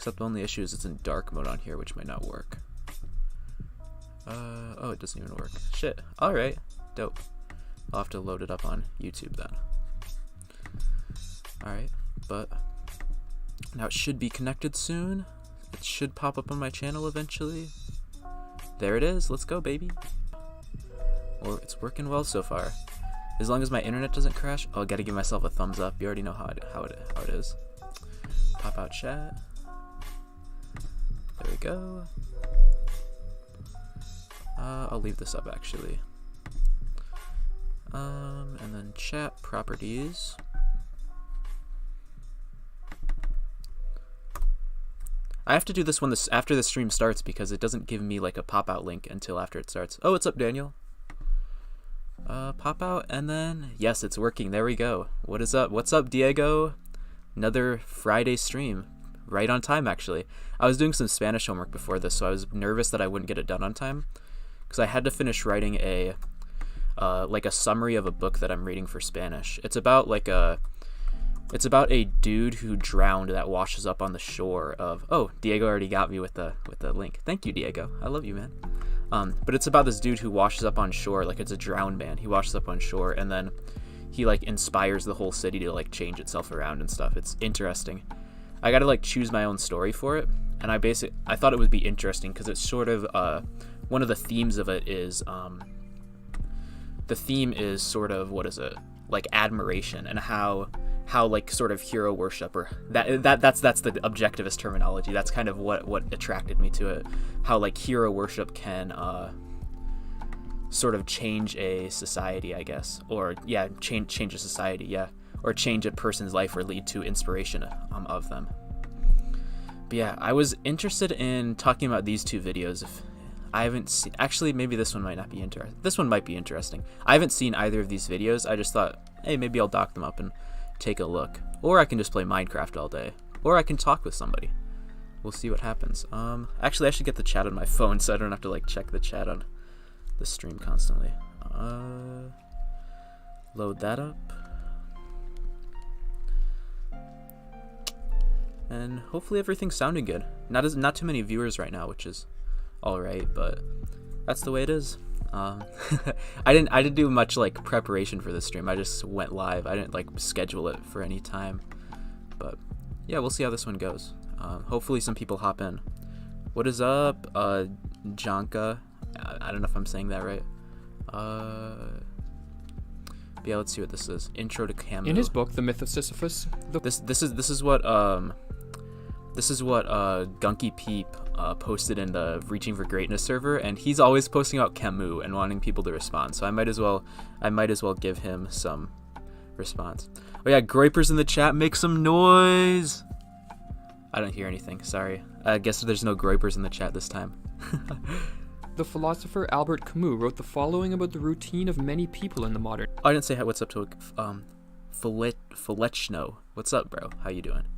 Except the only issue is it's in dark mode on here, which might not work. Oh, it doesn't even work. Shit. Alright. Dope. I'll have to load it up on YouTube then. Alright, but now it should be connected soon. It should pop up on my channel eventually. There it is. Let's go, baby. Well, it's working well so far. As long as my internet doesn't crash. Oh, I gotta give myself a thumbs up. You already know how it is. Pop out chat. There we go. I'll leave this up actually. And then chat properties. I have to do this when after the stream starts because it doesn't give me like a pop out link until after it starts. Oh, what's up, Daniel? Pop out and then yes, it's working. There we go. What is up? What's up, Diego? Another Friday stream. Right on time, actually. I was doing some Spanish homework before this, so I was nervous that I wouldn't get it done on time because I had to finish writing a like a summary of a book that I'm reading for Spanish. It's about a dude who drowned that washes up on the shore of. Oh, Diego already got me with the link. Thank you, Diego. I love you, man. But it's about this dude who washes up on shore, like it's a drowned man. He washes up on shore and then he like inspires the whole city to like change itself around and stuff. It's interesting. I gotta like choose my own story for it, and I thought it would be interesting because it's sort of one of the themes of it is the theme is sort of, what is it, like admiration and how like sort of hero worship, or that's the objectivist terminology. That's kind of what attracted me to it. How like hero worship can sort of change a society, I guess, or yeah, change a society, yeah, or change a person's life or lead to inspiration of them. But yeah, I was interested in talking about these two videos. If I haven't seen, actually, maybe this one might not be interesting. This one might be interesting. I haven't seen either of these videos. I just thought, hey, maybe I'll dock them up and take a look. Or I can just play Minecraft all day. Or I can talk with somebody. We'll see what happens. Actually, I should get the chat on my phone so I don't have to like check the chat on the stream constantly. Load that up. And hopefully everything's sounding good. Not too many viewers right now, which is alright, but that's the way it is. I didn't do much like preparation for this stream. I just went live. I didn't like schedule it for any time. But yeah, we'll see how this one goes. Hopefully some people hop in. What is up, Janka? I don't know if I'm saying that right. Yeah, let's see what this is. Intro to Camus. In his book, The Myth of Sisyphus, this is what Gunky Peep posted in the Reaching for Greatness server, and he's always posting about Camus and wanting people to respond. So I might as well give him some response. Oh yeah, Groipers in the chat, make some noise. I don't hear anything. Sorry. I guess there's no Groipers in the chat this time. The philosopher Albert Camus wrote the following about the routine of many people in the modern I didn't say what's up to Filechno. What's up, bro? How you doing?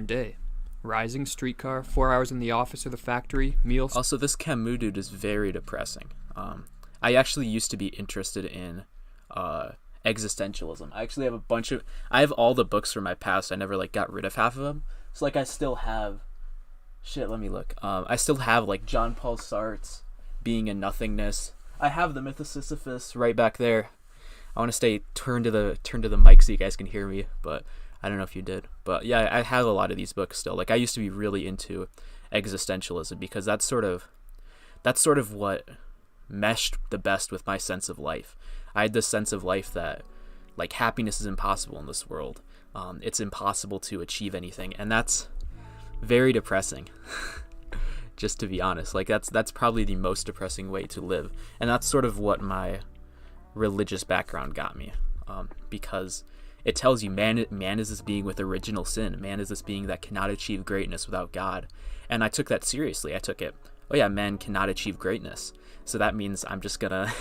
day. Rising, streetcar, 4 hours in the office or the factory, meals. Also, this Camus dude is very depressing. I actually used to be interested in existentialism. I actually have I have all the books from my past. I never like got rid of half of them. So like I still have let me look. I still have like Jean-Paul Sartre's Being and Nothingness. I have the Myth of Sisyphus right back there. I want to stay turned to the mic so you guys can hear me, but I don't know if you did. But yeah, I have a lot of these books still. Like I used to be really into existentialism because that's sort of what meshed the best with my sense of life. I had this sense of life that like happiness is impossible in this world. It's impossible to achieve anything, and that's very depressing. Just to be honest, like that's probably the most depressing way to live, and that's sort of what my religious background got me, because it tells you man is this being with original sin. Man is this being that cannot achieve greatness without God. And I took that seriously. I took it, oh yeah, man cannot achieve greatness, so that means I'm just gonna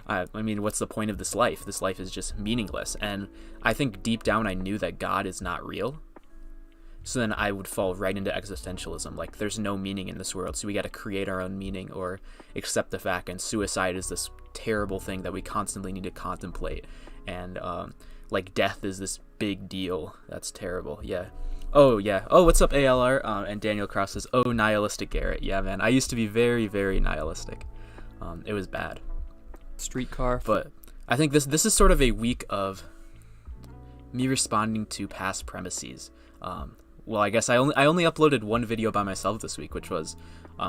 I mean, what's the point of this life? This life is just meaningless. And I think deep down I knew that God is not real. So then I would fall right into existentialism. Like, there's no meaning in this world, so we got to create our own meaning or accept the fact. And suicide is this terrible thing that we constantly need to contemplate. And, like, death is this big deal. That's terrible. Yeah. Oh yeah. Oh, what's up, ALR? And Daniel Cross says, "Oh, nihilistic Garrett." Yeah, man. I used to be very, very nihilistic. It was bad. Streetcar. But I think this is sort of a week of me responding to past premises. Well, I guess I only uploaded one video by myself this week, which was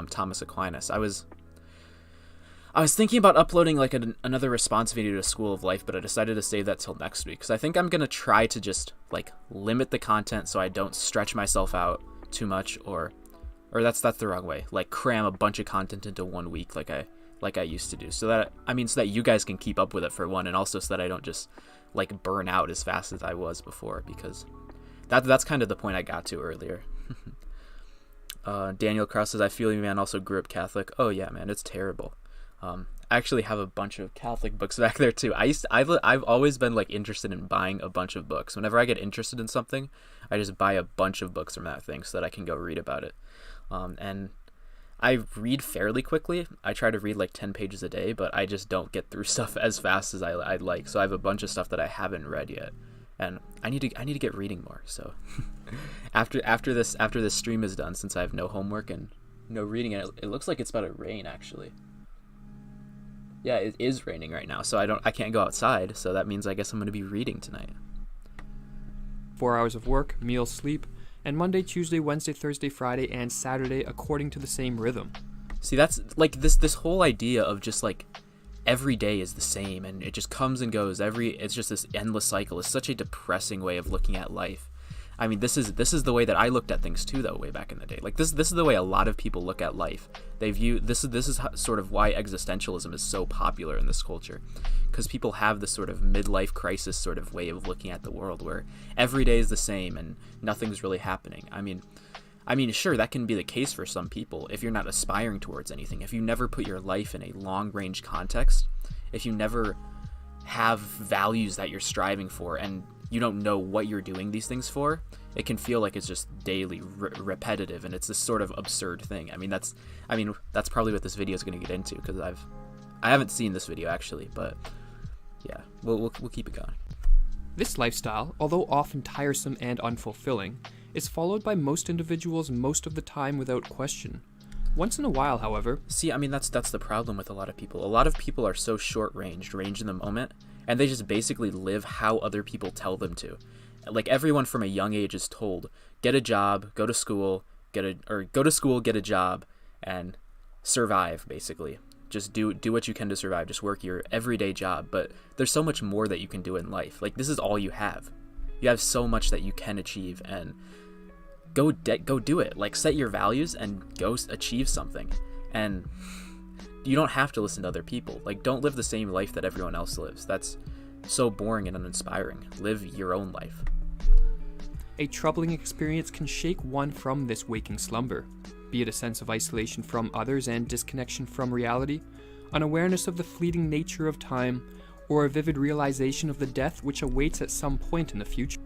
Thomas Aquinas. I was thinking about uploading like another response video to School of Life, but I decided to save that till next week because I think I'm gonna try to just like limit the content so I don't stretch myself out too much, or that's the wrong way. Like cram a bunch of content into 1 week like I used to do. So that you guys can keep up with it for one, and also so that I don't just like burn out as fast as I was before, because that's kind of the point I got to earlier. Daniel Cross says, "I feel you, man. Also grew up Catholic." Oh yeah, man, it's terrible. I actually have a bunch of Catholic books back there too. I've always been like interested in buying a bunch of books. Whenever I get interested in something, I just buy a bunch of books from that thing so that I can go read about it. And I read fairly quickly. I try to read like 10 pages a day, but I just don't get through stuff as fast as I'd like. So I have a bunch of stuff that I haven't read yet, and I need to get reading more. So after this stream is done, since I have no homework and no reading, and it looks like it's about to rain actually. Yeah, it is raining right now, so I can't go outside, so that means I guess I'm going to be reading tonight. 4 hours of work, meal, sleep, and Monday, Tuesday, Wednesday, Thursday, Friday, and Saturday according to the same rhythm. See, that's like this whole idea of just like every day is the same and it just comes and goes. It's just this endless cycle. It's such a depressing way of looking at life. I mean, this is the way that I looked at things too, though, way back in the day. Like this is the way a lot of people look at life. They view this is sort of why existentialism is so popular in this culture, because people have this sort of midlife crisis sort of way of looking at the world, where every day is the same and nothing's really happening. I mean, sure, that can be the case for some people if you're not aspiring towards anything. If you never put your life in a long-range context, if you never have values that you're striving for, and you don't know what you're doing these things for, it can feel like it's just daily repetitive, and it's this sort of absurd thing. I mean, that's probably what this video is going to get into, because I haven't seen this video actually, but yeah, we'll keep it going. This lifestyle, although often tiresome and unfulfilling, is followed by most individuals most of the time without question. Once in a while, however... See, I mean, that's the problem with a lot of people. A lot of people are so short-ranged, range in the moment, and they just basically live how other people tell them to. Like, everyone from a young age is told, get a job, go to school, get a job, and survive, basically. Just do what you can to survive. Just work your everyday job. But there's so much more that you can do in life. Like, this is all you have. You have so much that you can achieve, and go do it. Like, set your values and go achieve something. And you don't have to listen to other people. Like, don't live the same life that everyone else lives. That's so boring and uninspiring. Live your own life. A troubling experience can shake one from this waking slumber, be it a sense of isolation from others and disconnection from reality, an awareness of the fleeting nature of time, or a vivid realization of the death which awaits at some point in the future.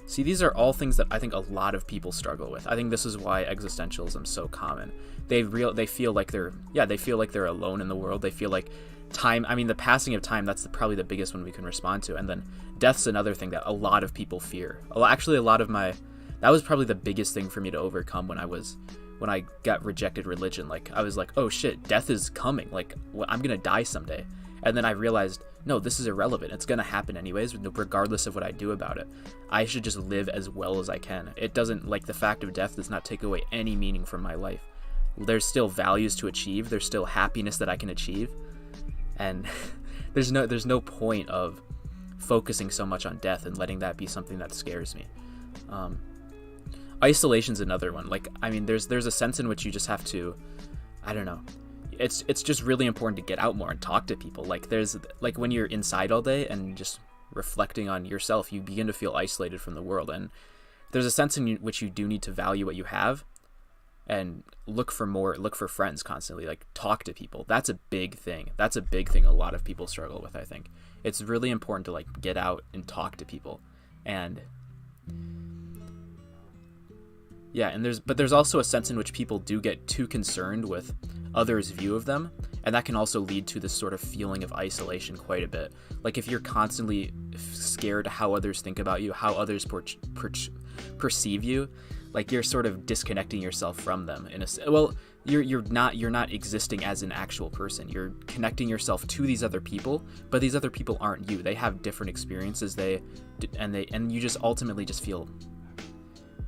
See, these are all things that I think a lot of people struggle with. I think this is why existentialism is so common. They feel like they're alone in the world. They feel like time, I mean, the passing of time, that's probably the biggest one we can respond to. And then death's another thing that a lot of people fear. Actually, that was probably the biggest thing for me to overcome when I got rejected religion. Like, I was like, oh shit, death is coming. Like, I'm gonna die someday. And then I realized, no, this is irrelevant. It's going to happen anyways, regardless of what I do about it. I should just live as well as I can. It doesn't, like, the fact of death does not take away any meaning from my life. There's still values to achieve. There's still happiness that I can achieve. And there's no point of focusing so much on death and letting that be something that scares me. Isolation's another one. Like, I mean, there's a sense in which you just have to, I don't know. It's just really important to get out more and talk to people. Like, there's, like, when you're inside all day and just reflecting on yourself, you begin to feel isolated from the world. And there's a sense in which you do need to value what you have and look for friends constantly. Like, talk to people. That's a big thing. That's a big thing a lot of people struggle with, I think. It's really important to, like, get out and talk to people. And yeah, and there's also a sense in which people do get too concerned with others' view of them, and that can also lead to this sort of feeling of isolation quite a bit. Like, if you're constantly scared how others think about you, how others perceive you, like you're sort of disconnecting yourself from them well, you're not existing as an actual person. You're connecting yourself to these other people, but these other people aren't you. They have different experiences. And you just ultimately just feel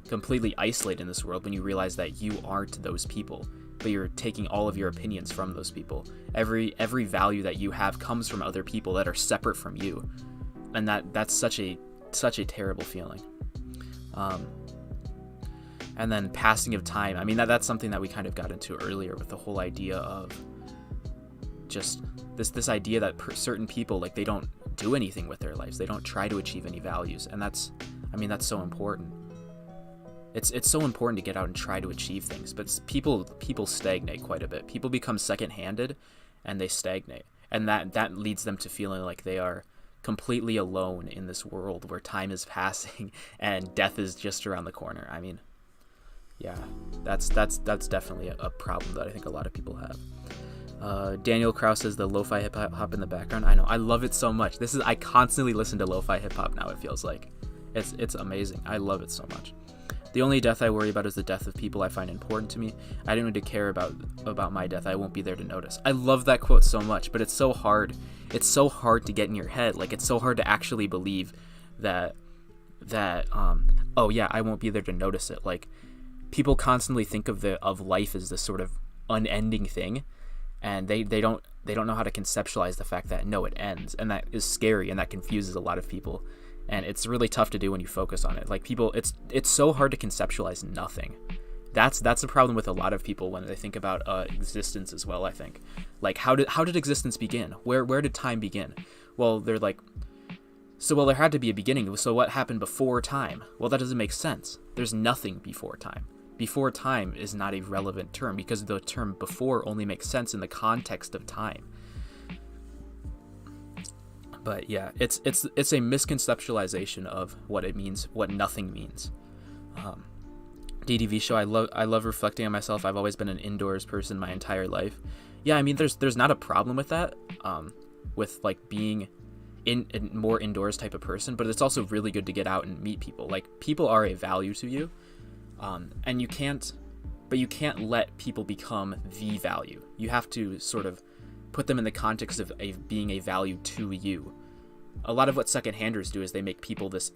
completely isolated in this world when you realize that you aren't those people, but you're taking all of your opinions from those people. Every value that you have comes from other people that are separate from you, and that's such a terrible feeling. And then passing of time. I mean, that's something that we kind of got into earlier with the whole idea of just this idea that certain people, like, they don't do anything with their lives. They don't try to achieve any values, and that's so important. It's so important to get out and try to achieve things, but people stagnate quite a bit. People become second-handed, and they stagnate, and that leads them to feeling like they are completely alone in this world where time is passing and death is just around the corner. I mean, yeah, that's definitely a problem that I think a lot of people have. Daniel Krause says the lo-fi hip hop in the background. I know, I love it so much. I constantly listen to lo-fi hip hop now. It feels like it's amazing. I love it so much. The only death I worry about is the death of people I find important to me. I don't need to care about my death. I won't be there to notice. I love that quote so much, but it's so hard. It's so hard to get in your head. Like, it's so hard to actually believe that oh yeah, I won't be there to notice it. Like, people constantly think of life as this sort of unending thing, and they don't know how to conceptualize the fact that no, it ends, and that is scary, and that confuses a lot of people. And it's really tough to do when you focus on it. Like, people, it's so hard to conceptualize nothing. That's the problem with a lot of people when they think about existence as well, I think. Like, how did existence begin? Where did time begin? Well, they're like, there had to be a beginning. So what happened before time? Well, that doesn't make sense. There's nothing before time. Before time is not a relevant term because the term before only makes sense in the context of time. But yeah, it's a misconceptualization of what it means, what nothing means. DDV show, I love reflecting on myself. I've always been an indoors person my entire life. Yeah, I mean, there's not a problem with that, with like being in more indoors type of person, but it's also really good to get out and meet people. Like, people are a value to you, and you can't let people become the value. You have to sort of put them in the context of being a value to you. A lot of what second-handers do is they make people this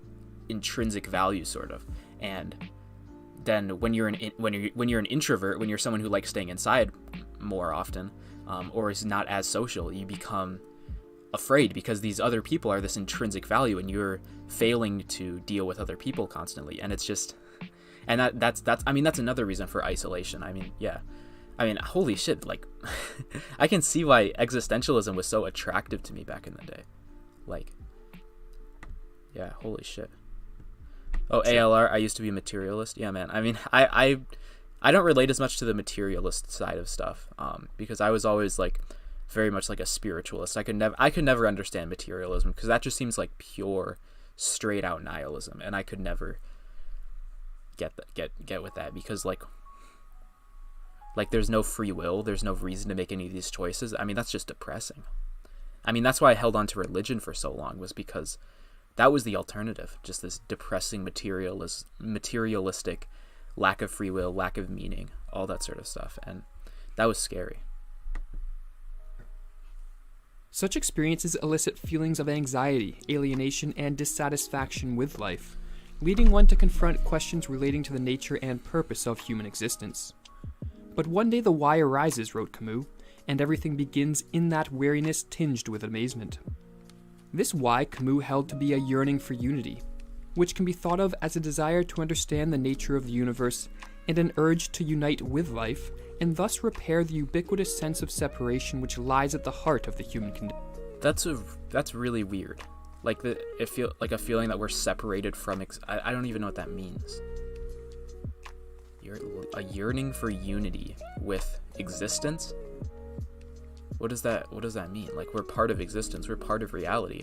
intrinsic value, sort of, and then when you're an introvert, when you're someone who likes staying inside more often, or is not as social, you become afraid because these other people are this intrinsic value, and you're failing to deal with other people constantly, and it's just, and that's another reason for isolation. I mean, yeah. I mean, holy shit, like, I can see why existentialism was so attractive to me back in the day. Like, yeah, holy shit. Oh, ALR, I used to be a materialist. Yeah, man. I mean, I don't relate as much to the materialist side of stuff, because I was always, like, very much like a spiritualist. I could never understand materialism, because that just seems like pure, straight out nihilism, and I could never get with that, because, like, there's no free will, there's no reason to make any of these choices. I mean, that's just depressing. I mean, that's why I held on to religion for so long, was because that was the alternative. Just this depressing materialistic lack of free will, lack of meaning, all that sort of stuff. And that was scary. Such experiences elicit feelings of anxiety, alienation, and dissatisfaction with life, leading one to confront questions relating to the nature and purpose of human existence. But one day the why arises, wrote Camus, and everything begins in that weariness tinged with amazement. This why Camus held to be a yearning for unity, which can be thought of as a desire to understand the nature of the universe and an urge to unite with life, and thus repair the ubiquitous sense of separation which lies at the heart of the human condition. That's really weird. Like, it feel like a feeling that we're separated from. I don't even know what that means. A yearning for unity with existence? What does that mean? Like, we're part of existence, we're part of reality.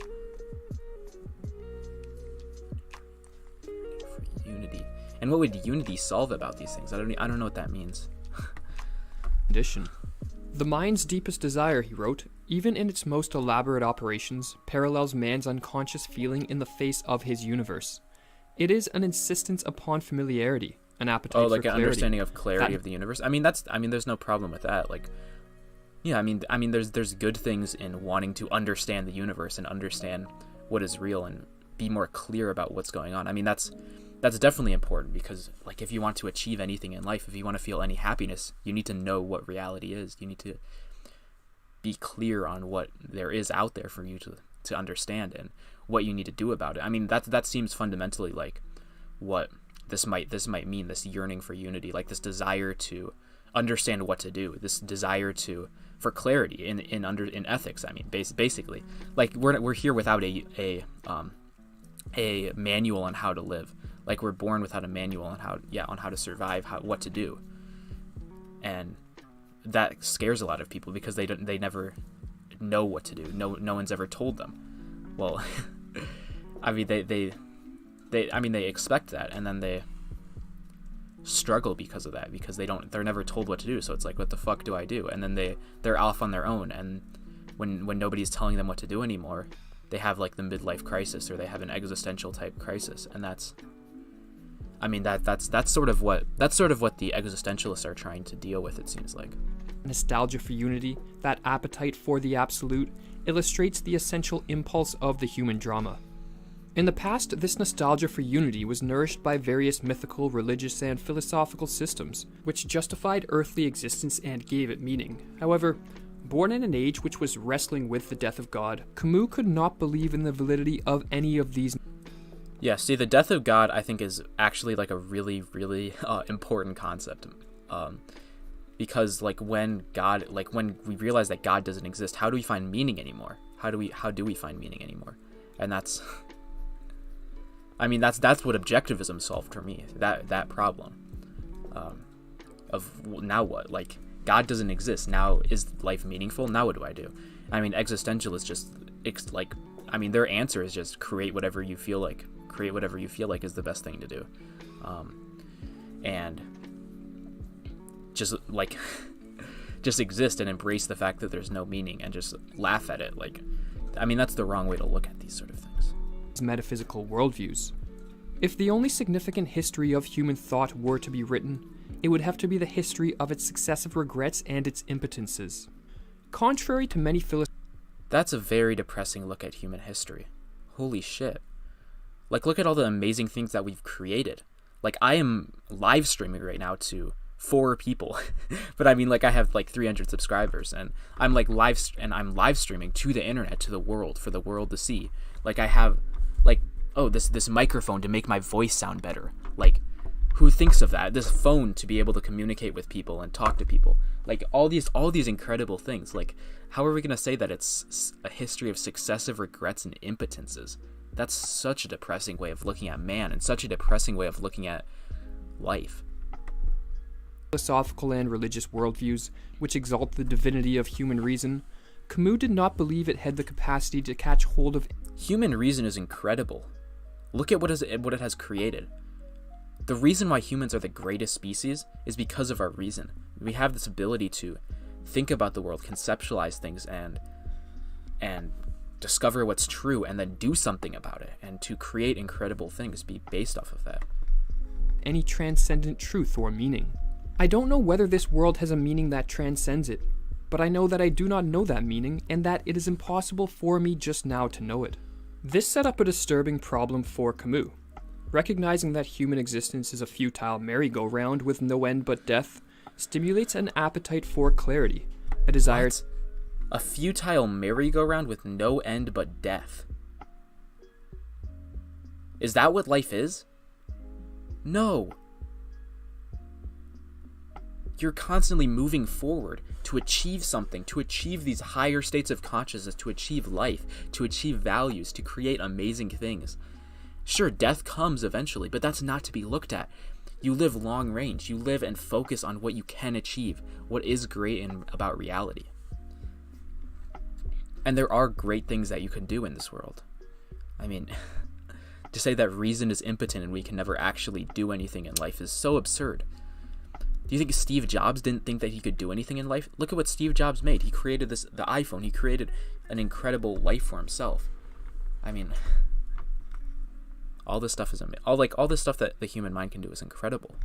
For unity. And what would unity solve about these things? I don't know what that means. Condition. The mind's deepest desire, he wrote, even in its most elaborate operations, parallels man's unconscious feeling in the face of his universe. It is an insistence upon familiarity, an appetite for like an clarity. understanding of clarity of the universe. I mean, there's no problem with that. Like, yeah, I mean, there's good things in wanting to understand the universe and understand what is real and be more clear about what's going on. I mean, that's definitely important, because like if you want to achieve anything in life, if you want to feel any happiness, you need to know what reality is. You need to be clear on what there is out there for you to understand and what you need to do about it. I mean, that seems fundamentally like what this might mean, this yearning for unity, like this desire to understand what to do, this desire for clarity in ethics. I mean, basically, like we're here without a manual on how to live. Like we're born without a manual on how to survive, what to do, and that scares a lot of people because they never know what to do. No one's ever told them. Well, I mean they expect that, and then they struggle because of that, because they're never told what to do. So it's like, what the fuck do I do? And then they're off on their own, and when nobody's telling them what to do anymore, they have like the midlife crisis, or they have an existential type crisis. And that's sort of what the existentialists are trying to deal with, it seems like. Nostalgia for unity, that appetite for the absolute, illustrates the essential impulse of the human drama. In the past, this nostalgia for unity was nourished by various mythical, religious, and philosophical systems, which justified earthly existence and gave it meaning. However, born in an age which was wrestling with the death of God, Camus could not believe in the validity of any of these. Yeah, see, the death of God, I think, is actually like a really, really important concept. Because like when we realize that God doesn't exist, how do we find meaning anymore? How do we find meaning anymore? And that's what objectivism solved for me. That problem of now what? Like, God doesn't exist. Now, is life meaningful? Now what do I do? I mean, existential is just their answer is just create whatever you feel like. Create whatever you feel like is the best thing to do, and just like just exist and embrace the fact that there's no meaning and just laugh at it. Like, I mean, that's the wrong way to look at these sort of things. Metaphysical worldviews. If the only significant history of human thought were to be written, it would have to be the history of its successive regrets and its impotences. Contrary to many That's a very depressing look at human history. Holy shit. Like, look at all the amazing things that we've created. Like, I am live streaming right now to 4 people, but I mean, like, I have like 300 subscribers, and I'm live streaming to the internet, to the world, for the world to see. Like, I have like, oh, this microphone to make my voice sound better. Like, who thinks of that? This phone to be able to communicate with people and talk to people. Like, all these incredible things. Like, how are we going to say that it's a history of successive regrets and impotences? That's such a depressing way of looking at man, and such a depressing way of looking at life. Philosophical and religious worldviews, which exalt the divinity of human reason, Camus did not believe it had the capacity to catch hold of. Human reason is incredible. Look at what it has created. The reason why humans are the greatest species is because of our reason. We have this ability to think about the world, conceptualize things, and discover what's true, and then do something about it, and to create incredible things based off of that. Any transcendent truth or meaning. I don't know whether this world has a meaning that transcends it, but I know that I do not know that meaning, and that it is impossible for me just now to know it. This set up a disturbing problem for Camus. Recognizing that human existence is a futile merry-go-round with no end but death stimulates an appetite for clarity, a desire. What? A futile merry-go-round with no end but death? Is that what life is? No. You're constantly moving forward to achieve something, to achieve these higher states of consciousness, to achieve life, to achieve values, to create amazing things. Sure, death comes eventually, but that's not to be looked at. You live long range. You live and focus on what you can achieve, what is great about reality. And there are great things that you can do in this world. I mean, to say that reason is impotent and we can never actually do anything in life is so absurd. Do you think Steve Jobs didn't think that he could do anything in life? Look at what Steve Jobs made. He created the iPhone. He created an incredible life for himself. I mean, All this stuff is all this stuff that the human mind can do is incredible.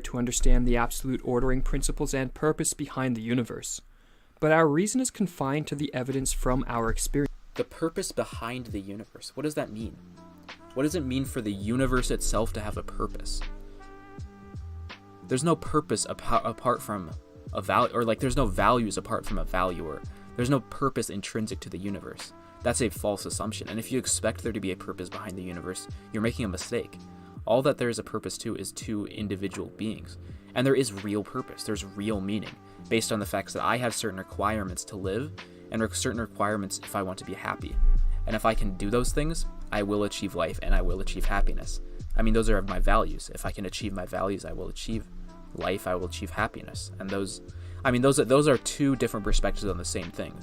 To understand the absolute ordering principles and purpose behind the universe. But our reason is confined to the evidence from our experience. The purpose behind the universe. What does that mean? What does it mean for the universe itself to have a purpose? There's no purpose apart from a value, or like there's no values apart from a value, or there's no purpose intrinsic to the universe. That's a false assumption. And if you expect there to be a purpose behind the universe, you're making a mistake. All that there is a purpose to is two individual beings. And there is real purpose. There's real meaning based on the facts that I have certain requirements to live and certain requirements if I want to be happy. And if I can do those things, I will achieve life and I will achieve happiness. I mean, those are my values. If I can achieve my values, I will achieve life, I will achieve happiness. And those are two different perspectives on the same thing.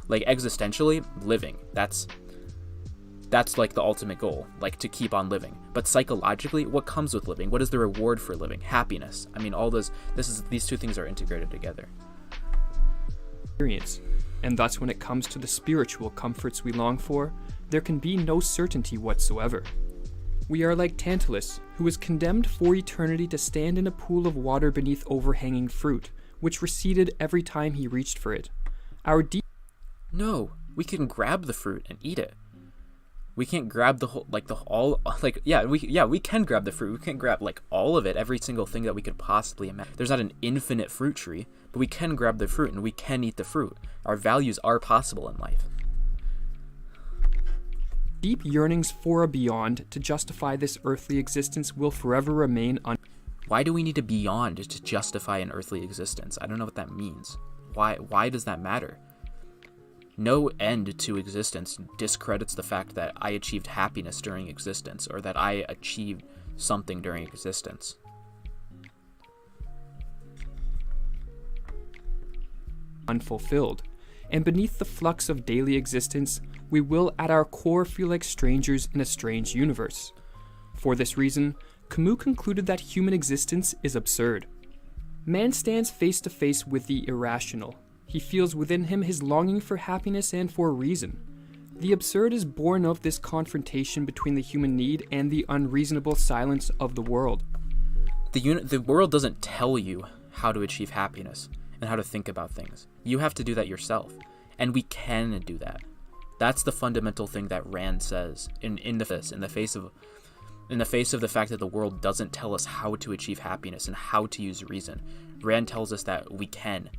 Like existentially, living, that's like the ultimate goal, like to keep on living. But psychologically, what comes with living? What is the reward for living? Happiness. I mean, these two things are integrated together. Experience. And thus when it comes to the spiritual comforts we long for, there can be no certainty whatsoever. We are like Tantalus, who was condemned for eternity to stand in a pool of water beneath overhanging fruit, which receded every time he reached for it. No, we can grab the fruit and eat it. We can't grab we can grab the fruit. We can't grab like all of it, every single thing that we could possibly imagine. There's not an infinite fruit tree, but we can grab the fruit and we can eat the fruit. Our values are possible in life. Deep yearnings for a beyond to justify this earthly existence will forever remain Why do we need a beyond to justify an earthly existence? I don't know what that means. Why does that matter? No end to existence discredits the fact that I achieved happiness during existence, or that I achieved something during existence. Unfulfilled, and beneath the flux of daily existence, we will at our core feel like strangers in a strange universe. For this reason, Camus concluded that human existence is absurd. Man stands face to face with the irrational. He feels within him his longing for happiness and for reason. The absurd is born of this confrontation between the human need and the unreasonable silence of the world. The world doesn't tell you how to achieve happiness and how to think about things. You have to do that yourself, and we can do that. That's the fundamental thing that Rand says in the face of the fact that the world doesn't tell us how to achieve happiness and how to use reason. Rand tells us that we can.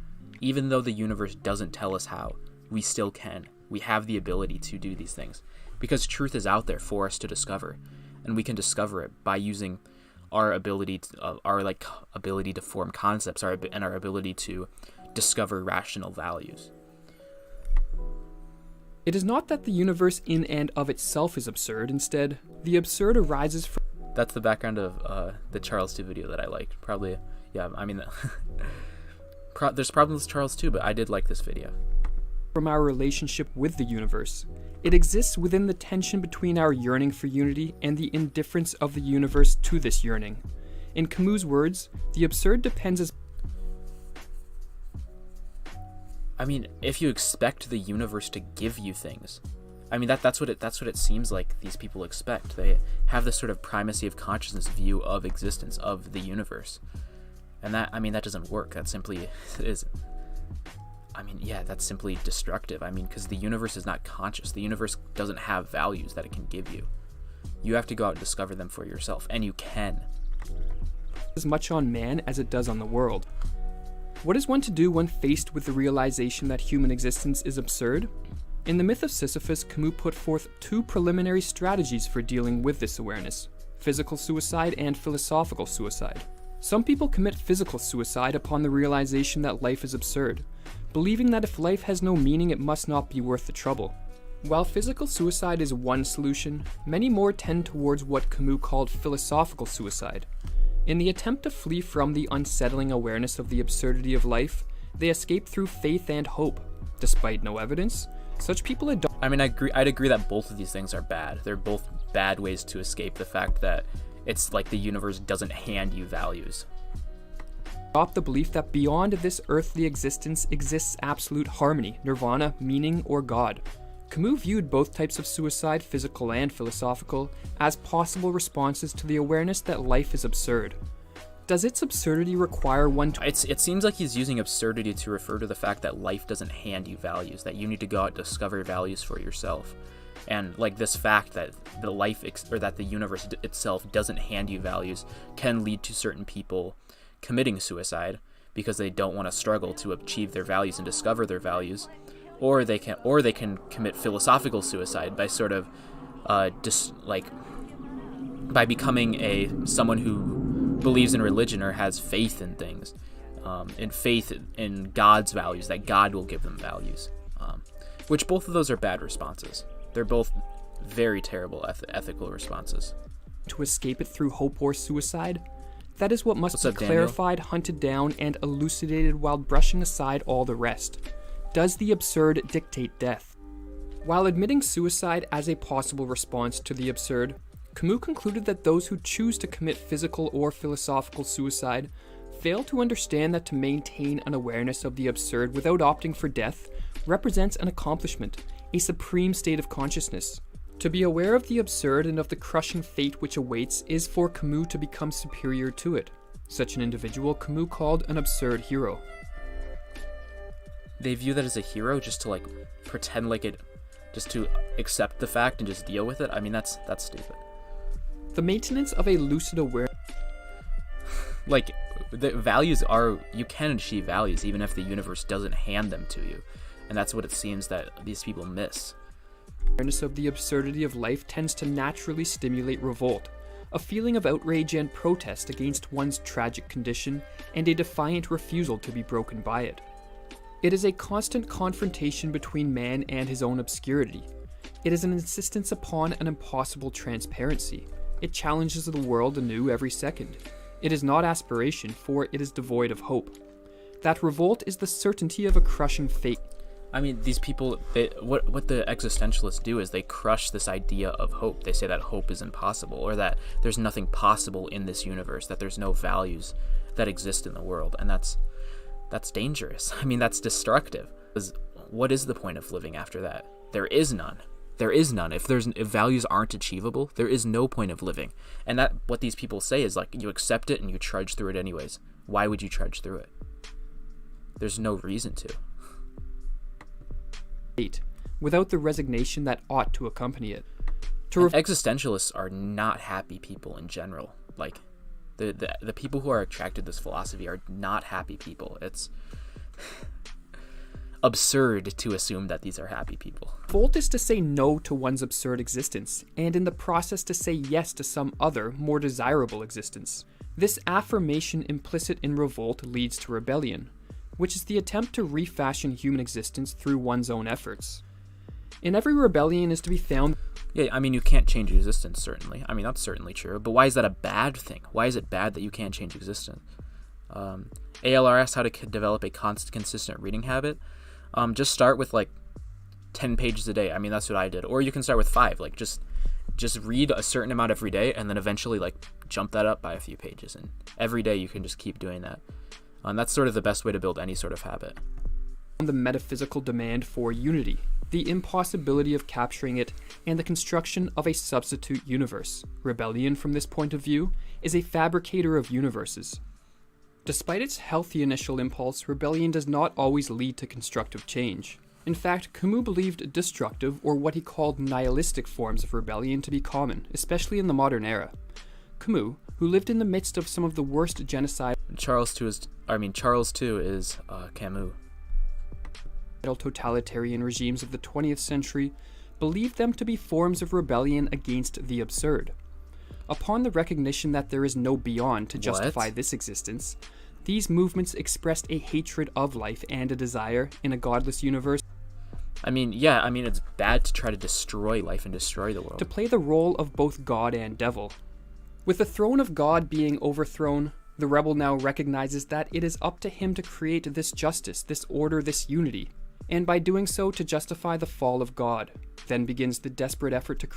Even though the universe doesn't tell us how, we still can. We have the ability to do these things because truth is out there for us to discover, and we can discover it by using our ability to form concepts, and our ability to discover rational values. It is not that the universe in and of itself is absurd. Instead, the absurd arises from... That's the background of the Charles 2 video that I liked. Probably, yeah, I mean... There's problems with Charles too, but I did like this video. From our relationship with the universe. It exists within the tension between our yearning for unity and the indifference of the universe to this yearning. In Camus' words, the absurd depends as... I mean, if you expect the universe to give you things, I mean that's what it seems like these people expect. They have this sort of primacy of consciousness view of existence of the universe. And that doesn't work. That simply is, that's simply destructive. Because the universe is not conscious. The universe doesn't have values that it can give you. You have to go out and discover them for yourself, and you can. As much on man as it does on the world. What is one to do when faced with the realization that human existence is absurd? In the myth of Sisyphus, Camus put forth two preliminary strategies for dealing with this awareness: physical suicide and philosophical suicide. Some people commit physical suicide upon the realization that life is absurd, believing that if life has no meaning, it must not be worth the trouble. While physical suicide is one solution, many more tend towards what Camus called philosophical suicide. In the attempt to flee from the unsettling awareness of the absurdity of life, they escape through faith and hope. Despite no evidence, such people adopt... I'd agree that both of these things are bad. They're both bad ways to escape the fact that it's like the universe doesn't hand you values. The belief that beyond this earthly existence exists absolute harmony, nirvana, meaning, or God. Camus viewed both types of suicide, physical and philosophical, as possible responses to the awareness that life is absurd. Does its absurdity require one to... It seems like he's using absurdity to refer to the fact that life doesn't hand you values, that you need to go out and discover values for yourself. And like this fact that the that the universe itself doesn't hand you values can lead to certain people committing suicide because they don't want to struggle to achieve their values and discover their values, or they can commit philosophical suicide by sort of by becoming someone who believes in religion or has faith in things, and faith in God's values, that God will give them values, which both of those are bad responses. They're both very terrible ethical responses. To escape it through hope or suicide? That is what must be clarified, hunted down, and elucidated while brushing aside all the rest. Does the absurd dictate death? While admitting suicide as a possible response to the absurd, Camus concluded that those who choose to commit physical or philosophical suicide fail to understand that to maintain an awareness of the absurd without opting for death represents an accomplishment, a supreme state of consciousness. To be aware of the absurd and of the crushing fate which awaits is for Camus to become superior to it. Such an individual Camus called an absurd hero. They view that as a hero just to pretend just to accept the fact and just deal with it. I mean, that's stupid. The maintenance of a lucid awareness. The values are, you can achieve values even if the universe doesn't hand them to you. And that's what it seems that these people miss. Awareness of the absurdity of life tends to naturally stimulate revolt, a feeling of outrage and protest against one's tragic condition, and a defiant refusal to be broken by it. It is a constant confrontation between man and his own obscurity. It is an insistence upon an impossible transparency. It challenges the world anew every second. It is not aspiration, for it is devoid of hope. That revolt is the certainty of a crushing fate. I mean, these people, what the existentialists do is they crush this idea of hope. They say that hope is impossible, or that there's nothing possible in this universe, that there's no values that exist in the world, and that's dangerous. I mean, that's destructive. What is the point of living after that? There is none. There is none. If values aren't achievable, there is no point of living. And that what these people say is you accept it and you trudge through it anyways. Why would you trudge through it? There's no reason to. Without the resignation that ought to accompany it. Existentialists are not happy people in general. The people who are attracted to this philosophy are not happy people. It's absurd to assume that these are happy people. Revolt is to say no to one's absurd existence, and in the process to say yes to some other, more desirable existence. This affirmation implicit in revolt leads to rebellion, which is the attempt to refashion human existence through one's own efforts. In every rebellion is to be found... Yeah, I mean, you can't change existence, certainly. I mean, that's certainly true. But why is that a bad thing? Why is it bad that you can't change existence? ALR asked how to develop a consistent reading habit. Just start with 10 pages a day. I mean, that's what I did. Or you can start with 5. Just read a certain amount every day, and then eventually jump that up by a few pages. And every day you can just keep doing that. And that's sort of the best way to build any sort of habit. The metaphysical demand for unity, the impossibility of capturing it, and the construction of a substitute universe. Rebellion, from this point of view, is a fabricator of universes. Despite its healthy initial impulse, rebellion does not always lead to constructive change. In fact, Camus believed destructive, or what he called nihilistic forms of rebellion to be common, especially in the modern era. Camus, who lived in the midst of some of the worst genocide... Charles too is Camus. Totalitarian regimes of the 20th century, believed them to be forms of rebellion against the absurd. Upon the recognition that there is no beyond to justify this existence, these movements expressed a hatred of life and a desire, in a godless universe, it's bad to try to destroy life and destroy the world. To play the role of both God and devil. With the throne of God being overthrown, the rebel now recognizes that it is up to him to create this justice, this order, this unity, and by doing so to justify the fall of God. Then begins the desperate effort to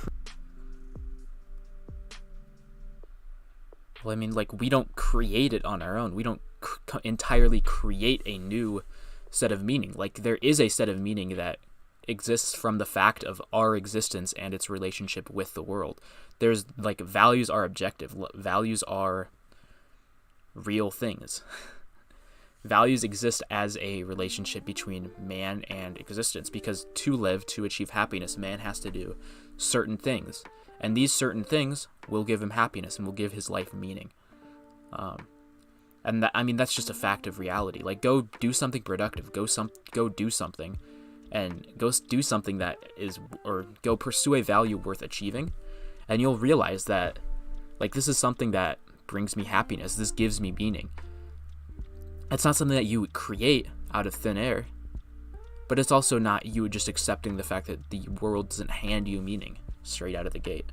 Well, I mean, we don't create it on our own. We don't entirely create a new set of meaning. There is a set of meaning that exists from the fact of our existence and its relationship with the world. There's like, values are objective. Values are real things. Values exist as a relationship between man and existence, because to live, to achieve happiness, man has to do certain things, and these certain things will give him happiness and will give his life meaning. And that, I mean, that's just a fact of reality. Like, go do something productive. Go do something, and go do something that is, or go pursue a value worth achieving, and you'll realize that, like, this is something that brings me happiness. This gives me meaning. It's not something that you would create out of thin air, but it's also not you just accepting the fact that the world doesn't hand you meaning straight out of the gate.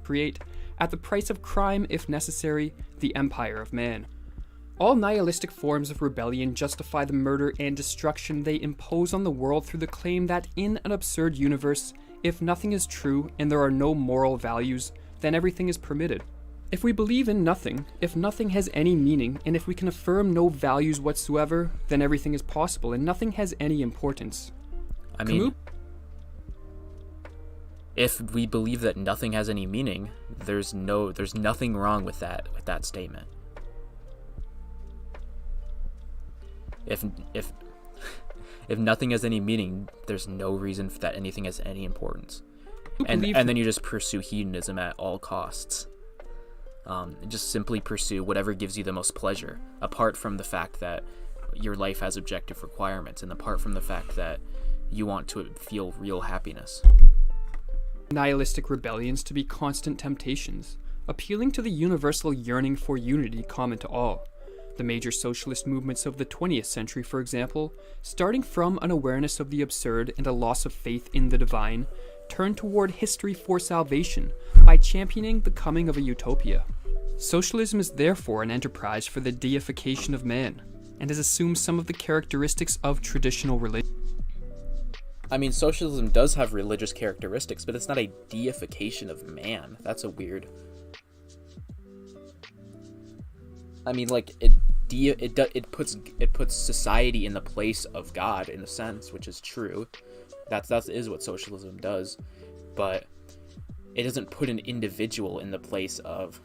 Create, at the price of crime if necessary, the empire of man. All nihilistic forms of rebellion justify the murder and destruction they impose on the world through the claim that in an absurd universe, if nothing is true and there are no moral values, then everything is permitted. If we believe in nothing, if nothing has any meaning, and if we can affirm no values whatsoever, then everything is possible and nothing has any importance. I mean, if we believe that nothing has any meaning, there's nothing wrong with that statement. If nothing has any meaning, there's no reason that anything has any importance. And then you just pursue hedonism at all costs. Just simply pursue whatever gives you the most pleasure, apart from the fact that your life has objective requirements, and apart from the fact that you want to feel real happiness. Nihilistic rebellions to be constant temptations, appealing to the universal yearning for unity common to all. The major socialist movements of the 20th century, for example, starting from an awareness of the absurd and a loss of faith in the divine, turned toward history for salvation by championing the coming of a utopia. Socialism is therefore an enterprise for the deification of man, and has assumed some of the characteristics of traditional religion. I mean, socialism does have religious characteristics, but it's not a deification of man. That's a weird... I mean, like, it puts society in the place of God, in a sense, which is true. That is what socialism does, but it doesn't put an individual in the place of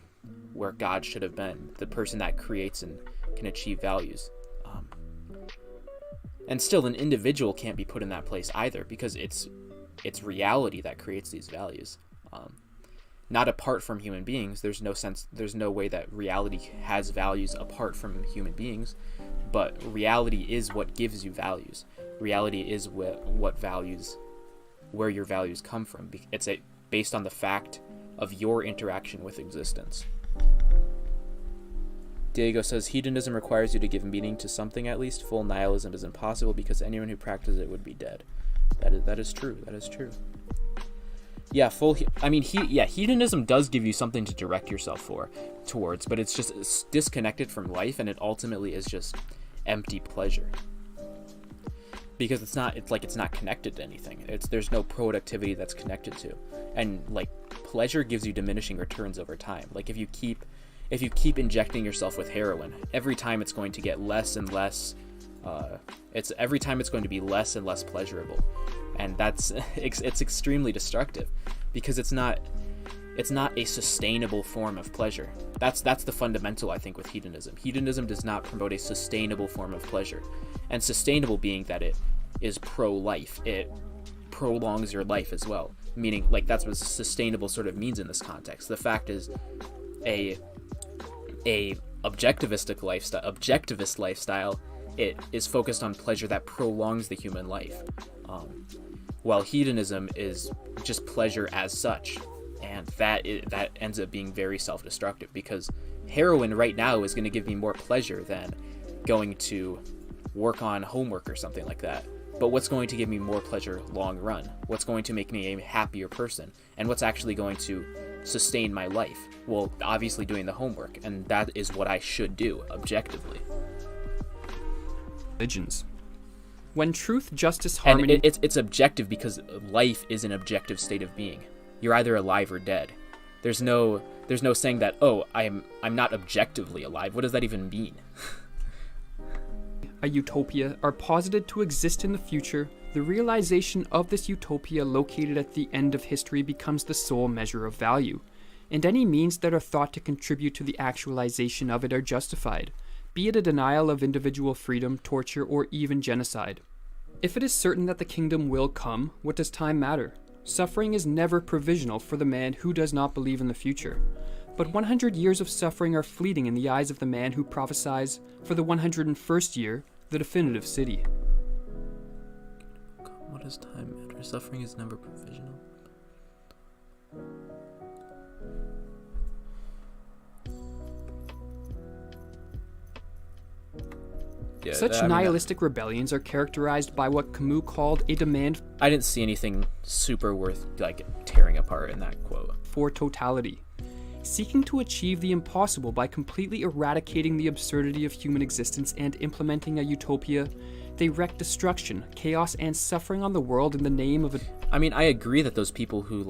where God should have been, the person that creates and can achieve values. And still, an individual can't be put in that place either, because it's reality that creates these values. Not apart from human beings. There's no way that reality has values apart from human beings, but reality is what gives you values. Reality is what values, where your values come from. It's based on the fact of your interaction with existence. Diego says, hedonism requires you to give meaning to something at least. Full nihilism is impossible because anyone who practices it would be dead. That is true. That is true. Yeah, hedonism does give you something to direct yourself towards, but it's disconnected from life, and it ultimately is just empty pleasure. Because it's not connected to anything. There's no productivity that's connected to. And like, pleasure gives you diminishing returns over time. Like, if you keep injecting yourself with heroin, every time it's going to get less and less every time it's going to be less and less pleasurable. And it's extremely destructive, because it's not a sustainable form of pleasure. That's the fundamental, I think, with hedonism. Hedonism does not promote a sustainable form of pleasure. And sustainable being that it is pro-life. It prolongs your life as well. Meaning, like, that's what sustainable sort of means in this context. The fact is, a objectivist lifestyle, it is focused on pleasure that prolongs the human life. While hedonism is just pleasure as such. And that ends up being very self-destructive, because heroin right now is going to give me more pleasure than going to work on homework or something like that. But what's going to give me more pleasure long run? What's going to make me a happier person? And what's actually going to sustain my life? Well, obviously doing the homework, and that is what I should do, objectively. Religions. When truth, justice, harmony... And it's objective because life is an objective state of being. You're either alive or dead. There's no saying that, oh, I'm not objectively alive. What does that even mean? a utopia, are posited to exist in the future, the realization of this utopia located at the end of history becomes the sole measure of value, and any means that are thought to contribute to the actualization of it are justified, be it a denial of individual freedom, torture, or even genocide. If it is certain that the kingdom will come, what does time matter? Suffering is never provisional for the man who does not believe in the future. But 100 years of suffering are fleeting in the eyes of the man who prophesies, for the 101st year, the definitive city. What does time matter? Suffering is never provisional. Yeah, Such nihilistic rebellions are characterized by what Camus called a demand I didn't see anything super worth tearing apart in that quote. for totality, seeking to achieve the impossible by completely eradicating the absurdity of human existence and implementing a utopia. They wreak destruction, chaos, and suffering on the world in the name of a... I mean, I agree that those people who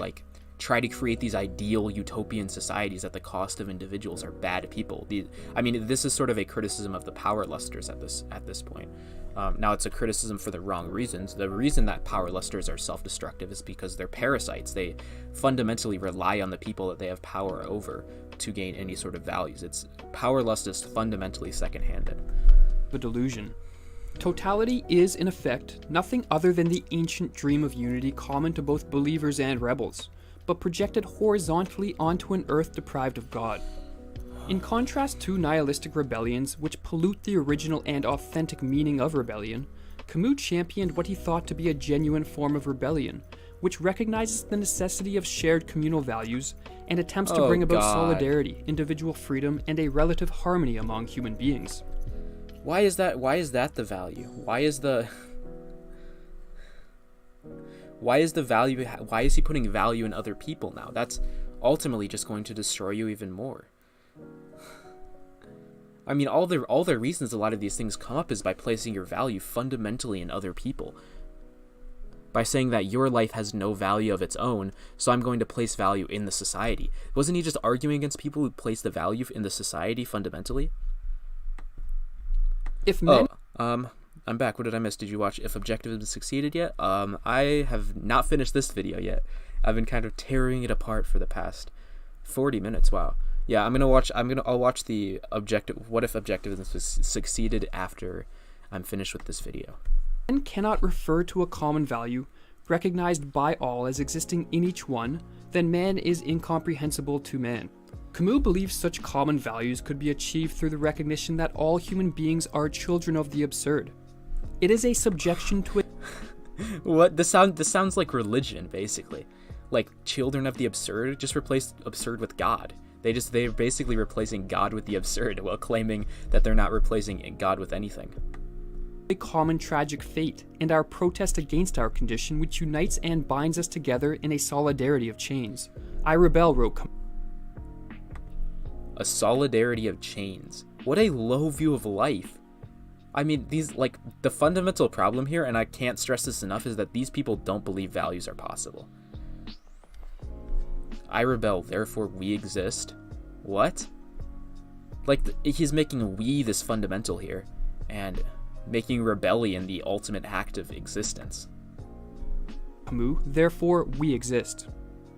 try to create these ideal utopian societies at the cost of individuals are bad people. This is sort of a criticism of the power lusters at this point. Now, it's a criticism for the wrong reasons. The reason that power lusters are self-destructive is because they're parasites. They fundamentally rely on the people that they have power over to gain any sort of values. Power lust is fundamentally second-handed. a delusion. Totality is, in effect, nothing other than the ancient dream of unity common to both believers and rebels, but projected horizontally onto an earth deprived of God. In contrast to nihilistic rebellions, which pollute the original and authentic meaning of rebellion, Camus championed what he thought to be a genuine form of rebellion, which recognizes the necessity of shared communal values and attempts to bring about solidarity, individual freedom, and a relative harmony among human beings. Why is that the value? Why is he putting value in other people now? That's ultimately just going to destroy you even more. I mean, all the reasons a lot of these things come up is by placing your value fundamentally in other people. By saying that your life has no value of its own, so I'm going to place value in the society. Wasn't he just arguing against people who place the value in the society fundamentally? If men... I'm back. What did I miss? Did you watch If Objectivism Succeeded yet? I have not finished this video yet. I've been kind of tearing it apart for the past 40 minutes. Wow. Yeah, I'll watch the What If Objectivism Succeeded after I'm finished with this video. Men cannot refer to a common value, recognized by all as existing in each one, then man is incomprehensible to man. Camus believes such common values could be achieved through the recognition that all human beings are children of the absurd. It is a subjection to it. What? This sounds like religion, basically. Like children of the absurd. Just replace absurd with God. They're basically replacing God with the absurd while claiming that they're not replacing God with anything. A common tragic fate, and our protest against our condition which unites and binds us together in a solidarity of chains. I rebel, wrote Camus. A solidarity of chains. What a low view of life. I mean, the fundamental problem here, and I can't stress this enough, is that these people don't believe values are possible. I rebel, therefore we exist. What? He's making we this fundamental here, and making rebellion the ultimate act of existence. Camus, therefore we exist.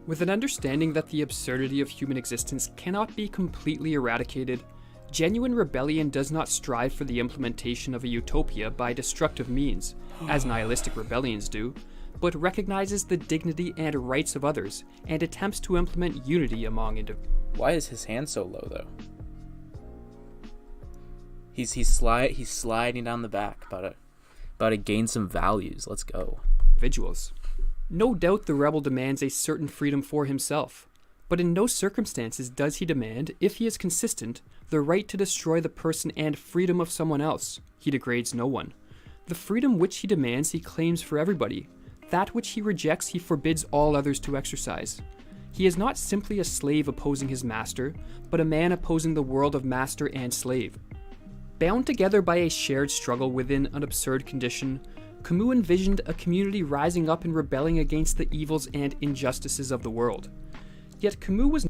With an understanding that the absurdity of human existence cannot be completely eradicated, genuine rebellion does not strive for the implementation of a utopia by destructive means, as nihilistic rebellions do, but recognizes the dignity and rights of others, and attempts to implement unity among individuals. Why is his hand so low, though? He's sliding down the back, about to gain some values. Let's go. Individuals. No doubt the rebel demands a certain freedom for himself, but in no circumstances does he demand, if he is consistent, the right to destroy the person and freedom of someone else. He degrades no one. The freedom which he demands he claims for everybody. That which he rejects he forbids all others to exercise. He is not simply a slave opposing his master, but a man opposing the world of master and slave. Bound together by a shared struggle within an absurd condition, Camus envisioned a community rising up and rebelling against the evils and injustices of the world. Yet Camus was...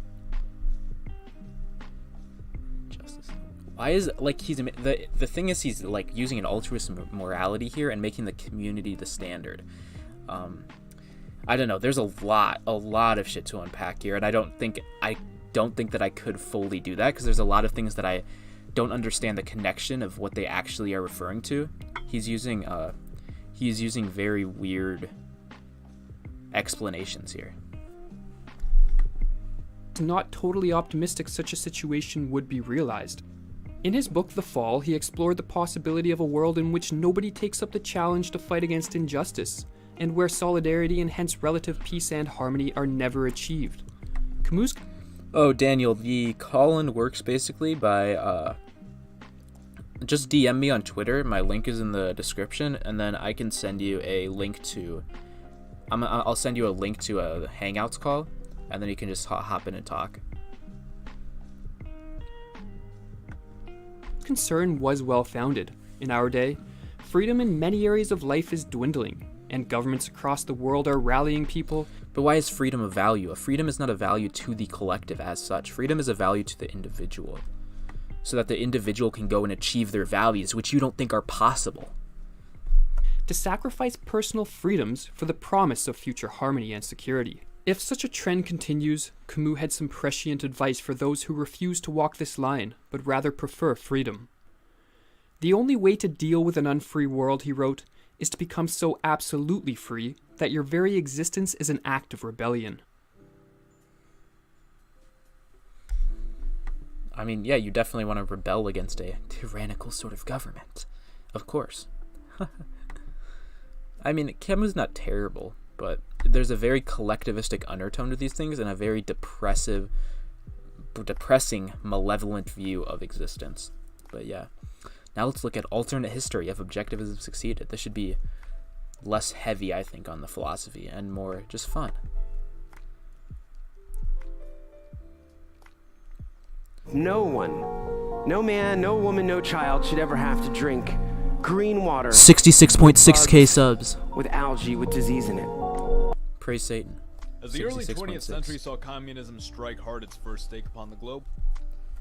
Why is like the thing is he's like using an altruist morality here and making the community the standard. I don't know. There's a lot of shit to unpack here, and I don't think that I could fully do that because there's a lot of things that I don't understand the connection of what they actually are referring to. He's using very weird explanations here. Not totally optimistic such a situation would be realized. In his book The Fall, he explored the possibility of a world in which nobody takes up the challenge to fight against injustice, and where solidarity and hence relative peace and harmony are never achieved. Camus. Oh, Daniel, the call-in works basically by just DM me on Twitter. My link is in the description, and then I can send you a link to. I'll send you a link to a Hangouts call, and then you can just hop in and talk. Concern was well founded. In our day, freedom in many areas of life is dwindling, and governments across the world are rallying people. But why is freedom a value? A freedom is not a value to the collective as such. Freedom is a value to the individual, so that the individual can go and achieve their values, which you don't think are possible. To sacrifice personal freedoms for the promise of future harmony and security. If such a trend continues, Camus had some prescient advice for those who refuse to walk this line, but rather prefer freedom. The only way to deal with an unfree world, he wrote, is to become so absolutely free that your very existence is an act of rebellion. I mean, yeah, you definitely want to rebel against a tyrannical sort of government. Of course. I mean, Camus is not terrible, but there's a very collectivistic undertone to these things and a very depressing, malevolent view of existence. But yeah. Now let's look at alternate history if objectivism succeeded. This should be less heavy, I think, on the philosophy and more just fun. No one, no man, no woman, no child should ever have to drink green water. 66.6k subs. With algae with disease in it. Praise Satan. As the early 20th century saw communism strike hard its first stake upon the globe,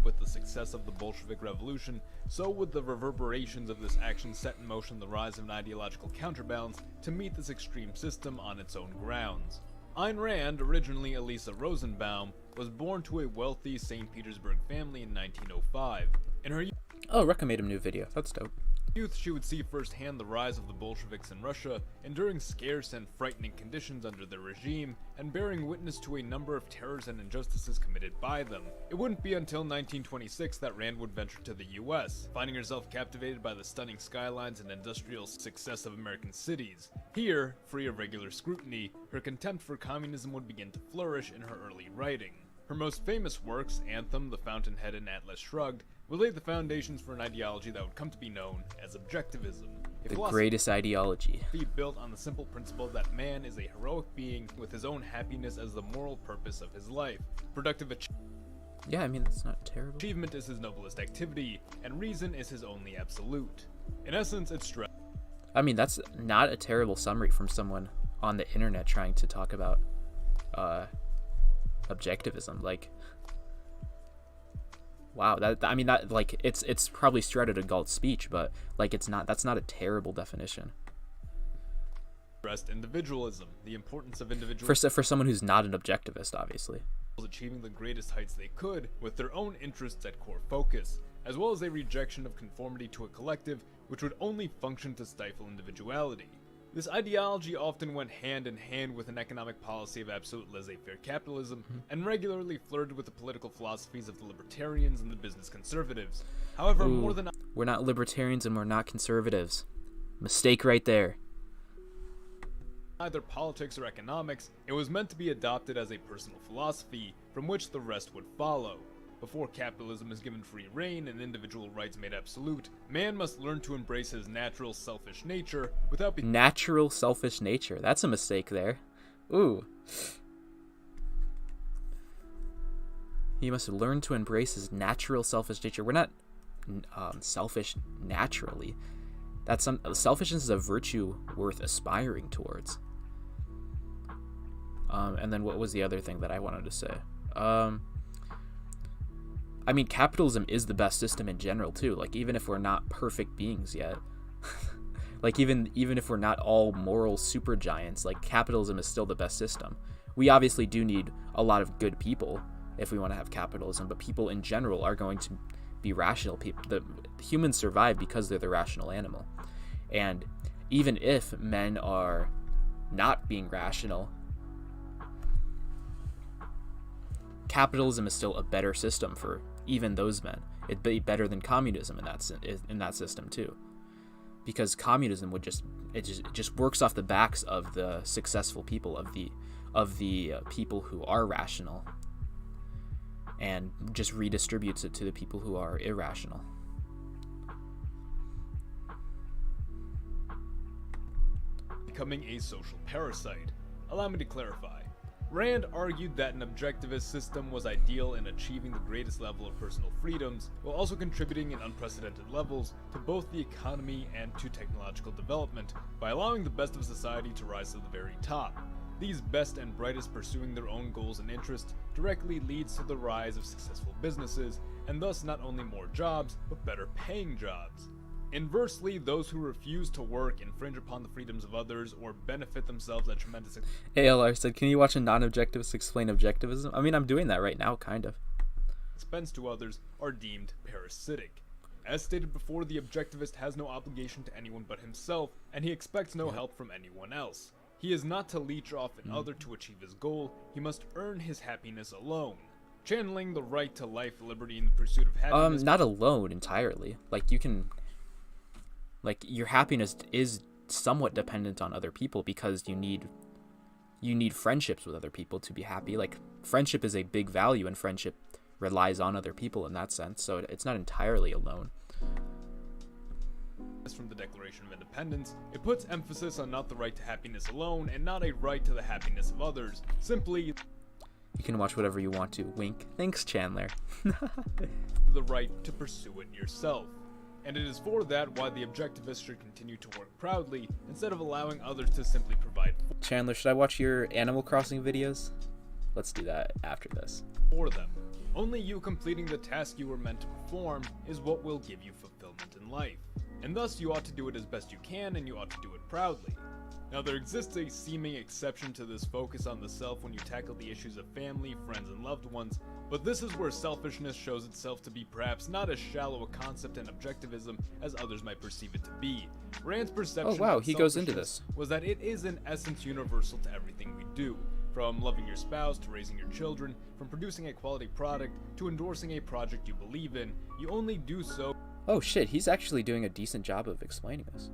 with the success of the Bolshevik Revolution, so would the reverberations of this action set in motion the rise of an ideological counterbalance to meet this extreme system on its own grounds. Ayn Rand, originally Elisa Rosenbaum, was born to a wealthy St. Petersburg family in 1905. In her Oh, Rucka made a new video. That's dope. youth, she would see firsthand the rise of the Bolsheviks in Russia, enduring scarce and frightening conditions under their regime, and bearing witness to a number of terrors and injustices committed by them. It wouldn't be until 1926 that Rand would venture to the US, finding herself captivated by the stunning skylines and industrial success of American cities. Here, free of regular scrutiny, her contempt for communism would begin to flourish in her early writing. Her most famous works, Anthem, The Fountainhead, and Atlas Shrugged, will lay the foundations for an ideology that would come to be known as objectivism. The greatest ideology. Built on the simple principle that man is a heroic being with his own happiness as the moral purpose of his life. Productive Yeah, I mean, that's not terrible. achievement is his noblest activity, and reason is his only absolute. In essence, it's stress. I mean, that's not a terrible summary from someone on the internet trying to talk about objectivism. Like, wow, it's probably straight out of Galt's speech, but like that's not a terrible definition. Individualism, the importance of individuals For someone who's not an objectivist, obviously. achieving the greatest heights they could with their own interests at core focus, as well as a rejection of conformity to a collective which would only function to stifle individuality. This ideology often went hand in hand with an economic policy of absolute laissez-faire capitalism, and regularly flirted with the political philosophies of the libertarians and the business conservatives. However, more than we're not libertarians and we're not conservatives. Mistake right there. either politics or economics, it was meant to be adopted as a personal philosophy from which the rest would follow. Before capitalism is given free rein and individual rights made absolute, man must learn to embrace his natural selfish nature without being Natural selfish nature. That's a mistake there. Ooh. He must learn to embrace his natural selfish nature. We're not selfish naturally. Selfishness is a virtue worth aspiring towards. And then what was the other thing that I wanted to say? I mean, capitalism is the best system in general too. Like, even if we're not perfect beings yet, like even if we're not all moral super giants, like capitalism is still the best system. We obviously do need a lot of good people if we want to have capitalism, but people in general are going to be rational people. The humans survive because they're the rational animal. And even if men are not being rational, capitalism is still a better system for even those men. It'd be better than communism in that system too, because communism would just works off the backs of the successful people, of the people who are rational, and just redistributes it to the people who are irrational. Becoming a social parasite. Allow me to clarify. Rand argued that an objectivist system was ideal in achieving the greatest level of personal freedoms, while also contributing in unprecedented levels to both the economy and to technological development, by allowing the best of society to rise to the very top. These best and brightest pursuing their own goals and interests directly leads to the rise of successful businesses, and thus not only more jobs, but better paying jobs. Inversely, those who refuse to work, infringe upon the freedoms of others, or benefit themselves at tremendous ALR said, can you watch a non-objectivist explain objectivism? I mean, I'm doing that right now, kind of. expense to others, are deemed parasitic. As stated before, the objectivist has no obligation to anyone but himself, and he expects no help from anyone else. He is not to leech off another to achieve his goal, he must earn his happiness alone. Channeling the right to life, liberty, and the pursuit of happiness... Not alone entirely. Like, you can... Like, your happiness is somewhat dependent on other people, because you need friendships with other people to be happy. Like, friendship is a big value, and friendship relies on other people in that sense, so it's not entirely alone. From the Declaration of Independence, it puts emphasis on not the right to happiness alone, and not a right to the happiness of others. Simply, You can watch whatever you want to. Wink. Thanks, Chandler. the right to pursue it yourself. And it is for that why the objectivist should continue to work proudly, instead of allowing others to simply provide Chandler, should I watch your Animal Crossing videos? Let's do that after this. for them. Only you completing the task you were meant to perform is what will give you fulfillment in life. And thus you ought to do it as best you can, and you ought to do it proudly. Now, there exists a seeming exception to this focus on the self when you tackle the issues of family, friends, and loved ones, but this is where selfishness shows itself to be perhaps not as shallow a concept in objectivism as others might perceive it to be. Rand's perception of he goes into selfishness this. was that it is in essence universal to everything we do. From loving your spouse to raising your children, from producing a quality product to endorsing a project you believe in, you only do so. Oh shit, he's actually doing a decent job of explaining this.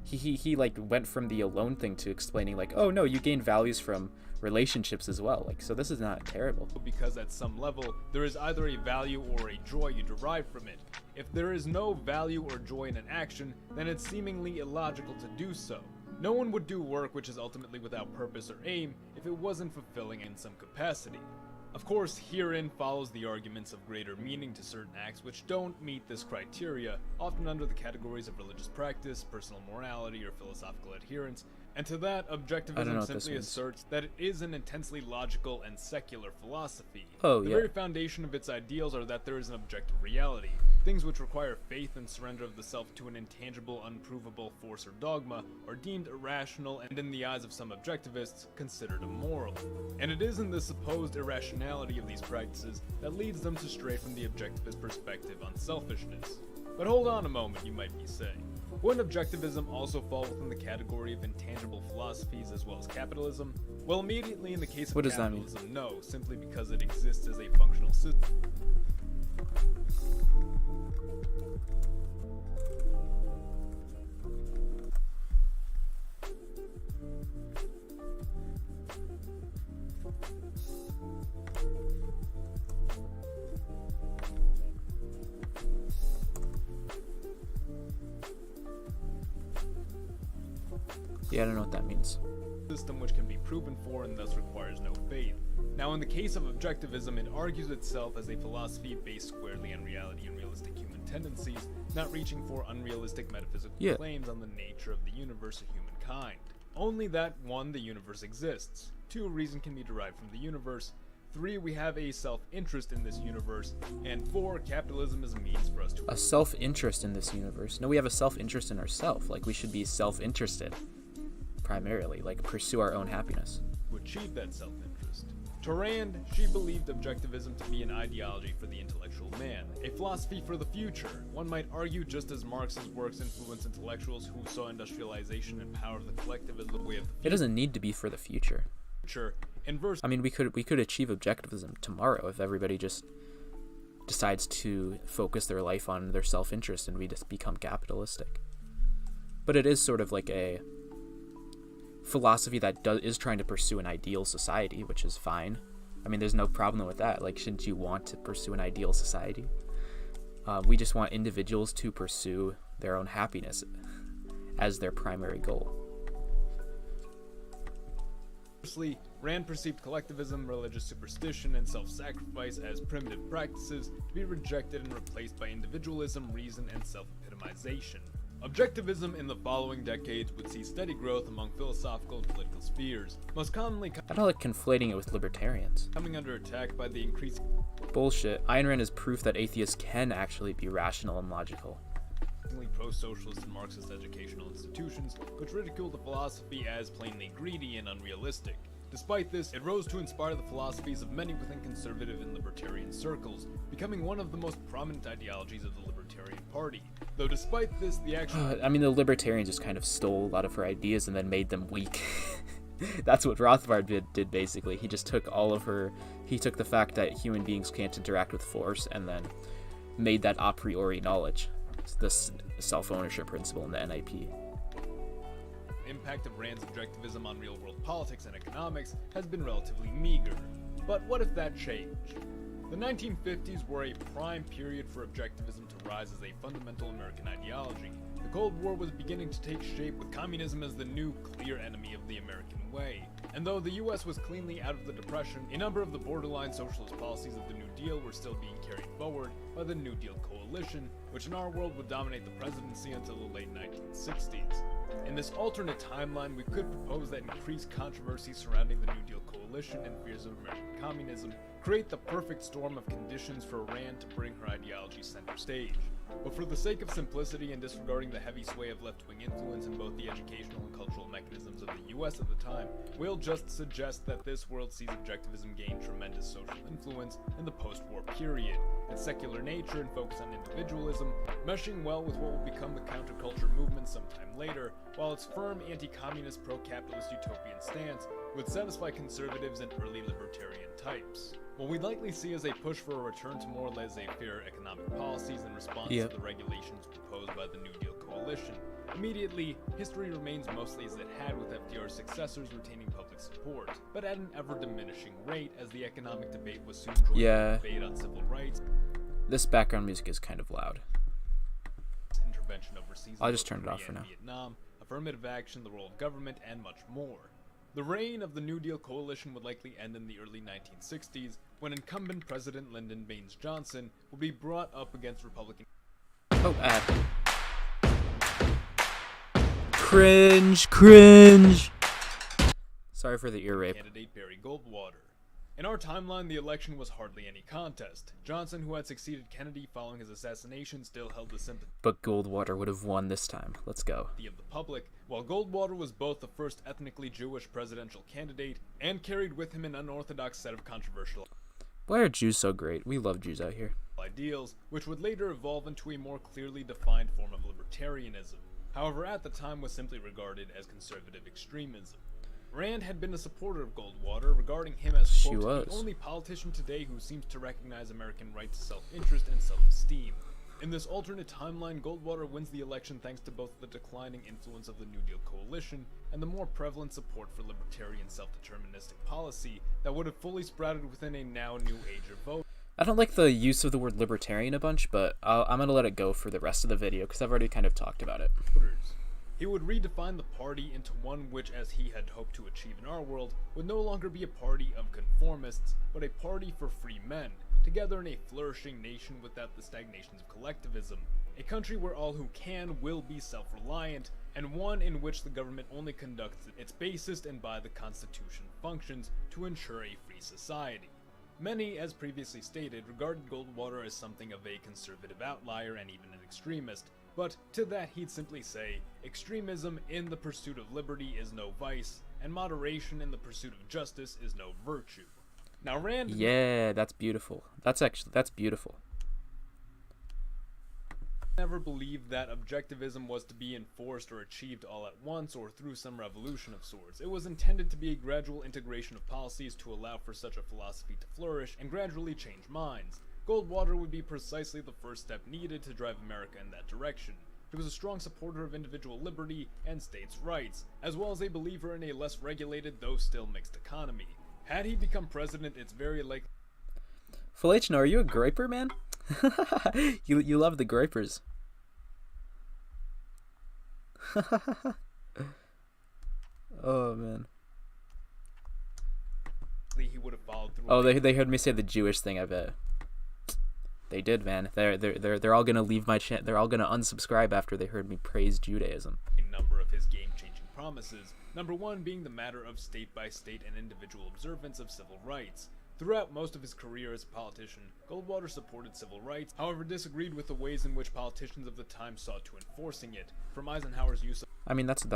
He like went from the alone thing to explaining like, oh no, you gain values from relationships as well. Like, so this is not terrible. Because at some level, there is either a value or a joy you derive from it. If there is no value or joy in an action, then it's seemingly illogical to do so. No one would do work which is ultimately without purpose or aim if it wasn't fulfilling in some capacity. Of course, herein follows the arguments of greater meaning to certain acts which don't meet this criteria, often under the categories of religious practice, personal morality, or philosophical adherence, and to that, objectivism simply asserts that it is an intensely logical and secular philosophy. The very foundation of its ideals are that there is an objective reality. Things which require faith and surrender of the self to an intangible, unprovable force or dogma are deemed irrational and, in the eyes of some objectivists, considered immoral. And it is in the supposed irrationality of these practices that leads them to stray from the objectivist perspective on selfishness. But hold on a moment, you might be saying. Wouldn't objectivism also fall within the category of intangible philosophies as well as capitalism? Well, immediately in the case of capitalism, no, simply because it exists as a functional system. Yeah, I don't know what that means. System which can be proven for and thus requires no faith. Now, in the case of objectivism, it argues itself as a philosophy based squarely on reality and realistic human tendencies, not reaching for unrealistic metaphysical claims on the nature of the universe or humankind. Only that, 1, the universe exists, 2, reason can be derived from the universe, 3, we have a self-interest in this universe, and 4, capitalism is a means for us to A self-interest in this universe. No, we have a self-interest in ourselves. Like, we should be self-interested, primarily. Like, pursue our own happiness. achieve that self-interest. To Rand, she believed objectivism to be an ideology for the intellectual man, a philosophy for the future. One might argue just as Marx's works influenced intellectuals who saw industrialization and power of the collective as the way of the It doesn't need to be for the future. future. Inverse. I mean, we could achieve objectivism tomorrow if everybody just decides to focus their life on their self-interest and we just become capitalistic. But it is sort of like a philosophy that is trying to pursue an ideal society, which is fine. I mean, there's no problem with that. Like, shouldn't you want to pursue an ideal society? We just want individuals to pursue their own happiness as their primary goal. Conversely, Rand perceived collectivism, religious superstition, and self-sacrifice as primitive practices to be rejected and replaced by individualism, reason, and self-epitomization. Objectivism in the following decades would see steady growth among philosophical and political spheres, most commonly I don't like conflating it with libertarians. coming under attack by the increasing Bullshit. Ayn Rand is proof that atheists can actually be rational and logical. pro-socialist and Marxist educational institutions, which ridiculed the philosophy as plainly greedy and unrealistic. Despite this, it rose to inspire the philosophies of many within conservative and libertarian circles, becoming one of the most prominent ideologies of the Libertarian Party. Though despite this, the actual I mean, the libertarians just kind of stole a lot of her ideas and then made them weak. That's what Rothbard did basically. He just took he took the fact that human beings can't interact with force and then made that a priori knowledge. This self-ownership principle in the NIP. impact of Rand's objectivism on real-world politics and economics has been relatively meager. But what if that changed? The 1950s were a prime period for objectivism to rise as a fundamental American ideology. The Cold War was beginning to take shape, with communism as the new clear enemy of the American way. And though the US was cleanly out of the Depression, a number of the borderline socialist policies of the New Deal were still being carried forward by the New Deal coalition, which in our world would dominate the presidency until the late 1960s. In this alternate timeline, we could propose that increased controversy surrounding the New Deal coalition and fears of American communism create the perfect storm of conditions for Rand to bring her ideology center stage. But for the sake of simplicity and disregarding the heavy sway of left-wing influence in both the educational and cultural mechanisms of the US at the time, we'll just suggest that this world sees objectivism gain tremendous social influence in the post-war period, its secular nature and focus on individualism, meshing well with what will become the counterculture movement sometime later, while its firm anti-communist pro-capitalist utopian stance would satisfy conservatives and early libertarian types. What we'd likely see is a push for a return to more laissez-faire economic policies in response to the regulations proposed by the New Deal coalition. Immediately, history remains mostly as it had, with FDR's successors retaining public support, but at an ever-diminishing rate as the economic debate was soon joined by the debate on civil rights. This background music is kind of loud. Intervention overseas. I'll just turn it off for now. Vietnam, affirmative action, the role of government, and much more. The reign of the New Deal coalition would likely end in the early 1960s, when incumbent President Lyndon Baines Johnson will be brought up against Republican Cringe. Sorry for the ear rape. candidate Barry Goldwater. In our timeline, the election was hardly any contest. Johnson, who had succeeded Kennedy following his assassination, still held the sympathy But Goldwater would have won this time. Let's go. of the public, while Goldwater was both the first ethnically Jewish presidential candidate and carried with him an unorthodox set of controversial Why are Jews so great? We love Jews out here. ideals, which would later evolve into a more clearly defined form of libertarianism. However, at the time was simply regarded as conservative extremism. Rand had been a supporter of Goldwater, regarding him as, She quote, the was. only politician today who seems to recognize American right to self-interest and self-esteem. In this alternate timeline, Goldwater wins the election thanks to both the declining influence of the New Deal coalition and the more prevalent support for libertarian self-deterministic policy that would have fully sprouted within a now new age of vote. I don't like the use of the word libertarian a bunch, but I'm going to let it go for the rest of the video because I've already kind of talked about it. He would redefine the party into one which, as he had hoped to achieve in our world, would no longer be a party of conformists, but a party for free men, together in a flourishing nation without the stagnations of collectivism, a country where all who can will be self-reliant, and one in which the government only conducts its basest and by the Constitution functions to ensure a free society. Many, as previously stated, regarded Goldwater as something of a conservative outlier and even an extremist, but to that he'd simply say, extremism in the pursuit of liberty is no vice, and moderation in the pursuit of justice is no virtue. Now Rand... Yeah, that's beautiful. That's beautiful. Never believed that objectivism was to be enforced or achieved all at once or through some revolution of sorts. It was intended to be a gradual integration of policies to allow for such a philosophy to flourish and gradually change minds. Goldwater would be precisely the first step needed to drive America in that direction. He was a strong supporter of individual liberty and states' rights, as well as a believer in a less regulated, though still mixed economy. Had he become president, it's very likely... Falachno, are you a groiper, man? you love the groipers. Oh man. He would have followed through. Oh, they heard me say the Jewish thing. I bet they did, man. They're all gonna leave my channel. They're all gonna unsubscribe after they heard me praise Judaism. A number of his game-changing promises. Number one being the matter of state-by-state and individual observance of civil rights. Throughout most of his career as a politician, Goldwater supported civil rights, however disagreed with the ways in which politicians of the time sought to enforcing it, from Eisenhower's use of I mean, that's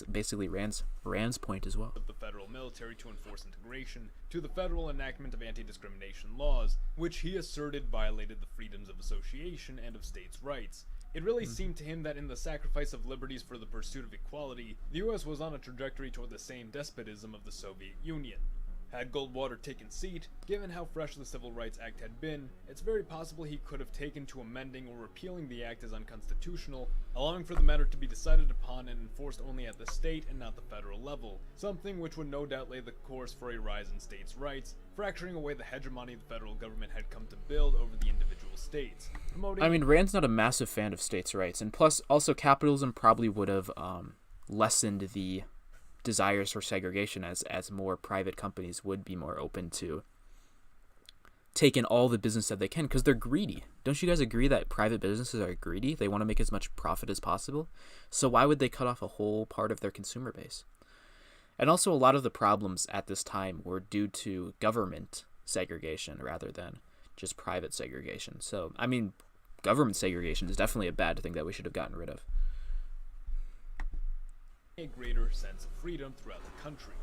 basically Rand's point as well. the federal military to enforce integration, to the federal enactment of anti-discrimination laws, which he asserted violated the freedoms of association and of states' rights. It really seemed to him that in the sacrifice of liberties for the pursuit of equality, the US was on a trajectory toward the same despotism of the Soviet Union. Had Goldwater taken seat, given how fresh the Civil Rights Act had been, it's very possible he could have taken to amending or repealing the act as unconstitutional, allowing for the matter to be decided upon and enforced only at the state and not the federal level, something which would no doubt lay the course for a rise in states' rights, fracturing away the hegemony the federal government had come to build over the individual states. I mean, Rand's not a massive fan of states' rights, and plus, also capitalism probably would have lessened the desires for segregation as more private companies would be more open to taking all the business that they can because they're greedy. Don't you guys agree that private businesses are greedy? They want to make as much profit as possible. So why would they cut off a whole part of their consumer base? And also a lot of the problems at this time were due to government segregation rather than just private segregation. So, I mean, government segregation is definitely a bad thing that we should have gotten rid of. A greater sense of freedom throughout the country.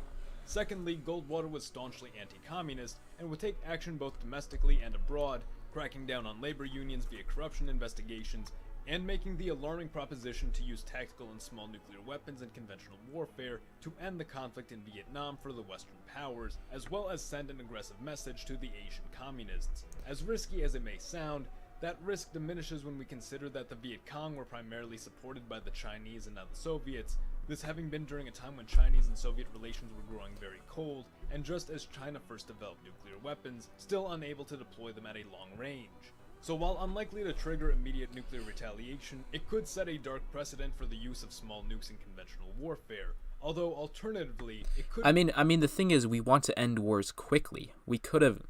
Secondly, Goldwater was staunchly anti-communist and would take action both domestically and abroad, cracking down on labor unions via corruption investigations, and making the alarming proposition to use tactical and small nuclear weapons in conventional warfare to end the conflict in Vietnam for the Western powers, as well as send an aggressive message to the Asian communists. As risky as it may sound, that risk diminishes when we consider that the Viet Cong were primarily supported by the Chinese and not the Soviets, this having been during a time when Chinese and Soviet relations were growing very cold, and just as China first developed nuclear weapons, still unable to deploy them at a long range. So while unlikely to trigger immediate nuclear retaliation, it could set a dark precedent for the use of small nukes in conventional warfare, although alternatively, it could... I mean, the thing is, we want to end wars quickly. We could have,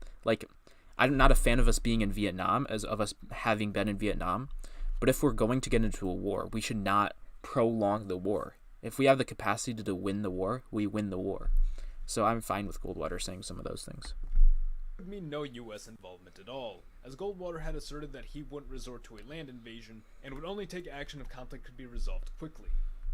I'm not a fan of us being in Vietnam, as of us having been in Vietnam, but if we're going to get into a war, we should not prolong the war. If we have the capacity to win the war, we win the war. So I'm fine with Goldwater saying some of those things. It would mean no US involvement at all, as Goldwater had asserted that he wouldn't resort to a land invasion and would only take action if conflict could be resolved quickly.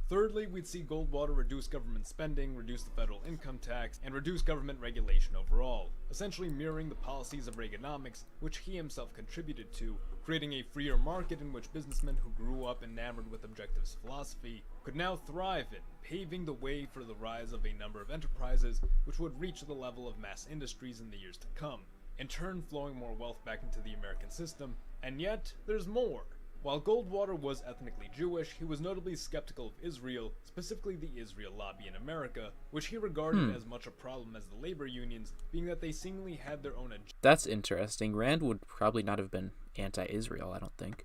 Thirdly, we'd see Goldwater reduce government spending, reduce the federal income tax, and reduce government regulation overall, essentially mirroring the policies of Reaganomics, which he himself contributed to, creating a freer market in which businessmen who grew up enamored with objectivist philosophy could now thrive in, paving the way for the rise of a number of enterprises which would reach the level of mass industries in the years to come, in turn flowing more wealth back into the American system. And yet, there's more. While Goldwater was ethnically Jewish, he was notably skeptical of Israel, specifically the Israel lobby in America, which he regarded as much a problem as the labor unions, being that they seemingly had their own That's interesting. Rand would probably not have been anti-Israel, I don't think.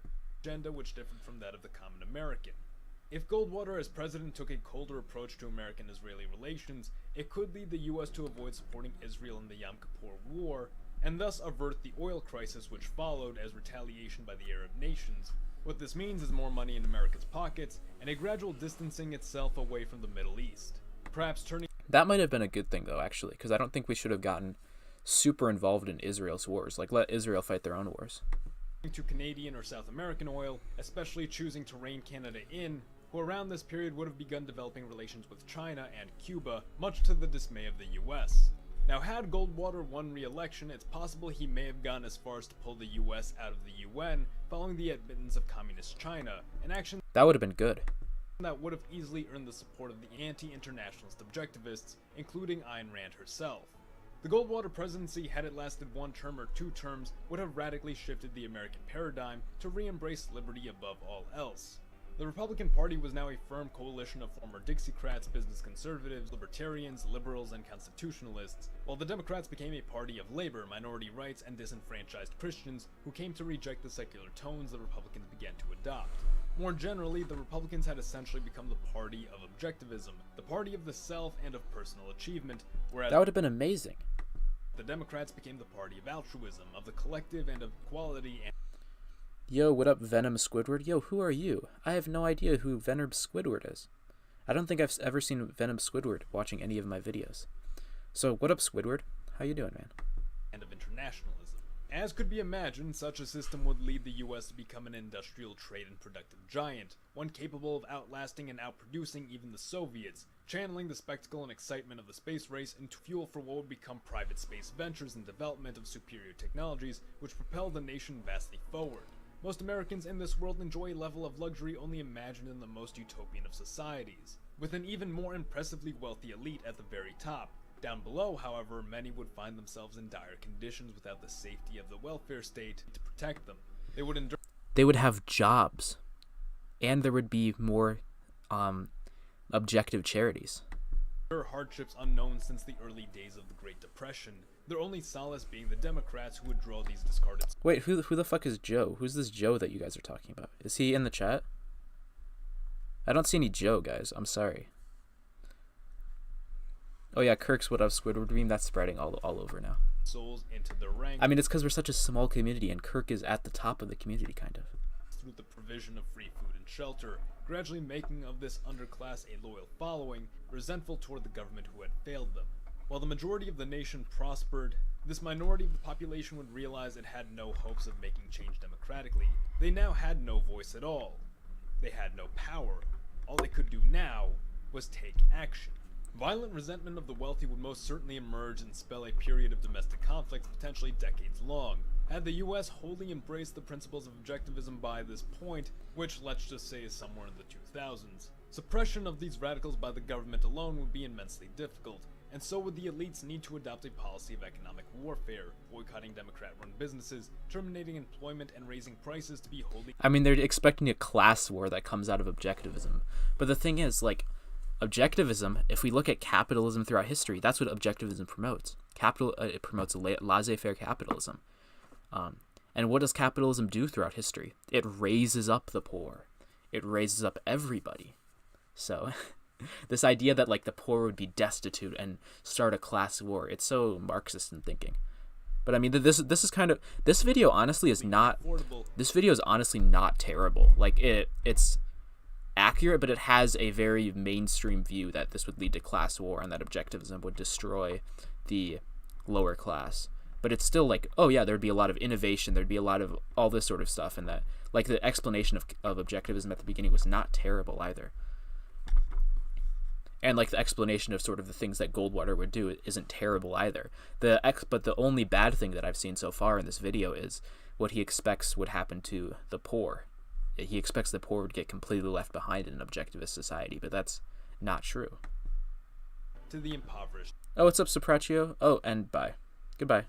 agenda which differed from that of the common American. If Goldwater as president took a colder approach to American-Israeli relations, it could lead the US to avoid supporting Israel in the Yom Kippur War, and thus avert the oil crisis which followed as retaliation by the Arab nations. What this means is more money in America's pockets, and a gradual distancing itself away from the Middle East. Perhaps turning... That might have been a good thing, though, actually, because I don't think we should have gotten super involved in Israel's wars. Like, let Israel fight their own wars. To Canadian or South American oil, especially choosing to rein Canada in, who around this period would have begun developing relations with China and Cuba, much to the dismay of the US. Now, had Goldwater won re-election, it's possible he may have gone as far as to pull the US out of the UN following the admittance of Communist China, an action That would have been good. that would have easily earned the support of the anti-internationalist objectivists, including Ayn Rand herself. The Goldwater presidency, had it lasted 1 term or 2 terms, would have radically shifted the American paradigm to re-embrace liberty above all else. The Republican Party was now a firm coalition of former Dixiecrats, business conservatives, libertarians, liberals, and constitutionalists, while the Democrats became a party of labor, minority rights, and disenfranchised Christians who came to reject the secular tones the Republicans began to adopt. More generally, the Republicans had essentially become the party of objectivism, the party of the self and of personal achievement, whereas That would have been amazing. the Democrats became the party of altruism, of the collective, and of equality and Yo, what up, Venom Squidward? Yo, who are you? I have no idea who Venom Squidward is. I don't think I've ever seen Venom Squidward watching any of my videos. So, what up, Squidward? How you doing, man? of internationalism. As could be imagined, such a system would lead the US to become an industrial trade and productive giant, one capable of outlasting and outproducing even the Soviets, channeling the spectacle and excitement of the space race into fuel for what would become private space ventures and development of superior technologies, which propelled the nation vastly forward. Most Americans in this world enjoy a level of luxury only imagined in the most utopian of societies, with an even more impressively wealthy elite at the very top. Down below, however, many would find themselves in dire conditions without the safety of the welfare state to protect them. They would endure They would have jobs, and there would be more objective charities. hardships unknown since the early days of the Great Depression, their only solace being the Democrats who would draw these discarded Wait, who the fuck is Joe? Who's this Joe that you guys are talking about? Is he in the chat? I don't see any Joe, guys. I'm sorry. Oh yeah, Kirk's what up, Squidward meme. That's spreading all over now. souls into their ranks. I mean, it's because we're such a small community, and Kirk is at the top of the community, kind of. Through the provision of free food and shelter, gradually making of this underclass a loyal following, resentful toward the government who had failed them. While the majority of the nation prospered, this minority of the population would realize it had no hopes of making change democratically. They now had no voice at all. They had no power. All they could do now was take action. Violent resentment of the wealthy would most certainly emerge and spell a period of domestic conflict potentially decades long. Had the US wholly embraced the principles of objectivism by this point, which let's just say is somewhere in the 2000s, suppression of these radicals by the government alone would be immensely difficult, and so would the elites need to adopt a policy of economic warfare, boycotting Democrat-run businesses, terminating employment, and raising prices to be wholly... I mean, they're expecting a class war that comes out of objectivism. But the thing is, like, objectivism, if we look at capitalism throughout history, that's what objectivism promotes. It promotes laissez-faire capitalism. And what does capitalism do throughout history? It raises up the poor. It raises up everybody. So, this idea that, like, the poor would be destitute and start a class war, it's so Marxist in thinking. But I mean, this is kind of, this video honestly is not, this video is honestly not terrible. Like, it's accurate, but it has a very mainstream view that this would lead to class war and that objectivism would destroy the lower class. But it's still like, oh yeah, there'd be a lot of innovation, there'd be a lot of all this sort of stuff, and that, like, the explanation of objectivism at the beginning was not terrible either. And, like, the explanation of sort of the things that Goldwater would do isn't terrible either. But the only bad thing that I've seen so far in this video is what he expects would happen to the poor. He expects the poor would get completely left behind in an objectivist society, but that's not true. to the impoverished. Oh, what's up, Sopraccio? Oh, and bye. Goodbye.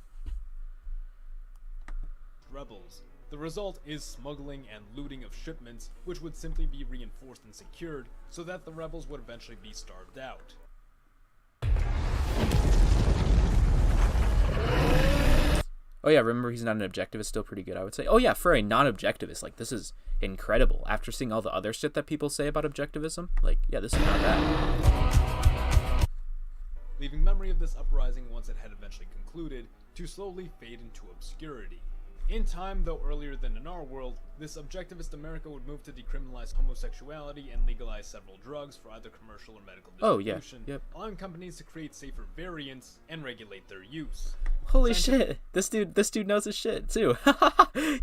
Rebels. The result is smuggling and looting of shipments, which would simply be reinforced and secured, so that the rebels would eventually be starved out. Oh yeah, remember he's not an objectivist, still pretty good, I would say. Oh yeah, for a non-objectivist, like, this is incredible. After seeing all the other shit that people say about objectivism, like, yeah, this is not bad. Leaving memory of this uprising once it had eventually concluded, to slowly fade into obscurity. In time, though earlier than in our world, this objectivist America would move to decriminalize homosexuality and legalize several drugs for either commercial or medical distribution, allowing companies to create safer variants and regulate their use. Holy shit! This dude knows his shit too.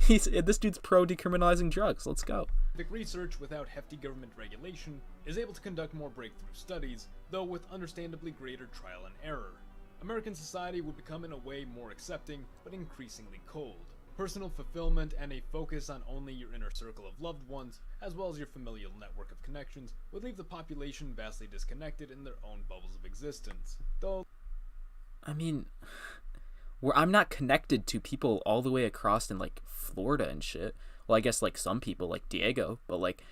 This dude's pro decriminalizing drugs. Let's go. The research, without hefty government regulation, is able to conduct more breakthrough studies, though with understandably greater trial and error. American society would become in a way more accepting, but increasingly cold. Personal fulfillment and a focus on only your inner circle of loved ones, as well as your familial network of connections, would leave the population vastly disconnected in their own bubbles of existence. Though, I mean, I'm not connected to people all the way across in like Florida and shit. Well, I guess like some people like Diego, but like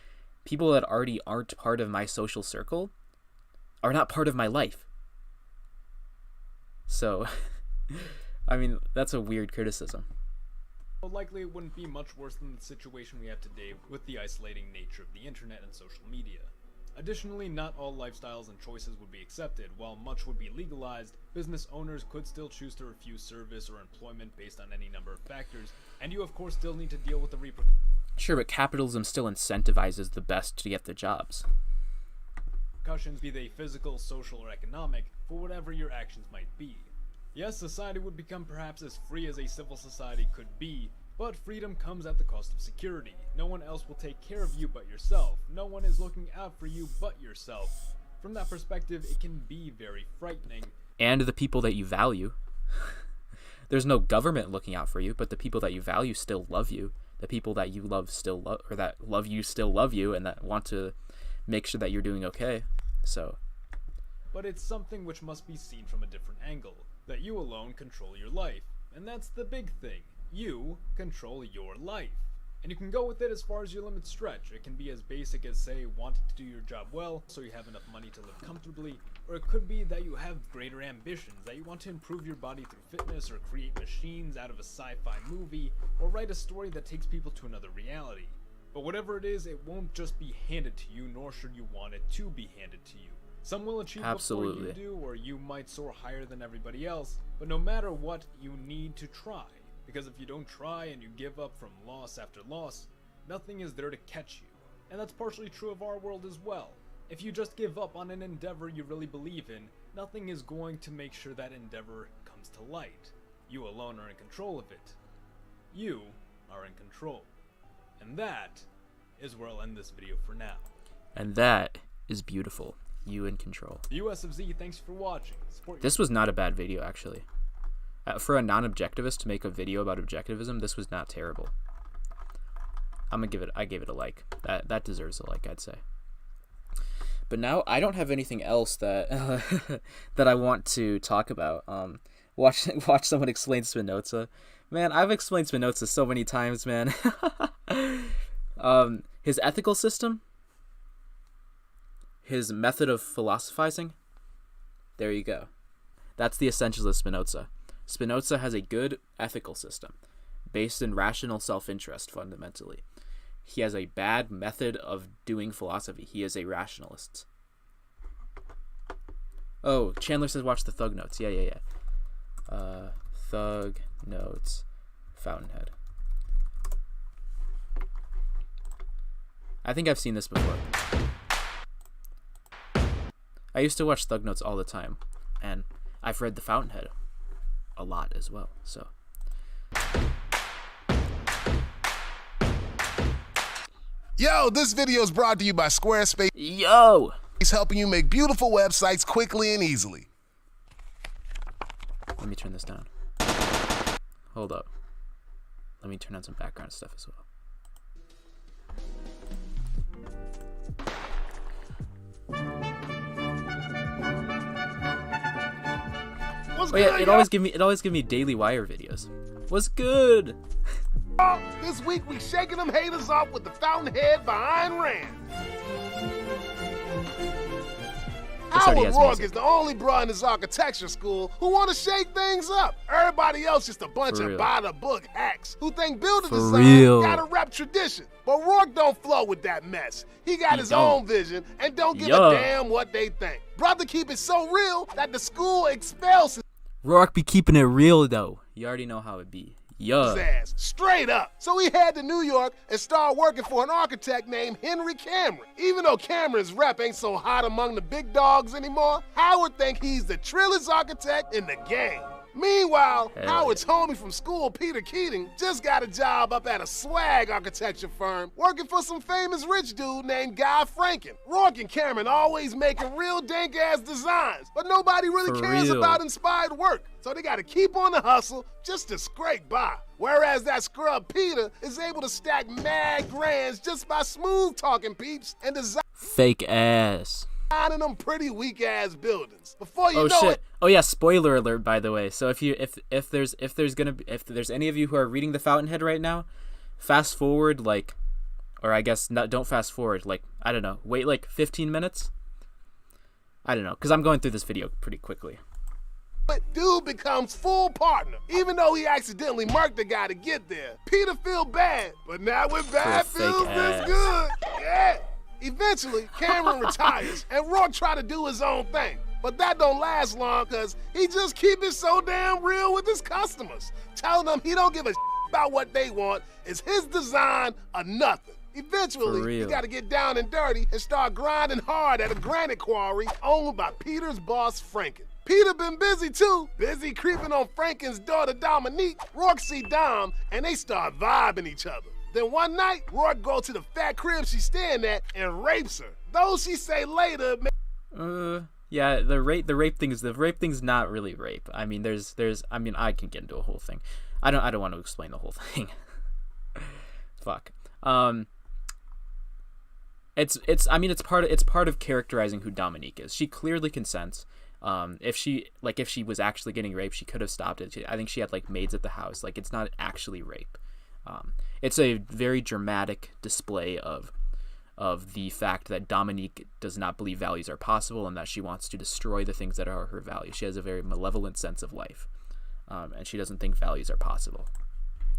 people that already aren't part of my social circle are not part of my life. So, I mean, that's a weird criticism. Likely it wouldn't be much worse than the situation we have today with the isolating nature of the internet and social media. Additionally, not all lifestyles and choices would be accepted. While much would be legalized, business owners could still choose to refuse service or employment based on any number of factors, and you of course still need to deal with the repercussions. Sure, but capitalism still incentivizes the best to get the jobs. Be they physical, social, or economic, for whatever your actions might be. Yes, society would become perhaps as free as a civil society could be, but freedom comes at the cost of security. No one else will take care of you but yourself. No one is looking out for you but yourself. From that perspective, it can be very frightening. And the people that you value. There's no government looking out for you, but the people that you value still love you. The people that you love still love, or that love you still love you, and that want to make sure that you're doing okay. So. But it's something which must be seen from a different angle. That you alone control your life. And that's the big thing. You control your life. And you can go with it as far as your limits stretch. It can be as basic as, say, wanting to do your job well so you have enough money to live comfortably, or it could be that you have greater ambitions, that you want to improve your body through fitness or create machines out of a sci-fi movie, or write a story that takes people to another reality. But whatever it is, it won't just be handed to you, nor should you want it to be handed to you. Some will achieve before you do, or you might soar higher than everybody else, but no matter what, you need to try. Because if you don't try and you give up from loss after loss, nothing is there to catch you. And that's partially true of our world as well. If you just give up on an endeavor you really believe in, nothing is going to make sure that endeavor comes to light. You alone are in control of it. You are in control. And that is where I'll end this video for now. And that is beautiful. You in control. The US of Z, thanks for watching. This was not a bad video, actually. For a non-objectivist to make a video about objectivism, this was not terrible. I gave it a like. That deserves a like, I'd say. But now I don't have anything else that that I want to talk about. Watch someone explain Spinoza. Man, I've explained Spinoza so many times, man. His ethical system, his method of philosophizing. There you go. That's the essentials of Spinoza. Spinoza has a good ethical system, based in rational self-interest, fundamentally. He has a bad method of doing philosophy. He is a rationalist. Oh, Chandler says watch the Thug Notes. Yeah. Thug Notes, Fountainhead. I think I've seen this before. I used to watch Thug Notes all the time, and I've read The Fountainhead a lot as well, so. Yo, this video is brought to you by Squarespace. Yo! It's helping you make beautiful websites quickly and easily. Let me turn this down. Hold up. Let me turn on some background stuff as well. Oh yeah, it always give me Daily Wire videos. What's good? This week we shaking them haters off with the Fountainhead behind Rants. Howard Rourke is the only bro in his architecture school who want to shake things up. Everybody else just a bunch of by-the-book hacks who think building design gotta rep tradition. But Rourke don't flow with that mess. He got his own vision and don't give a damn what they think. Brother keep it so real that the school expels him. Rourke be keeping it real though. You already know how it be. Yeah. ass straight up. So he head to New York and start working for an architect named Henry Cameron. Even though Cameron's rep ain't so hot among the big dogs anymore, Howard think he's the trillest architect in the game. Meanwhile, Howard's homie from school, Peter Keating, just got a job up at a swag architecture firm working for some famous rich dude named Guy Franken. Rourke and Cameron always making real dank-ass designs, but nobody really cares about inspired work, so they gotta keep on the hustle just to scrape by. Whereas that scrub Peter is able to stack mad grands just by smooth-talking peeps and designing Fake ass. them pretty weak-ass buildings. Before you know shit. it, Oh yeah, spoiler alert, by the way. So if there's any of you who are reading The Fountainhead right now, fast forward don't fast forward, I don't know, wait 15 minutes. I don't know, because I'm going through this video pretty quickly. but dude becomes full partner, even though he accidentally murked the guy to get there. Peter feel bad, but now when bad feels this good, yeah. Eventually, Cameron retires, and Rourke try to do his own thing. But that don't last long, because he just keep it so damn real with his customers, telling them he don't give a about what they want, it's his design or nothing. Eventually, he got to get down and dirty and start grinding hard at a granite quarry owned by Peter's boss, Franken. Peter been busy too, busy creeping on Franken's daughter Dominique. Rourke see Dom, and they start vibing each other. Then one night, Rourke go to the fat crib she's staying at and rapes her. Though she say later, yeah, the rape thing's not really rape. I mean, I can get into a whole thing. I don't want to explain the whole thing. Fuck. It's part of characterizing who Dominique is. She clearly consents. If she was actually getting raped, she could have stopped it. I think she had maids at the house. It's not actually rape. It's a very dramatic display of the fact that Dominique does not believe values are possible and that she wants to destroy the things that are her values. She has a very malevolent sense of life, and she doesn't think values are possible.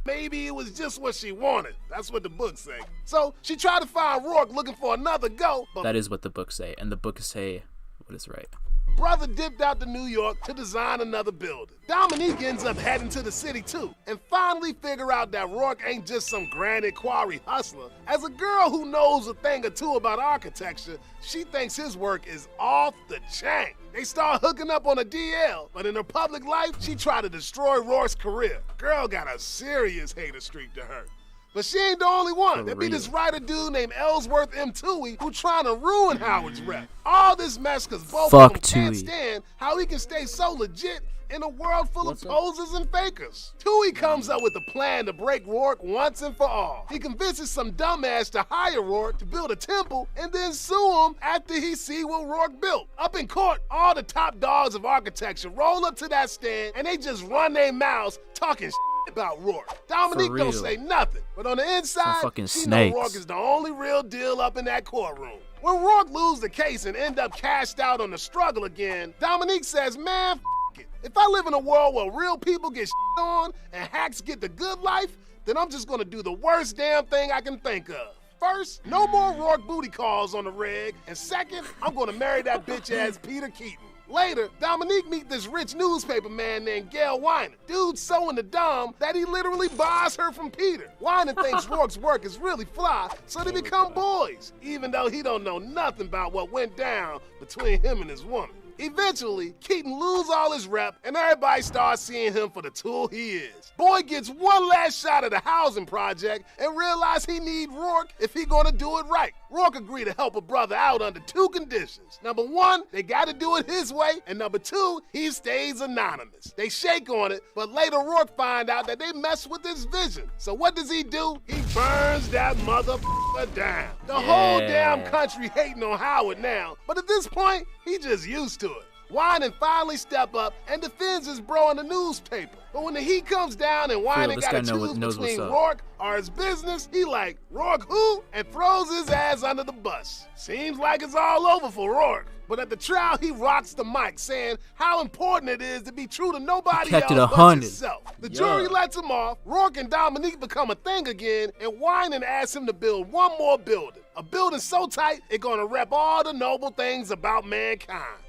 Maybe it was just what she wanted. That's what the books say. So she tried to find Rourke looking for another go, but that is what the books say, and the books say what is right. brother dipped out to New York to design another building. Dominique ends up heading to the city too, and finally figure out that Rourke ain't just some granite quarry hustler. As a girl who knows a thing or two about architecture, she thinks his work is off the chain. They start hooking up on a DL, but in her public life, she tried to destroy Rourke's career. Girl got a serious hater streak to her. But she ain't the only one. There be this writer dude named Ellsworth M. Toohey who trying to ruin Howard's rep. All this mess because both of them can't stand how he can stay so legit in a world full of posers and fakers. Toohey comes up with a plan to break Rourke once and for all. He convinces some dumbass to hire Rourke to build a temple and then sue him after he see what Rourke built. Up in court, all the top dogs of architecture roll up to that stand and they just run their mouths talking about Rourke. Dominique don't say nothing, but on the inside, she know Rourke is the only real deal up in that courtroom. When Rourke lose the case and end up cashed out on the struggle again, Dominique says, man, it. If I live in a world where real people get on and hacks get the good life, then I'm just gonna do the worst damn thing I can think of. First, no more Rourke booty calls on the reg, and second, I'm gonna marry that bitch ass Peter Keating. Later, Dominique meet this rich newspaper man named Gail Winan. Dude's so into Dom that he literally buys her from Peter. Winan thinks Rourke's work is really fly, so they become boys, even though he don't know nothing about what went down between him and his woman. Eventually, Keaton lose all his rep, and everybody starts seeing him for the tool he is. Boy gets one last shot at the housing project and realize he need Rourke if he gonna do it right. Rourke agreed to help a brother out under two conditions. Number one, they gotta do it his way, and number two, he stays anonymous. They shake on it, but later Rourke find out that they mess with his vision. So what does he do? He burns that motherfucker down. The whole damn country hating on Howard now, but at this point, he just used to it. Winan finally step up and defends his bro in the newspaper. But when the heat comes down and Winan gotta choose between Rourke or his business, he like, Rourke who? And throws his ass under the bus. Seems like it's all over for Rourke. But at the trial, he rocks the mic, saying how important it is to be true to nobody else but yourself. The jury lets him off, Rourke and Dominique become a thing again, and Winan asks him to build one more building. A building so tight, it's gonna rep all the noble things about mankind.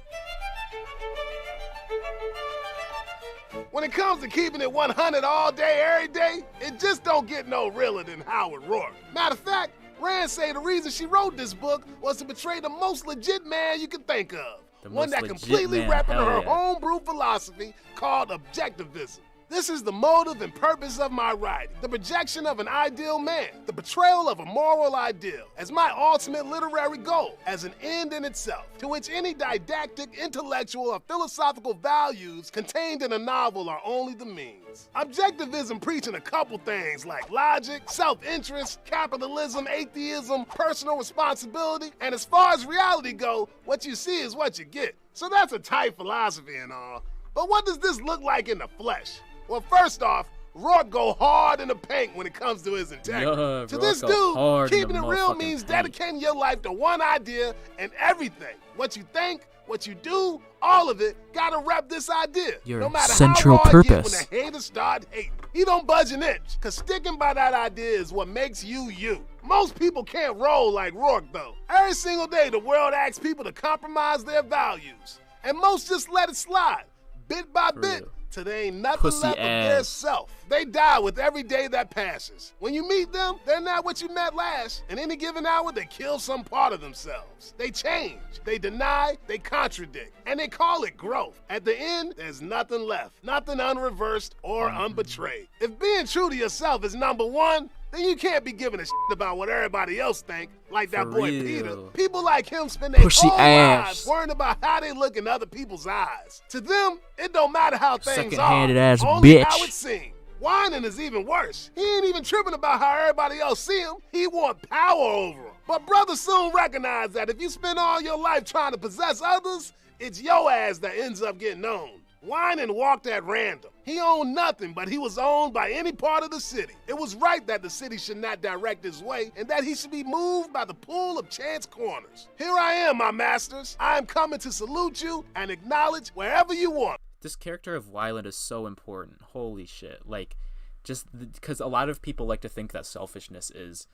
When it comes to keeping it 100 all day, every day, it just don't get no realer than Howard Rourke. Matter of fact, Rand say the reason she wrote this book was to portray the most legit man you could think of. One that completely repping her homebrew philosophy called objectivism. This is the motive and purpose of my writing, the projection of an ideal man, the portrayal of a moral ideal as my ultimate literary goal, as an end in itself, to which any didactic, intellectual, or philosophical values contained in a novel are only the means. Objectivism preaching a couple things like logic, self-interest, capitalism, atheism, personal responsibility, and as far as reality go, what you see is what you get. So that's a tight philosophy and all. But what does this look like in the flesh? Well, first off, Rourke go hard in the paint when it comes to his integrity. To this dude, keeping it real means dedicating your life to one idea and everything. What you think, what you do, all of it, gotta rep this idea. Your central purpose. When the haters start hating, he don't budge an inch, cause sticking by that idea is what makes you you. Most people can't roll like Rourke though. Every single day the world asks people to compromise their values, and most just let it slide, bit by bit, till there ain't nothing left of their self. They die with every day that passes. When you meet them, they're not what you met last. In any given hour, they kill some part of themselves. They change, they deny, they contradict, and they call it growth. At the end, there's nothing left, nothing unreversed or unbetrayed. If being true to yourself is number one, then you can't be giving a shit about what everybody else think, like that boy Peter. People like him spend their whole lives worrying about how they look in other people's eyes. To them, it don't matter how things are, only how it seems. Whining is even worse. He ain't even tripping about how everybody else see him. He want power over them. But brothers soon recognize that if you spend all your life trying to possess others, it's your ass that ends up getting owned. Whining walked at random. He owned nothing, but he was owned by any part of the city. It was right that the city should not direct his way and that he should be moved by the pull of chance corners. Here I am, my masters. I am coming to salute you and acknowledge wherever you want. This character of Wyland is so important. Holy shit. Like, just because a lot of people like to think that selfishness is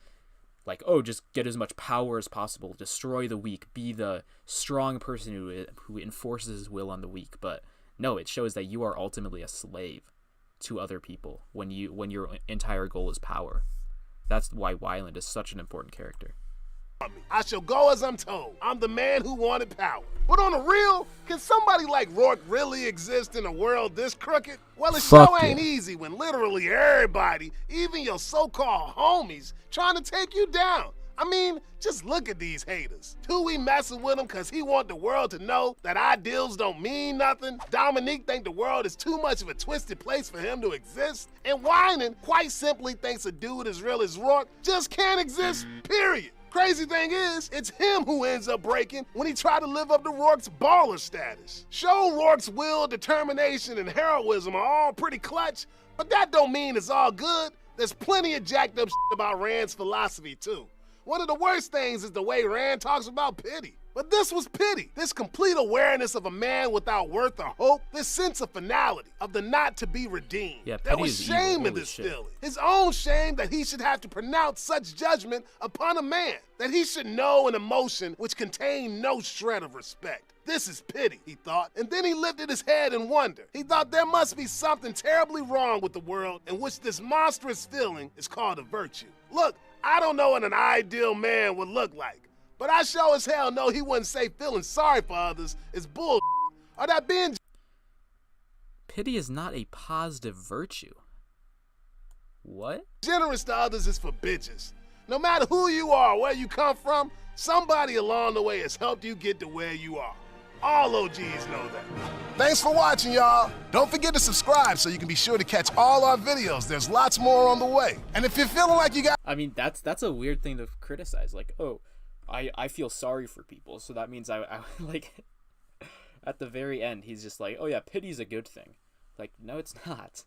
like, oh, just get as much power as possible, destroy the weak, be the strong person who enforces his will on the weak. But no, it shows that you are ultimately a slave to other people when your entire goal is power. That's why Wyland is such an important character. I shall go as I'm told. I'm the man who wanted power. But on the real, can somebody like Rourke really exist in a world this crooked? Well, it sure ain't easy when literally everybody, even your so-called homies, trying to take you down. I mean, just look at these haters. Tui messing with him because he want the world to know that ideals don't mean nothing. Dominique think the world is too much of a twisted place for him to exist. And Whining quite simply thinks a dude as real as Rourke just can't exist, period. Crazy thing is, it's him who ends up breaking when he tried to live up to Rourke's baller status. Show Rourke's will, determination, and heroism are all pretty clutch, but that don't mean it's all good. There's plenty of jacked up shit about Rand's philosophy too. One of the worst things is the way Rand talks about pity. But this was pity. This complete awareness of a man without worth or hope. This sense of finality, of the not to be redeemed. Yeah, there was shame in this feeling. His own shame that he should have to pronounce such judgment upon a man. That he should know an emotion which contained no shred of respect. This is pity, he thought. And then he lifted his head in wonder. He thought there must be something terribly wrong with the world in which this monstrous feeling is called a virtue. Look, I don't know what an ideal man would look like. But I sure as hell know he wouldn't say feeling sorry for others is bull, or that being pity is not a positive virtue. What? Generous to others is for bitches. No matter who you are, where you come from, somebody along the way has helped you get to where you are. All OGs know that. Thanks for watching, y'all. Don't forget to subscribe so you can be sure to catch all our videos. There's lots more on the way. And if you're feeling like you got... I mean, that's a weird thing to criticize. Like, oh, I feel sorry for people, so that means I like, at the very end, he's just like, oh yeah, pity's a good thing. Like, no, it's not.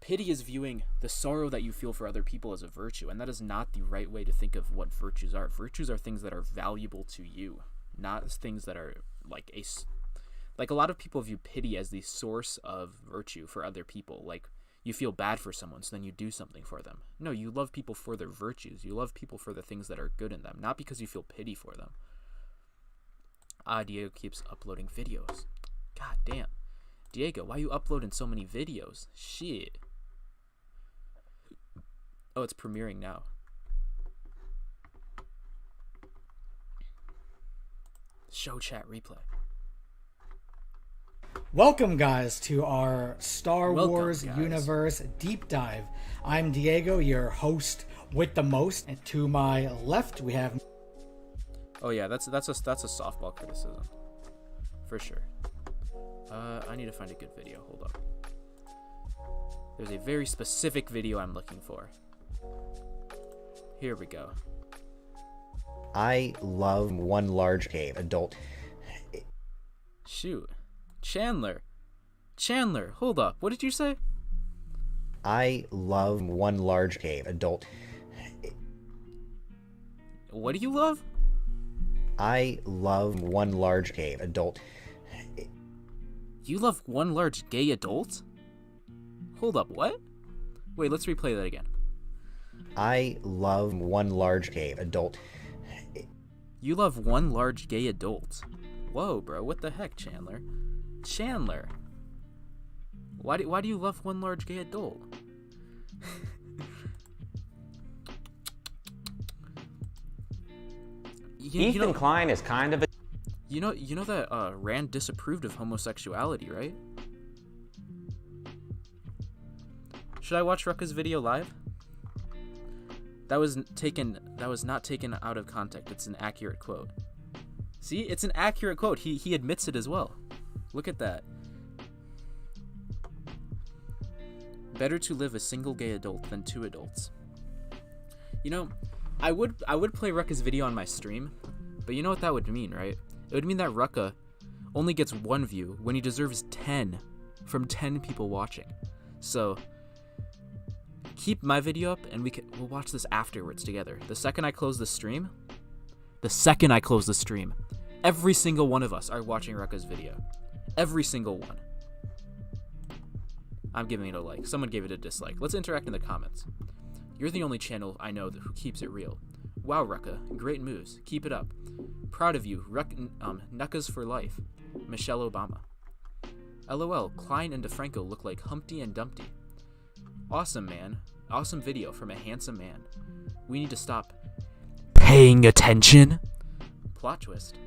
Pity is viewing the sorrow that you feel for other people as a virtue, and that is not the right way to think of what virtues are. Virtues are things that are valuable to you, not things that are like a lot of people view pity as the source of virtue for other people. Like, you feel bad for someone, so then you do something for them. No, you love people for their virtues. You love people for the things that are good in them, not because you feel pity for them. Diego keeps uploading videos. God damn. Diego, why you uploading so many videos? Shit. Oh, it's premiering now. Show chat replay. Welcome, guys, to our Star Wars universe deep dive. I'm Diego, your host with the most, and to my left we have. Oh yeah, that's a softball criticism, for sure. I need to find a good video. Hold up. There's a very specific video I'm looking for. Here we go. I love one large gay adult. Shoot. Chandler, hold up. What did you say? I love one large gay adult. What do you love? I love one large gay adult. You love one large gay adult? Hold up, what? Wait, let's replay that again. I love one large gay adult. You love one large gay adult? Whoa, bro, what the heck, Chandler? Chandler! Why do you love one large gay adult? Ethan Klein is kind of a... You know that Rand disapproved of homosexuality, right? Should I watch Rucka's video live? That was not taken out of context. It's an accurate quote. See, it's an accurate quote. He admits it as well. Look at that. Better to live a single gay adult than two adults. You know, I would play Rucka's video on my stream, but you know what that would mean, right? It would mean that Rucka only gets 1 view when he deserves 10 from 10 people watching. So keep my video up and we'll watch this afterwards together. The second I close the stream, every single one of us are watching Rucka's video. Every single one. I'm giving it a like. Someone gave it a dislike. Let's interact in the comments. You're the only channel I know who keeps it real. Wow, Rucka. Great moves. Keep it up. Proud of you. Nuckas for life. Michelle Obama. LOL. Klein and DeFranco look like Humpty and Dumpty. Awesome, man. Awesome video from a handsome man. We need to stop paying attention. Plot twist.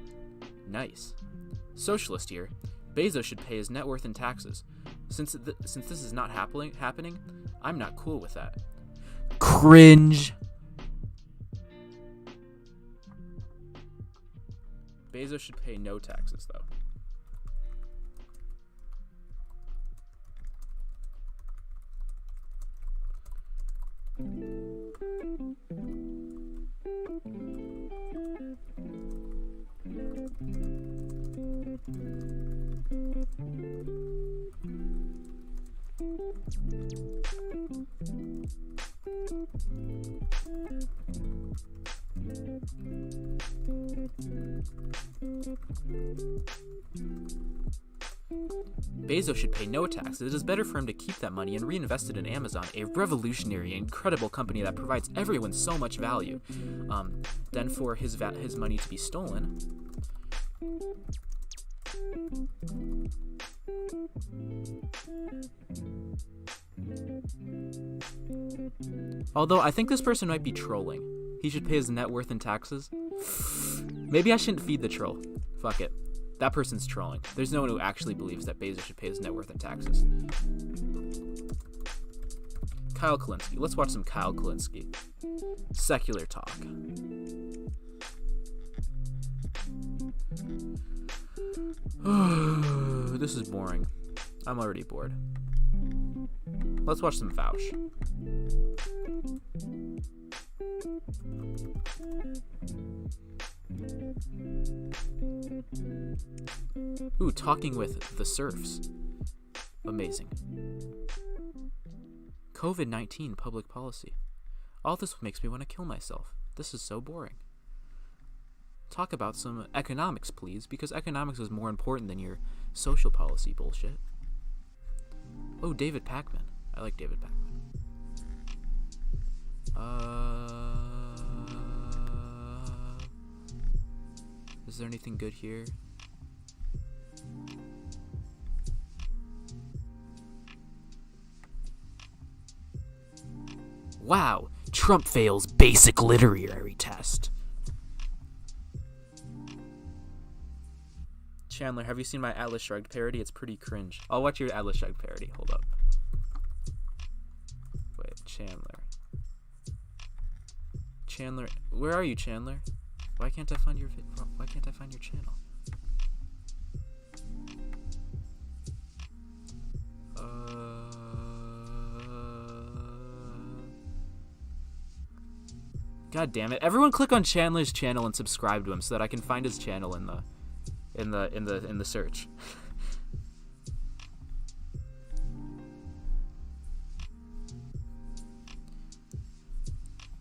Nice. Socialist here. Bezos should pay his net worth in taxes. Since this is not happening, I'm not cool with that. Cringe. Bezos should pay no taxes, though. Bezos should pay no taxes. It is better for him to keep that money and reinvest it in Amazon, a revolutionary, incredible company that provides everyone so much value, than for his money to be stolen. Although I think this person might be trolling. He should pay his net worth in taxes. Maybe I shouldn't feed the troll. Fuck it. That person's trolling. There's no one who actually believes that Bezos should pay his net worth in taxes. Kyle Kulinski. Let's watch some Kyle Kulinski. Secular talk. This is boring. I'm already bored. Let's watch some Fausch. Ooh, talking with the serfs. Amazing. COVID-19 public policy. All this makes me want to kill myself. This is so boring. Talk about some economics, please, because economics is more important than your social policy bullshit. Oh, David Pakman. I like David Pakman. Is there anything good here? Wow, Trump fails basic literary test. Chandler, have you seen my Atlas Shrugged parody? It's pretty cringe. I'll watch your Atlas Shrugged parody. Hold up. Wait, Chandler, where are you, Chandler? Why can't I find your channel? God damn it! Everyone, click on Chandler's channel and subscribe to him so that I can find his channel in the search.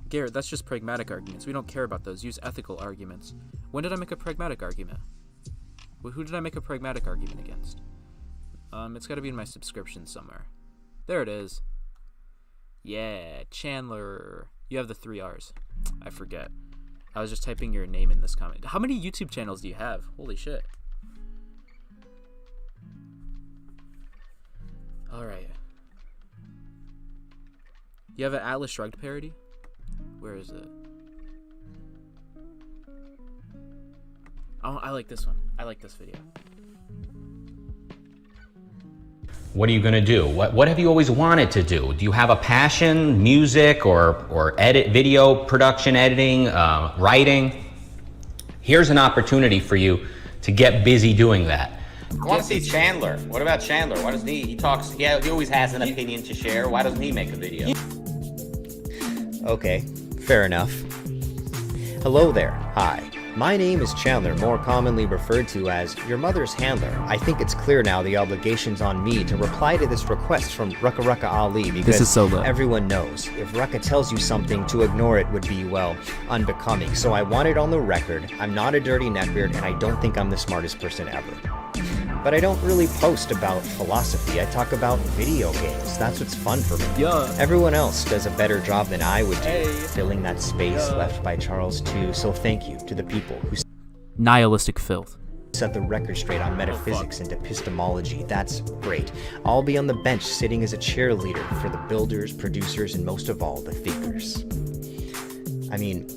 Garrett, that's just pragmatic arguments. We don't care about those. Use ethical arguments. When did I make a pragmatic argument? Who did I make a pragmatic argument against? It's got to be in my subscription somewhere. There it is. Yeah, Chandler. You have the 3 R's. I forget. I was just typing your name in this comment. How many YouTube channels do you have? Holy shit. Alright. You have an Atlas Shrugged parody? Where is it? Oh, I like this one. I like this video. What are you going to do? What have you always wanted to do? Do you have a passion, music or video production, editing, writing? Here's an opportunity for you to get busy doing that. I want to see Chandler. What about Chandler? Why doesn't he talks, he always has an opinion to share. Why doesn't he make a video? Okay, fair enough. Hello there. Hi. My name is Chandler, more commonly referred to as your mother's handler. I think it's clear now the obligation's on me to reply to this request from Rucka Ali because this is so low. Everyone knows if Rucka tells you something, to ignore it would be, well, unbecoming. So I want it on the record. I'm not a dirty neckbeard, and I don't think I'm the smartest person ever. But I don't really post about philosophy. I talk about video games. That's what's fun for me. Yeah. Everyone else does a better job than I would do, filling that space left by Charles II. So thank you to the people who nihilistic filth. Set the record straight on metaphysics and epistemology. That's great. I'll be on the bench sitting as a cheerleader for the builders, producers, and most of all, the thinkers. I mean,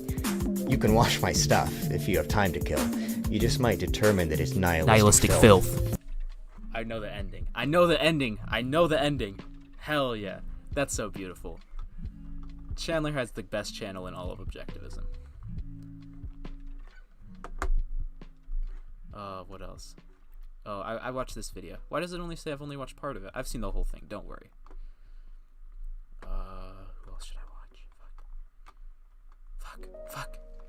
you can watch my stuff if you have time to kill. You just might determine that it's nihilistic filth. I know the ending. I know the ending. Hell yeah. That's so beautiful. Chandler has the best channel in all of objectivism. What else? Oh, I watched this video. Why does it only say I've only watched part of it? I've seen the whole thing. Don't worry. Who else should I watch?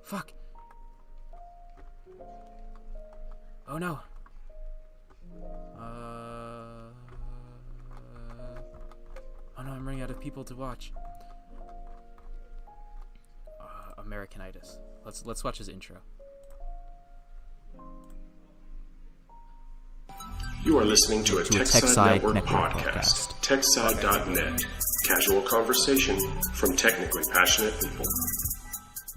Fuck. Oh no. Oh no, I'm running out of people to watch. Americanitis. Let's watch his intro. You are listening to a TechSide Network podcast. TechSide.net. Casual conversation from technically passionate people.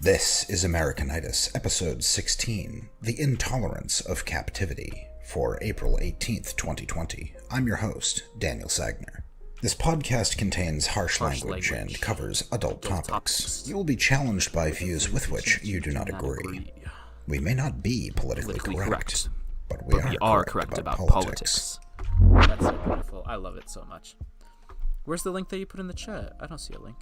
This is Americanitis, episode 16, The Intolerance of Captivity, for April 18th, 2020. I'm your host, Daniel Sagner. This podcast contains harsh language and covers adult topics. You will be challenged by views with which you do not agree. We may not be politically correct, but we are correct about politics. That's so beautiful. I love it so much. Where's the link that you put in the chat? I don't see a link.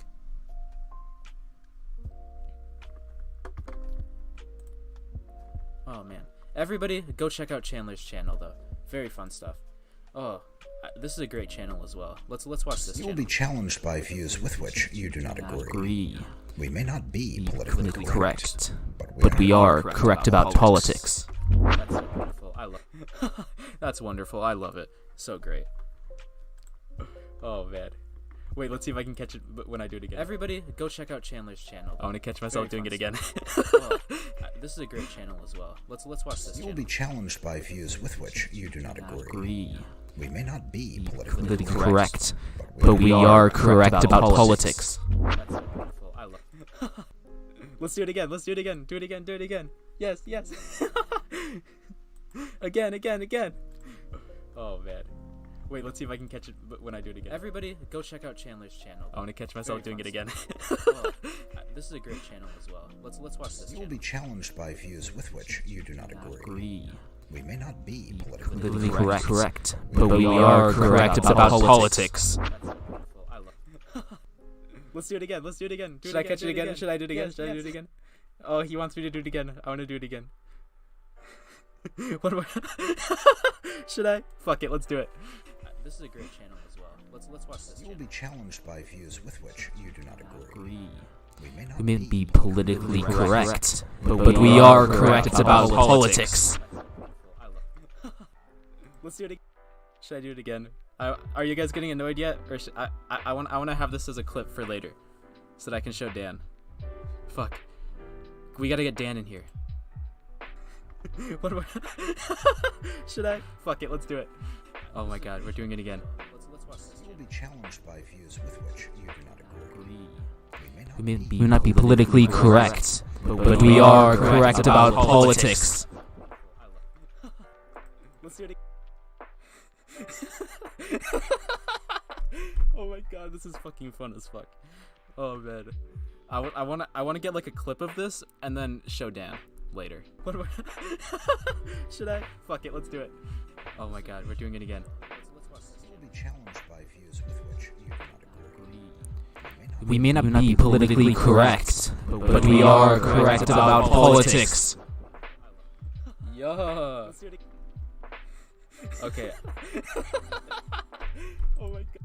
Oh man. Everybody, go check out Chandler's channel though. Very fun stuff. Oh, this is a great channel as well. Let's watch this. You will be challenged by views with which you do not agree. We may not be politically correct, but we are correct about politics. That's so beautiful. I love it. That's wonderful. I love it. So great. Oh man. Wait, let's see if I can catch it when I do it again. Everybody, go check out Chandler's channel. I want to catch myself doing it again. This is a great channel as well. Let's watch this. You will be challenged by views with which you do not agree. We may not be politically correct, but we are correct about politics. That's so beautiful. I love it. Let's do it again. Do it again. Yes. again. Oh man. Wait, let's see if I can catch it when I do it again. Everybody, go check out Chandler's channel. I want to catch myself doing it again. This is a great channel as well. Let's watch this. You will be challenged by views with which you do not agree. We may not be politically correct, but we are correct about politics. Let's do it again. Should I catch it again? Should I do it again? Should I do it again? Oh, he wants me to do it again. I want to do it again. What do I... Should I? Fuck it, let's do it. This is a great channel as well. Let's watch this. You will be challenged by views with which you do not agree. We may be politically correct, but we are correct about politics. Let's do it again. Should I do it again? Are you guys getting annoyed yet? Or I want to have this as a clip for later, so that I can show Dan. Fuck. We gotta get Dan in here. What do I... Should I? Fuck it, let's do it. Oh my god, we're doing it again. Let's watch this. You will be challenged by views with which you do not agree. We may not be politically correct, but we are correct about politics. Let's do it again. Oh my god, this is fucking fun as fuck. Oh man. I want to get like a clip of this and then show Dan later. What do I... Should I? Fuck it, let's do it. Oh my god, we're doing it again. Let's watch this. You will be challenged by views with which you do not agree. We may not be politically correct, but we are correct about politics. Yeah. Let's do it again. Okay. Oh my god.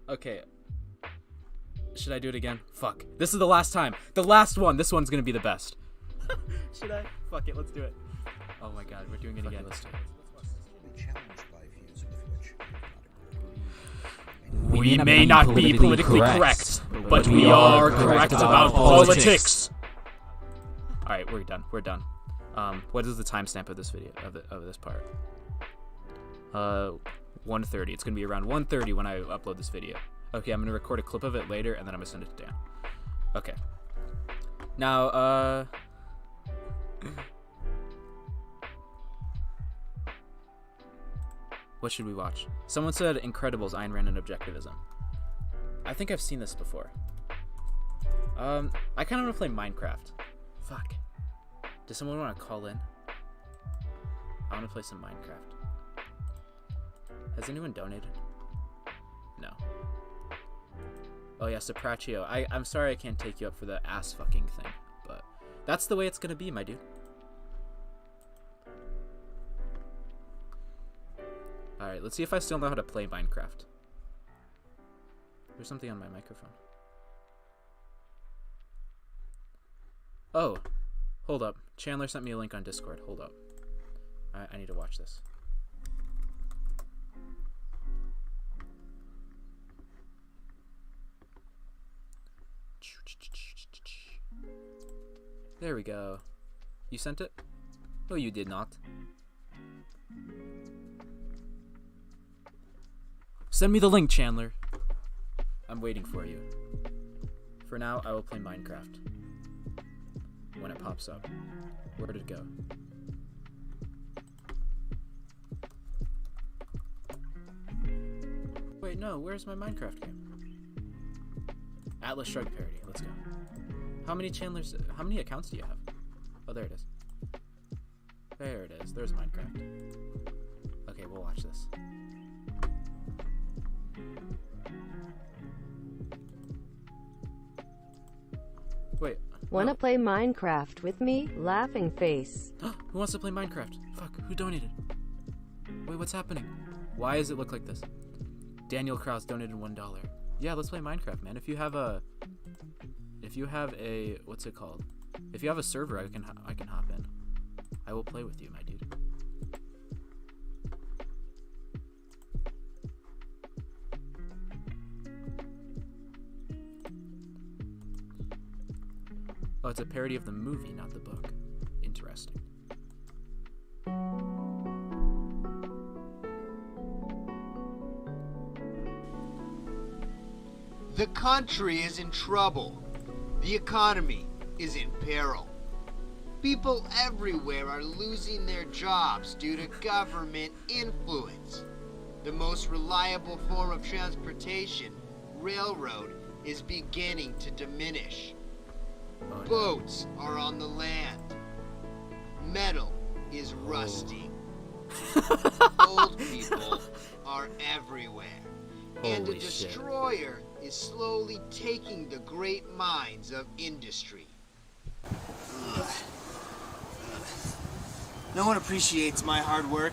Okay. Should I do it again? Fuck. This is the last time. The last one. This one's gonna be the best. Should I? Fuck it, let's do it. Oh my god, we're doing it again. Let's do it. We may not be politically correct, but we are correct about politics. Alright, we're done. We're done. What is the timestamp of this video, of this part? 1:30. It's gonna be around 1:30 when I upload this video. Okay, I'm gonna record a clip of it later, and then I'm gonna send it to Dan. Okay. Now, what should we watch? Someone said Incredibles, Ayn Rand, and Objectivism. I think I've seen this before. I kind of want to play Minecraft. Fuck. Does someone want to call in? I want to play some Minecraft. Has anyone donated? No. Oh yeah, Sopraccio. I'm sorry I can't take you up for the ass fucking thing, but that's the way it's gonna be, my dude. Alright, let's see if I still know how to play Minecraft. There's something on my microphone. Oh, hold up. Chandler sent me a link on Discord. Hold up. I need to watch this. There we go. You sent it? No, you did not. Send me the link, Chandler. I'm waiting for you. For now, I will play Minecraft. When it pops up. Where did it go? Wait, no, where's my Minecraft game? Atlas Shrugged parody, let's go. How many accounts do you have? Oh, there it is. There it is, there's Minecraft. Okay, we'll watch this. Wait. Wanna play Minecraft with me? Laughing face. Who wants to play Minecraft? Fuck, who donated? Wait, what's happening? Why does it look like this? Daniel Krause donated $1. Yeah, let's play Minecraft, man. If you have a what's it called? If you have a server, I can hop in. I will play with you, my dude. Oh, it's a parody of the movie, not the book. Interesting. The country is in trouble. The economy is in peril. People everywhere are losing their jobs due to government influence. The most reliable form of transportation, railroad, is beginning to diminish. Boats are on the land. Metal is rusting. Old people are everywhere. And a destroyer is slowly taking the great minds of industry. No one appreciates my hard work.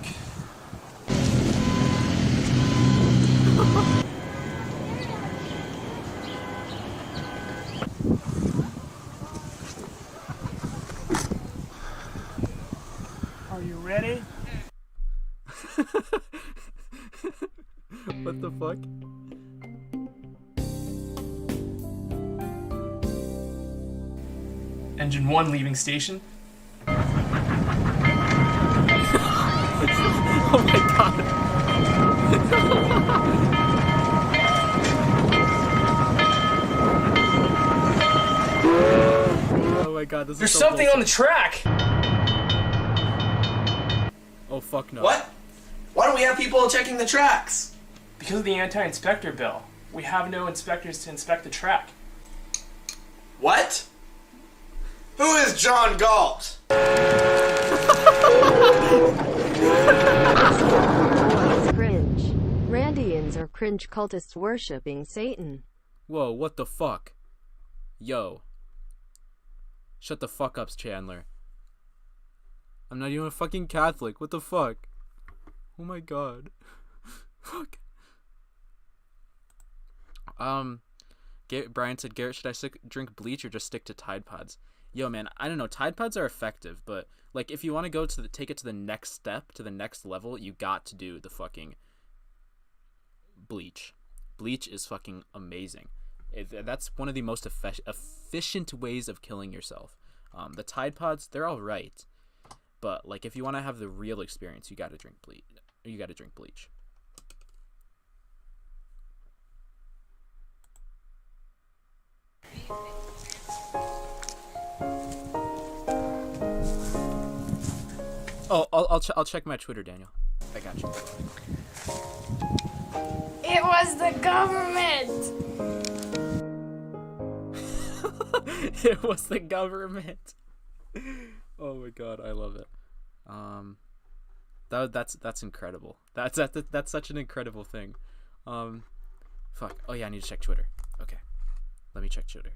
Are you ready? What the fuck? Engine 1 leaving station. Oh my god. Oh my god, this There's is so something on the track! Oh fuck no. What? Why don't we have people checking the tracks? Because of the anti-inspector bill. We have no inspectors to inspect the track. What? Who is John Galt? Cringe. Randians are cringe cultists worshipping Satan. Whoa, what the fuck? Yo. Shut the fuck up, Chandler. I'm not even a fucking Catholic. What the fuck? Oh my god. Fuck. Brian said, Garrett, should I drink bleach or just stick to Tide Pods? Yo, man, I don't know. Tide Pods are effective, but like if you want to go to take it to the next step, to the next level, you got to do the fucking bleach. Bleach is fucking amazing. That's one of the most efficient ways of killing yourself. The Tide Pods, they're all right, but like if you want to have the real experience, you got to drink bleach. You got to drink bleach. Oh, I'll check my Twitter, Daniel. I got you. It was the government. It was the government. Oh my god, I love it. That's incredible. That's such an incredible thing. Fuck. Oh yeah, I need to check Twitter. Okay, let me check Twitter.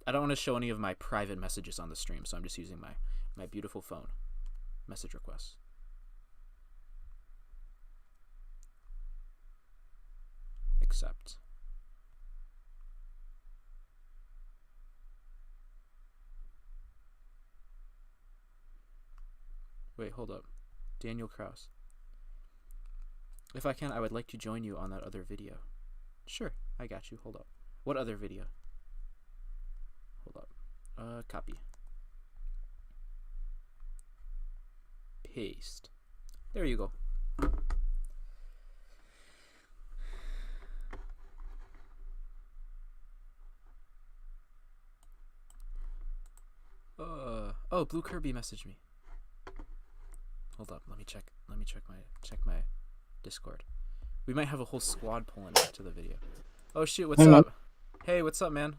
I don't want to show any of my private messages on the stream, so I'm just using my beautiful phone. Message requests. Accept. Wait, hold up. Daniel Kraus. If I can, I would like to join you on that other video. Sure, I got you. Hold up. What other video? Hold up. Copy. Paste. There you go. Oh, Blue Kirby messaged me. Hold up, let me check my Discord. We might have a whole squad pulling up to the video. Oh shit, what's up? Hey, what's up, man?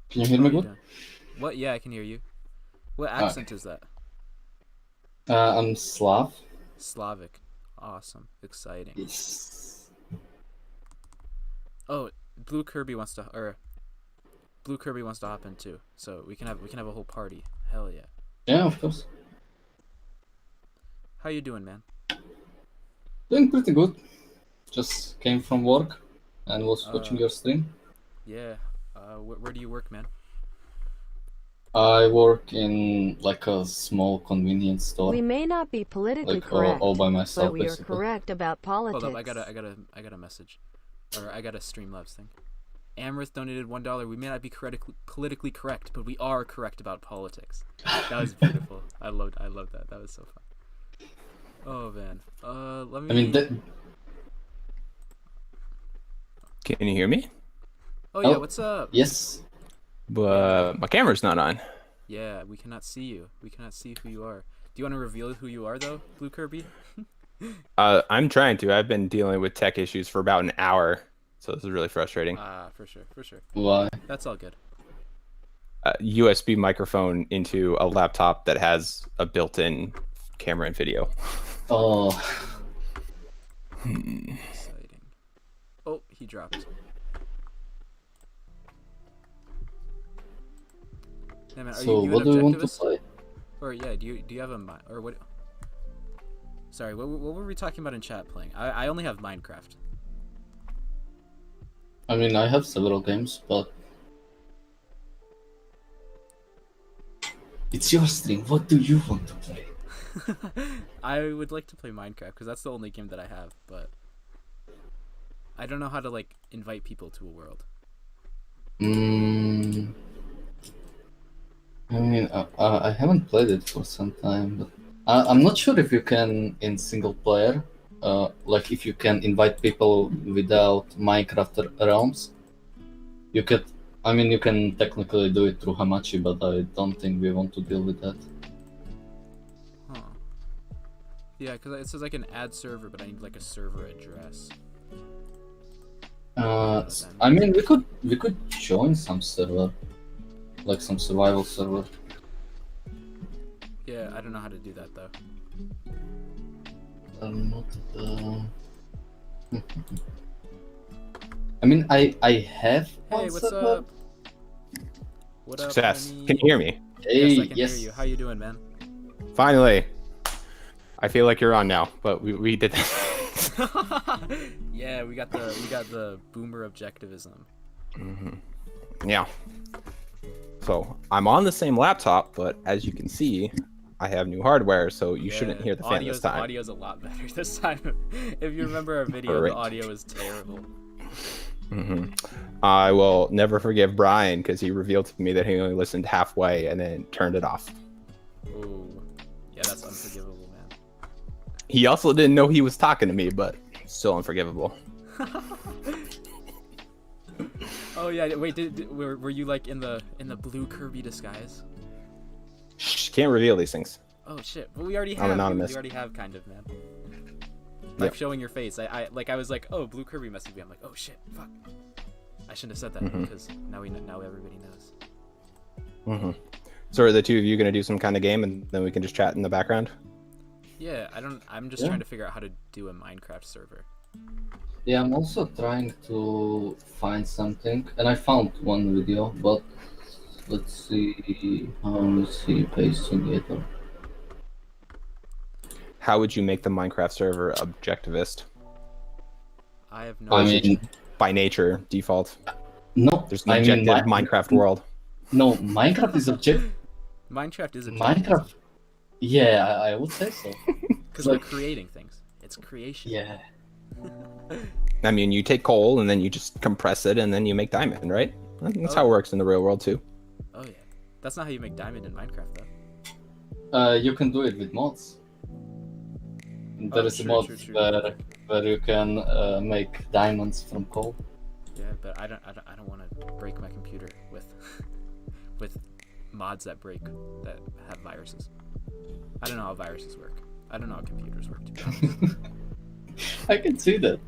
Can you hear me good? What? Yeah, I can hear you. What accent is that? I'm Slav. Slavic. Awesome. Exciting. Yes. Oh, Blue Kirby wants to hop in too. So we can have a whole party. Hell yeah. Yeah, of course. How you doing, man? Doing pretty good. Just came from work and was watching your stream. Yeah. Where do you work, man? I work in like a small convenience store. We may not be politically like, correct, all by myself, but we basically. are correct about politics. Hold up, I got a message, or I got a Streamlabs thing. Amrith donated $1. We may not be politically correct, but we are correct about politics. That was beautiful. I loved that. That was so fun. Oh man. Let me. I mean, Can you hear me? Oh yeah, what's up? Yes. But my camera's not on. Yeah, we cannot see you. We cannot see who you are. you want to reveal who you are, though, Blue Kirby? I'm trying to. I've been dealing with tech issues for about an hour, so this is really frustrating. For sure. Why? That's all good. USB microphone into a laptop that has a built-in camera and video. Oh. Exciting. Oh, he dropped. Hey, man, So what do you want to play? Or yeah, do you have a mind or what? Sorry, what were we talking about in chat playing? I only have Minecraft. I mean, I have several games, but it's your stream. What do you want to play? I would like to play Minecraft because that's the only game that I have, but I don't know how to like invite people to a world. I mean, I haven't played it for some time, but I'm not sure if you can in single player, like if you can invite people without Minecraft realms. You could, I mean, you can technically do it through Hamachi, but I don't think we want to deal with that. Huh. Yeah, because it says I can add server, but I need like a server address. I mean, we could join some server, like some survival server. Yeah, I don't know how to do that though. I mean, I have. Hey, what's up? What up? Success. Honey? Can you hear me? Hey, yes, I can yes. hear you. How you doing, man? Finally. I feel like you're on now, but we did that. Yeah, we got the boomer objectivism. Yeah. So I'm on the same laptop, but as you can see, I have new hardware, so you shouldn't hear the fan this time. Audio's a lot better this time. If you remember our video, Great. The audio is terrible. I will never forgive Brian because he revealed to me that he only listened halfway and then turned it off. Ooh. Yeah, that's unforgivable, man. He also didn't know he was talking to me, but still unforgivable. Oh yeah, wait, were you like in the blue Kirby disguise? Shh, can't reveal these things. Oh shit, well we already I'm have. anonymous. We already have kind of, man. Like showing your face. I was like, oh, blue Kirby messaged me. I'm like, oh shit, fuck. I shouldn't have said that because now everybody knows. So are the two of you gonna do some kind of game and then we can just chat in the background? Yeah, I'm just trying to figure out how to do a Minecraft server. Yeah, I'm also trying to find something, and I found one video, but let's see. Pasting it. How would you make the Minecraft server objectivist? I have no idea. mean, by nature, default. No, there's an objective Minecraft world. No, Minecraft is objective. Minecraft is Minecraft. Yeah, I would say so. Because we're creating things. It's creation. Yeah. I mean, you take coal and then you just compress it and then you make diamond, right? That's how it works in the real world too. Oh yeah, that's not how you make diamond in Minecraft though. You can do it with mods. There is a mod where you can make diamonds from coal. Yeah, but I don't want to break my computer with with mods that have viruses. I don't know how viruses work. I don't know how computers work, to be honest. I can see that.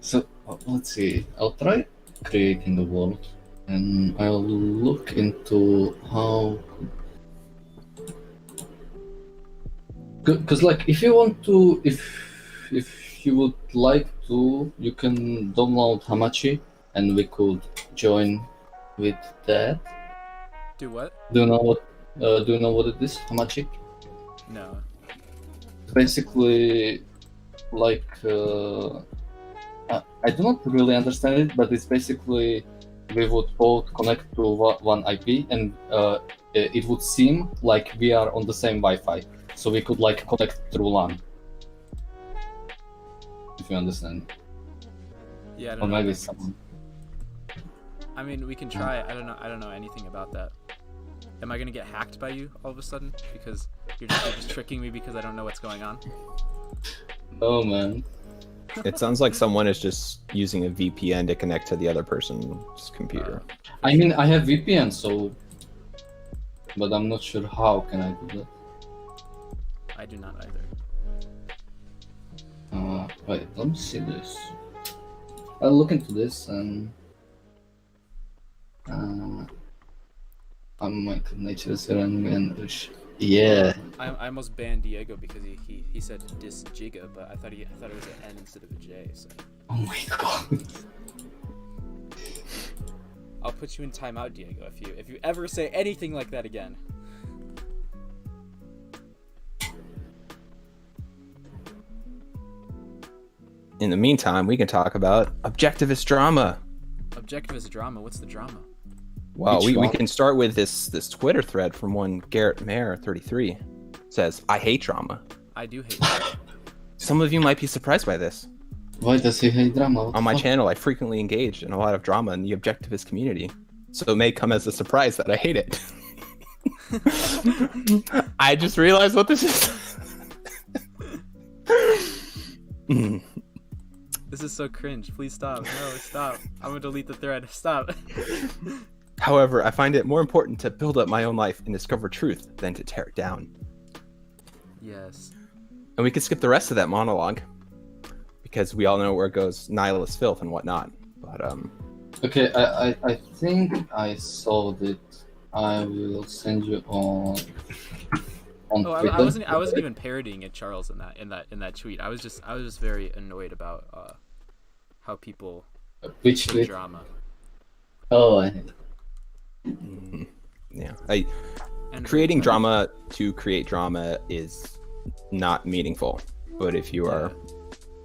So let's see. I'll try creating the world, and I'll look into how. Because like, if you want to, if you would like to, you can download Hamachi, and we could join with that. Do what? Do you know what? Do you know what it is, Hamachi? No. Basically, like I do not really understand it, but it's basically we would both connect to one IP, and it would seem like we are on the same Wi-Fi, so we could like connect through LAN. If you understand. Yeah. I don't or know maybe what someone. I mean, we can try. I don't know anything about that. Am I gonna get hacked by you all of a sudden because you're just tricking me because I don't know what's going on? Oh man. It sounds like someone is just using a VPN to connect to the other person's computer. I mean, I have VPN, so but I'm not sure how can I do that. I do not either. Wait, let me see this. I'll look into this and I'm Michael Nature's and yeah. I almost banned Diego because he said dis giga, but I thought it was an N instead of a J. So. Oh my god. I'll put you in timeout, Diego, if you ever say anything like that again. In the meantime, we can talk about objectivist drama. Objectivist drama? What's the drama? Well, we can start with this Twitter thread from one Garrett Mayer 33. It says, I hate drama. I do hate drama. Some of you might be surprised by this. Why does he hate drama? On my channel, I frequently engage in a lot of drama in the objectivist community. So it may come as a surprise that I hate it. I just realized what this is. This is so cringe. Please stop. No, stop. I'm gonna delete the thread. Stop. However, I find it more important to build up my own life and discover truth than to tear it down. Yes. And we can skip the rest of that monologue because we all know where it goes, nihilist filth and whatnot. But okay, I think I solved it. I will send you on Twitter. I wasn't even parodying it, Charles, in that tweet. I was just very annoyed about how people which tweet? Drama. Oh, I hate it. Yeah, creating drama to create drama is not meaningful. But if you are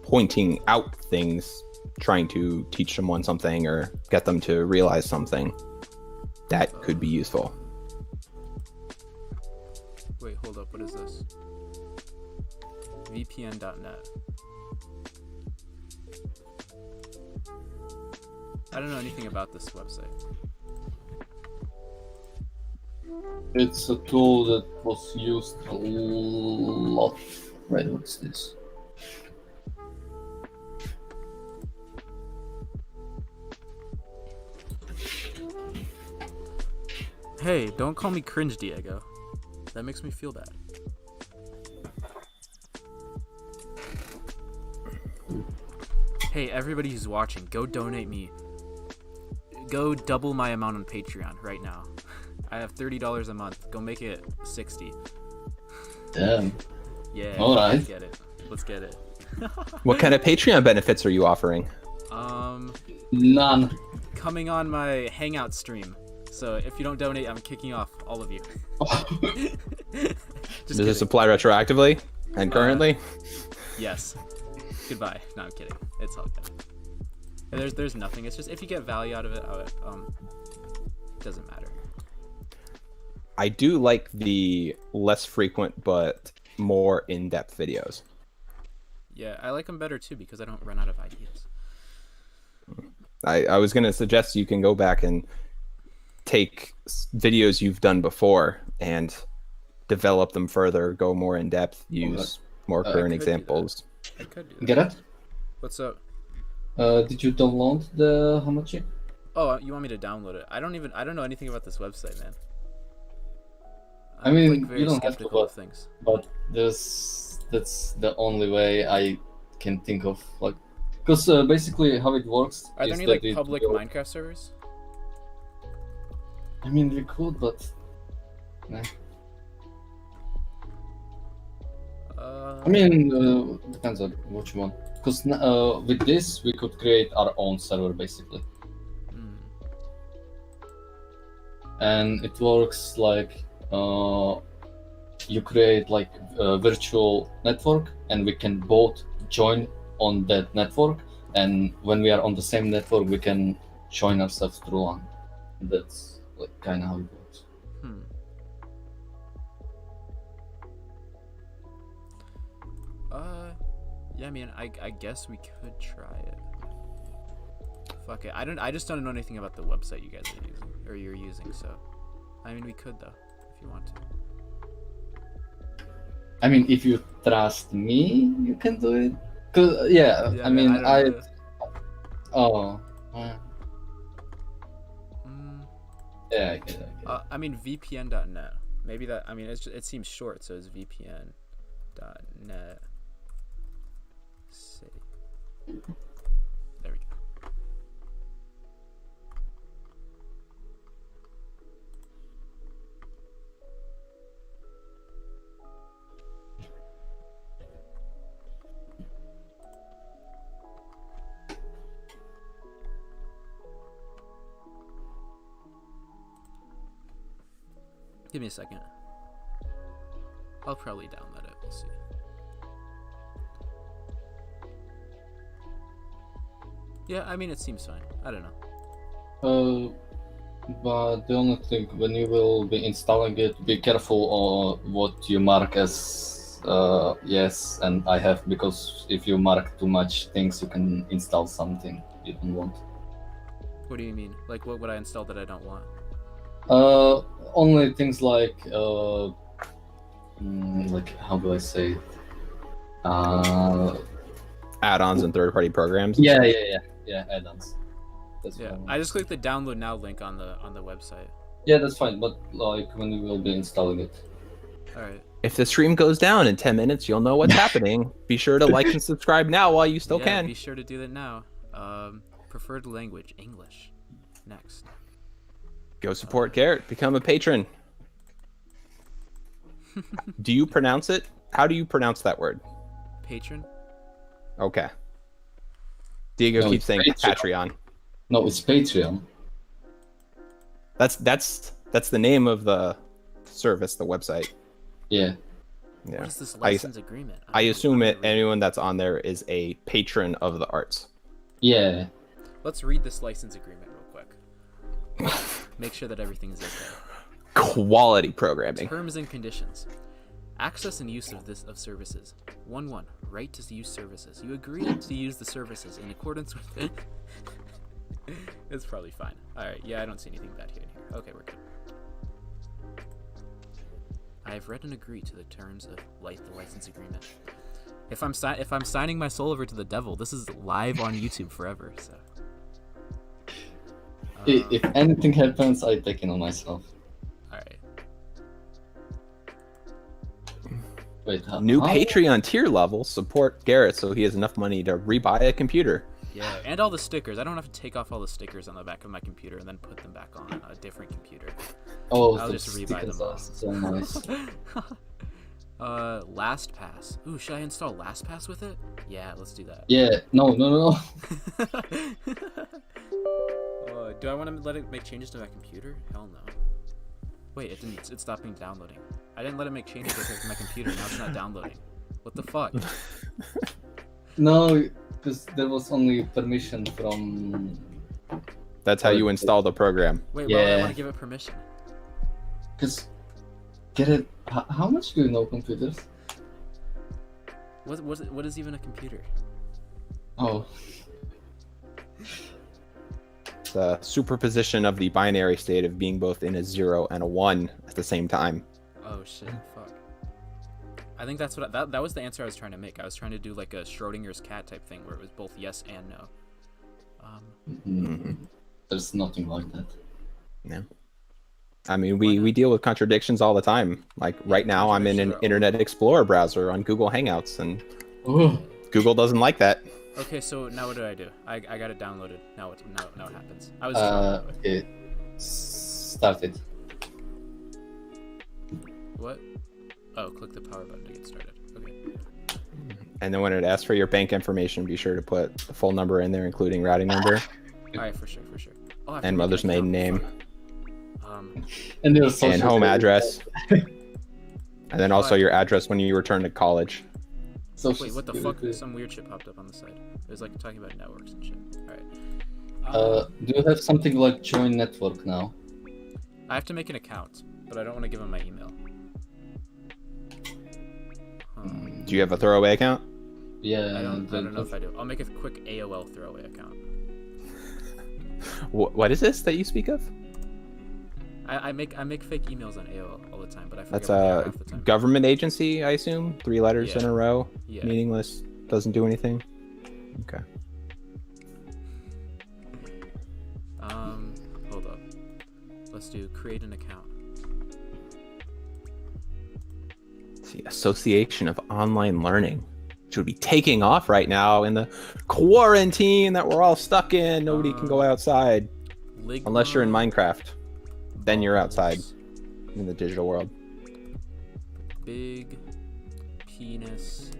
pointing out things, trying to teach someone something or get them to realize something, that could be useful. Wait, hold up. What is this? VPN.net. I don't know anything about this website. It's a tool that was used a lot. Right, what's this? Hey, don't call me cringe, Diego. That makes me feel bad. Hey, everybody who's watching, go donate me. Go double my amount on Patreon right now. I have $30 a month. Go make it 60. Damn. Yeah. All right. Let's get it. What kind of Patreon benefits are you offering? None. Coming on my Hangout stream. So if you don't donate, I'm kicking off all of you. Does this apply retroactively and currently? Yes. Goodbye. No, I'm kidding. It's all good. And there's nothing. It's just if you get value out of it, it doesn't matter. I do like the less frequent but more in-depth videos. Yeah, I like them better too because I don't run out of ideas. I was going to suggest you can go back and take videos you've done before and develop them further, go more in depth, use more current examples. I could do that. Get it? What's up? Did you download the Hamachi? Oh, you want me to download it? I don't know anything about this website, man. I mean, like, very you don't have to, of things. But that's the only way I can think of, like, because basically how it works. Are there any like public Minecraft servers? I mean, we could, but nah. I mean, depends on what you want. Because with this, we could create our own server, basically. And it works like you create like a virtual network, and we can both join on that network. And when we are on the same network, we can join ourselves through one. That's like kind of how it works. Yeah, I mean, I guess we could try it. Fuck it. I just don't know anything about the website you guys are using, or you're using, so I mean, we could though, if you want to. I mean, if you trust me, you can do it. Cause yeah I mean, Yeah, I get it. I mean VPN.net. Maybe that. I mean, it seems short, so it's VPN.net. City. There we go. Give me a second. I'll probably download it. We'll see. Yeah, I mean, it seems fine. I don't know. But the only thing, when you will be installing it, be careful on what you mark as yes and I have, because if you mark too much things, you can install something you don't want. What do you mean? Like, what would I install that I don't want? Only things like how do I say it? Add-ons and third-party programs. Yeah, add-ons. Yeah, I just clicked the download now link on the website. Yeah, that's fine, but like when you will be installing it. All right. If the stream goes down in 10 minutes, you'll know what's happening. Be sure to like and subscribe now while you still can. Be sure to do that now. Preferred language, English. Next. Go support Garrett. Become a patron. Do you pronounce it? How do you pronounce that word? Patron. Okay. Diego keeps saying Patreon. No, it's Patreon. That's the name of the service, the website. Yeah. What is this license agreement? I assume anyone that's on there is a patron of the arts. Yeah. Let's read this license agreement real quick. Make sure that everything is okay. Quality programming. Terms and conditions. Access and use of services. 1.1. Right to use services. You agree to use the services in accordance with... It's probably fine. Alright, yeah, I don't see anything bad here. Okay, we're good. I have read and agreed to the terms of the license agreement. If I'm signing my soul over to the devil, this is live on YouTube forever, so... If anything happens, I take it on myself. Alright. Wait, New Patreon tier level, support Garrett so he has enough money to rebuy a computer. Yeah, and all the stickers. I don't have to take off all the stickers on the back of my computer and then put them back on a different computer. Oh, I'll just rebuy them all. So nice. LastPass. Ooh, should I install LastPass with it? Yeah, let's do that. Yeah, no. Do I want to let it make changes to my computer? Hell no. Wait, it didn't. It stopped being downloading. I didn't let it make changes to my computer. Now it's not downloading. What the fuck? No, because there was only permission from... That's how you install the program. Wait, why would I want to give it permission? Because... How much do you know computers? What is even a computer? Oh. The superposition of the binary state of being both in a 0 and a 1 at the same time. Oh shit, fuck. I think that's what that was the answer I was trying to make. I was trying to do like a Schrodinger's cat type thing where it was both yes and no. There's nothing like that. No. I mean, we deal with contradictions all the time. Like right now, I'm in an Internet Explorer browser on Google Hangouts, and Google doesn't like that. Okay, so now what do? I got it downloaded. Now what happens? I was okay. Start it. What? Oh, click the power button to get started. Okay. And then when it asks for your bank information, be sure to put the full number in there, including routing number. Alright, for sure. Oh, and mother's maiden name. And home address. And then also your address when you return to college. Wait, what the fuck? Some weird shit popped up on the side. It was like talking about networks and shit. Alright. Do you have something like join network now? I have to make an account, but I don't want to give them my email. Do you have a throwaway account? Yeah. I don't know if I do. I'll make a quick AOL throwaway account. What is this that you speak of? I make fake emails on AOL all the time, but I forget. That's a government agency, I assume. 3 letters in a row. Yeah. Meaningless. Doesn't do anything. Okay. Hold up. Let's do create an account. The Association of Online Learning, which would be taking off right now in the quarantine that we're all stuck in. Nobody can go outside unless you're in Minecraft. Then you're outside in the digital world. Big penis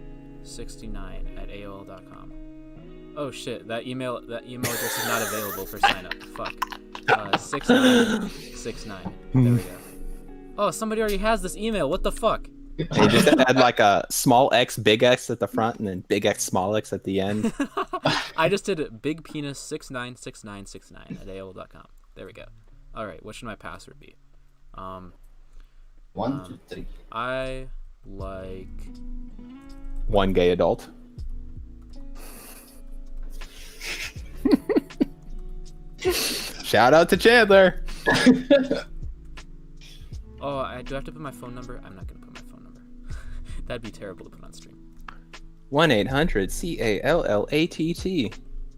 69 at AOL.com. Oh shit, that email address is not available for sign up. Fuck. 6969. There we go. Oh, somebody already has this email. What the fuck? They just add like a small x, big X at the front, and then big X, small x at the end. I just did it. Big penis 696969 at AOL.com. There we go. All right, what should my password be? 1, 2, 3. I like one gay adult. Shout out to Chandler. Oh, do I have to put my phone number? I'm not gonna put my phone number. That'd be terrible to put on stream. 1-800-CALLATT.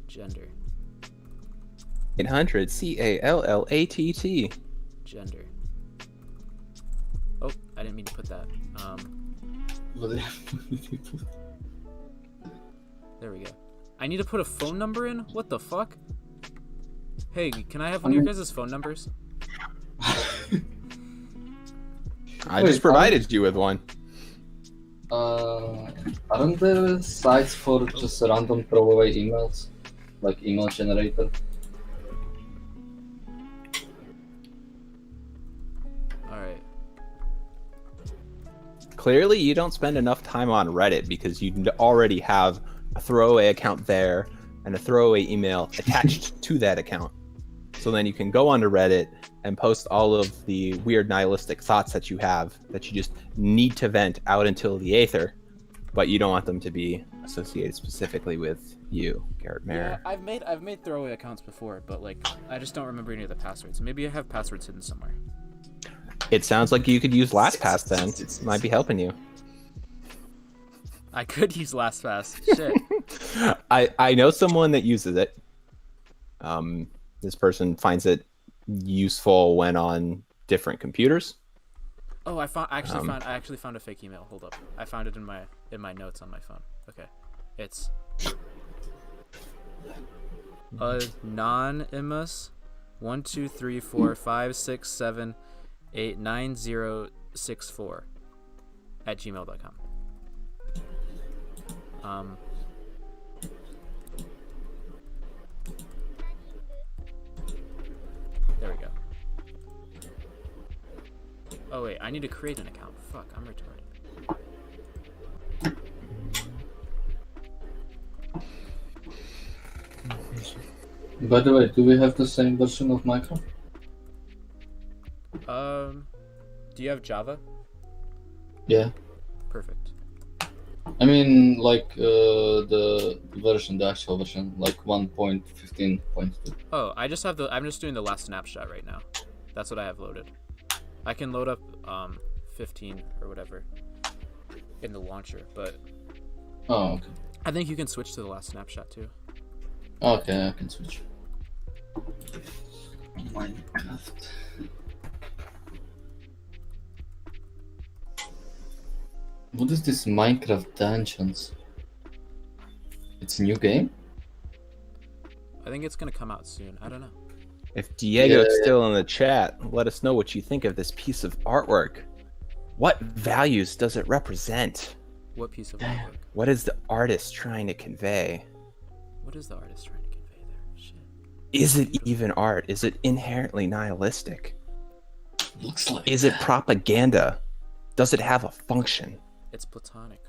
Gender. 800-CALLATT. Gender. Oh, I didn't mean to put that. There we go. I need to put a phone number in? What the fuck? Hey, can I have one of your guys' phone numbers? I just provided you with one. Aren't there sites for just random throwaway emails? Like email generator? Alright. Clearly, you don't spend enough time on Reddit because you already have a throwaway account there and a throwaway email attached to that account. So then you can go onto Reddit and post all of the weird nihilistic thoughts that you have that you just need to vent out into the aether, but you don't want them to be associated specifically with you, Garrett Mayer. Yeah, I've made throwaway accounts before, but like I just don't remember any of the passwords. Maybe I have passwords hidden somewhere. It sounds like you could use LastPass then. It might be helping you. I could use LastPass. Shit. I know someone that uses it. This person finds it useful when on different computers. Oh, I actually found a fake email. Hold up. I found it in my notes on my phone. Okay. It's anonymous 1234567899064 at gmail.com. There we go. Oh wait, I need to create an account. Fuck, I'm retarded. By the way, do we have the same version of Minecraft? Do you have Java? Yeah. Perfect. I mean, like the actual version, like 1.15.2. Oh, I'm just doing the last snapshot right now. That's what I have loaded. I can load up 15 or whatever in the launcher, but oh, okay. I think you can switch to the last snapshot too. Okay, I can switch. Minecraft. What is this Minecraft Dungeons? It's a new game? I think it's gonna come out soon. I don't know. If Diego's still in the chat, let us know what you think of this piece of artwork. What values does it represent? What piece of artwork? What is the artist trying to convey? What is the artist trying to convey there? Shit. Is it even art? Is it inherently nihilistic? Looks like Is it propaganda? Does it have a function? It's platonic.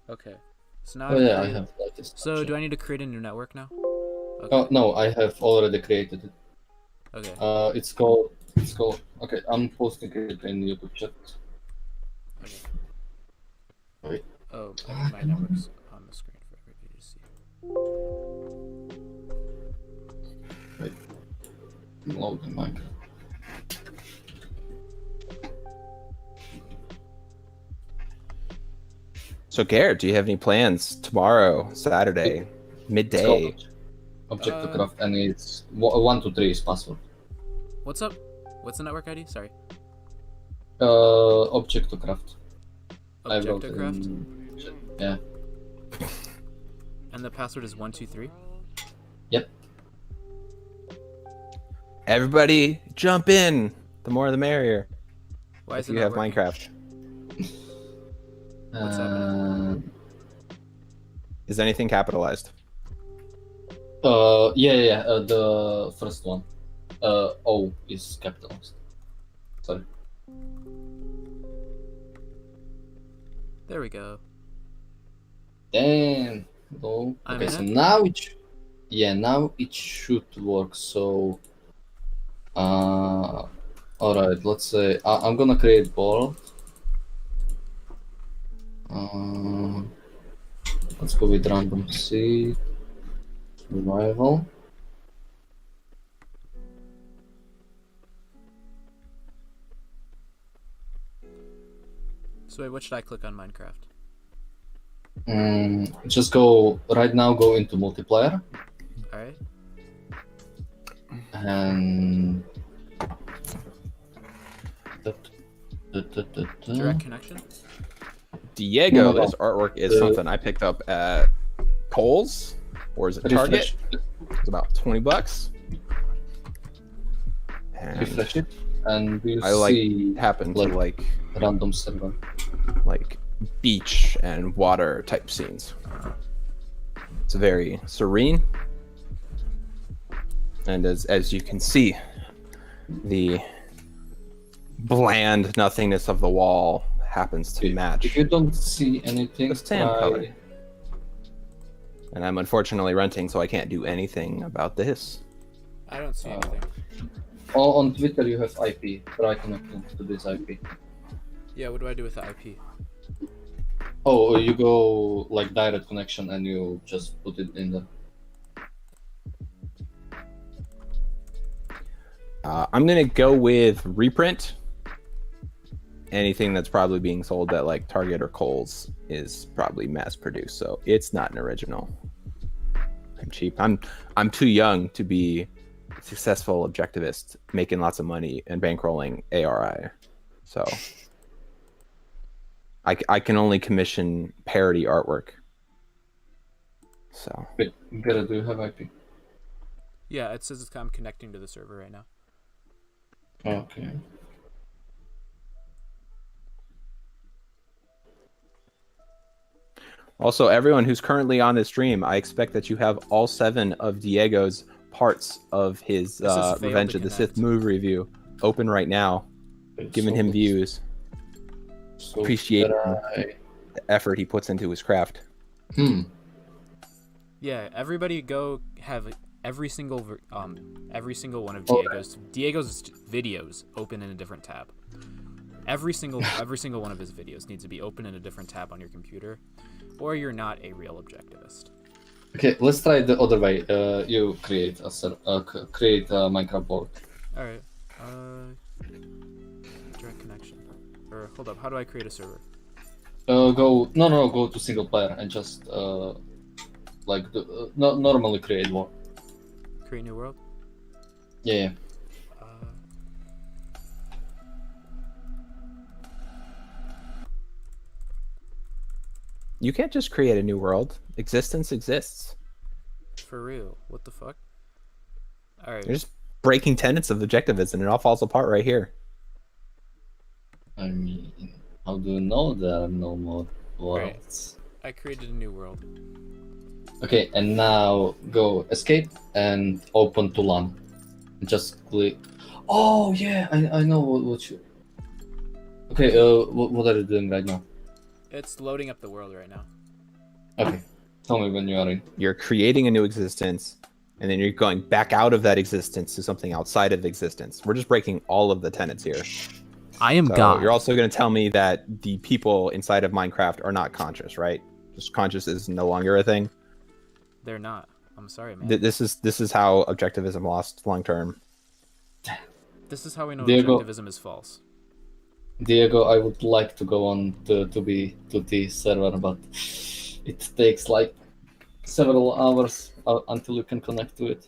Okay. So now I have like this. So do I need to create a new network now? Okay. Oh no, I have already created it. Okay. It's called. Okay, I'm posting it in YouTube chat. Okay. Wait. Oh, my network's on the screen for everybody to see. Wait. Load the Minecraft. So Garrett, do you have any plans tomorrow, Saturday, midday? Object to craft, and it's 1 to 3 is password. What's up? What's the network ID? Sorry. Objectocraft. Objectocraft? Yeah. And the password is 123? Yep. Everybody jump in. The more the merrier. Why is if you have Minecraft. What's happening? Is anything capitalized? Yeah. The first one. O is capitalized. Sorry. There we go. Damn. Oh. Okay, so now now it should work. So, all right. Let's say I'm gonna create ball. Let's go with random seed. Survival. So wait, what should I click on Minecraft? Just go right now. Go into multiplayer. All right. And direct connection. Diego, this artwork is something I picked up at Kohl's, or is it Target? It's about $20. And refresh it, and we happen to like random server, like beach and water type scenes. It's very serene, and as you can see, the bland nothingness of the wall happens to match. If you don't see anything, the sand color. And I'm unfortunately renting, so I can't do anything about this. I don't see anything. On Twitter you have IP. Try connecting to this IP. Yeah, what do I do with the IP? Oh, you go like direct connection and you just put it in there. I'm gonna go with reprint. Anything that's probably being sold at like Target or Kohl's is probably mass produced, so it's not an original. I'm cheap. I'm too young to be a successful objectivist making lots of money and bankrolling ARI. So I can only commission parody artwork. So wait, Gara, do you have IP? Yeah, it says I'm connecting to the server right now. Okay. Also, everyone who's currently on this stream, I expect that you have all 7 of Diego's parts of his Revenge of the Sith movie review open right now, giving him views. So appreciate the effort he puts into his craft. Yeah, everybody go have every single one of Diego's videos open in a different tab. Every single one of his videos needs to be open in a different tab on your computer, or you're not a real objectivist. Okay, let's try the other way. You create a Minecraft board. All right. Direct connection. Or hold up, how do I create a server? Go to single player and just normally create one. Create new world. Yeah. You can't just create a new world. Existence exists. For real? What the fuck? All right. You're just breaking tenets of objectivism, and it all falls apart right here. I mean, how do you know there are no more worlds? Right. I created a new world. Okay, and now go escape and open to LAN. Just click. Oh yeah, I know what you. Okay, what are you doing right now? It's loading up the world right now. Okay, tell me when you are in. You're creating a new existence, and then you're going back out of that existence to something outside of existence. We're just breaking all of the tenets here. I am God. You're also going to tell me that the people inside of Minecraft are not conscious, right? Just conscious is no longer a thing. They're not. I'm sorry, man. This is how objectivism lost long term. This is how we know Diego, objectivism is false. Diego, I would like to go on to the server, but it takes like several hours until you can connect to it.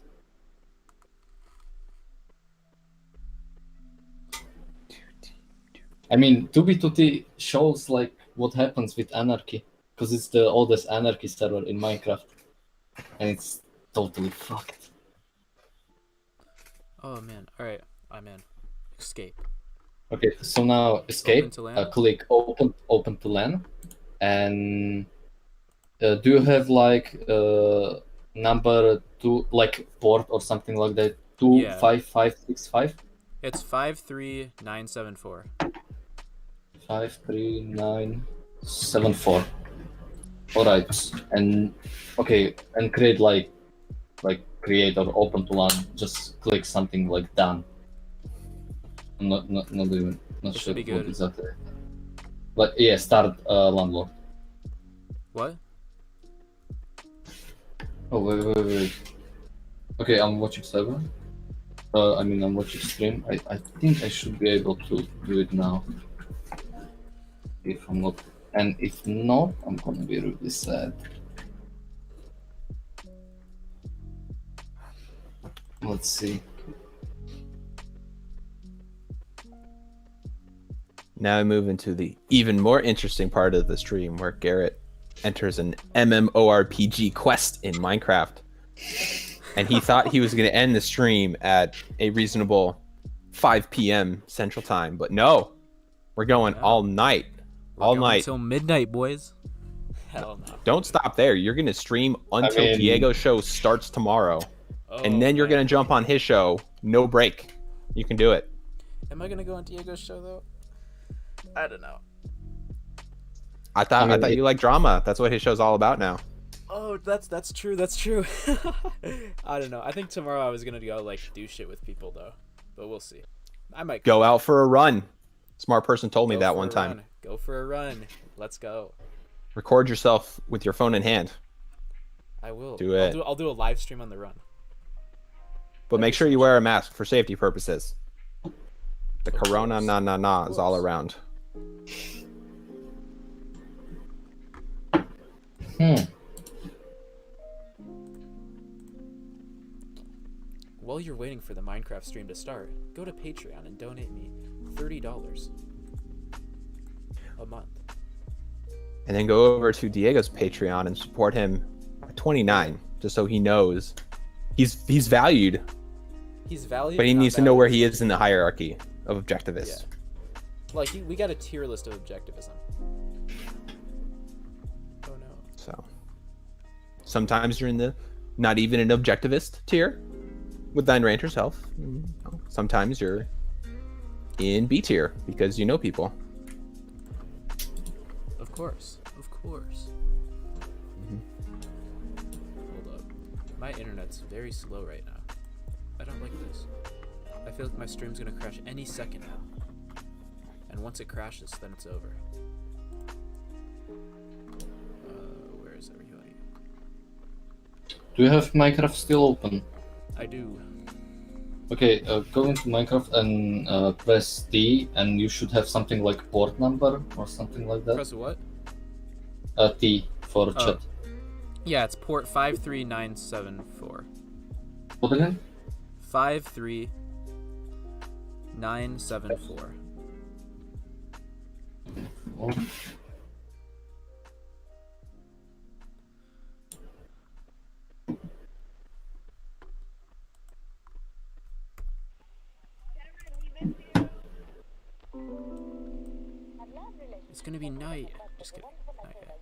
I mean, 2B2T shows like what happens with anarchy, because it's the oldest anarchy server in Minecraft, and it's totally fucked. Oh man! All right, I'm in. Escape. Okay, so now escape. Open to LAN? Click open to LAN, and do you have like number 2, like port or something like that? 25565. It's 53974. 53974. All right, and okay, and create like create or open to LAN. Just click something like done. I'm not even not sure what exactly. But yeah, start landlord. What? Oh wait. Okay, I'm watching server. I'm watching stream. I think I should be able to do it now. If I'm not, and if not, I'm gonna be really sad. Let's see. Now I move into the even more interesting part of the stream where Garrett enters an MMORPG quest in Minecraft. And he thought he was going to end the stream at a reasonable 5 p.m. Central Time. But no, we're going all night. All night. Until midnight, boys. Hell no. Don't stop there. You're going to stream until Diego's show starts tomorrow. And then you're going to jump on his show. No break. You can do it. Am I going to go on Diego's show, though? I don't know. I thought you liked drama. That's what his show's all about now. Oh, that's true. That's true. I don't know. I think tomorrow I was gonna go like do shit with people though, but we'll see. I might go out for a run. Smart person told me that one time. Go for a run. Let's go. Record yourself with your phone in hand. I will. Do it. I'll do a live stream on the run. But make sure you wear a mask for safety purposes. The corona is all around. While you're waiting for the Minecraft stream to start, go to Patreon and donate me $30 a month. And then go over to Diego's Patreon and support him at $29, just so he knows he's valued. He's valued, but he needs to know where he is in the hierarchy of objectivists. Yeah. Like we got a tier list of objectivism. Oh no. So sometimes you're in the not even an objectivist tier with Thine Rancher's health. Sometimes you're in B tier because you know people. Of course. Hold up. My internet's very slow right now. I don't like this. I feel like my stream's gonna crash any second now. And once it crashes, then it's over. Where is everybody? Do you have Minecraft still open? I do. Okay, go into Minecraft and press T, and you should have something like port number or something like that. Press what? T for chat. Yeah, it's port 53974. What again? 53974. Oh. It's gonna be night. Just kidding. Not yet.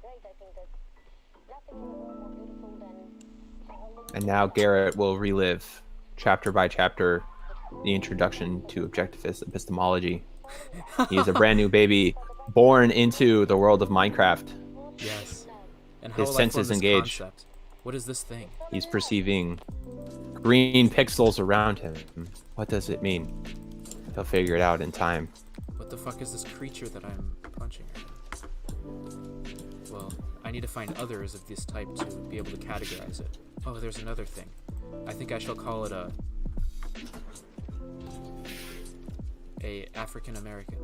And now Garrett will relive, chapter by chapter, the introduction to objectivist epistemology. He is a brand new baby, born into the world of Minecraft. Yes. And how his senses engaged. Concept? What is this thing? He's perceiving green pixels around him. What does it mean? He'll figure it out in time. What the fuck is this creature that I'm punching? Well, I need to find others of this type to be able to categorize it. Oh, there's another thing. I think I shall call it a African American.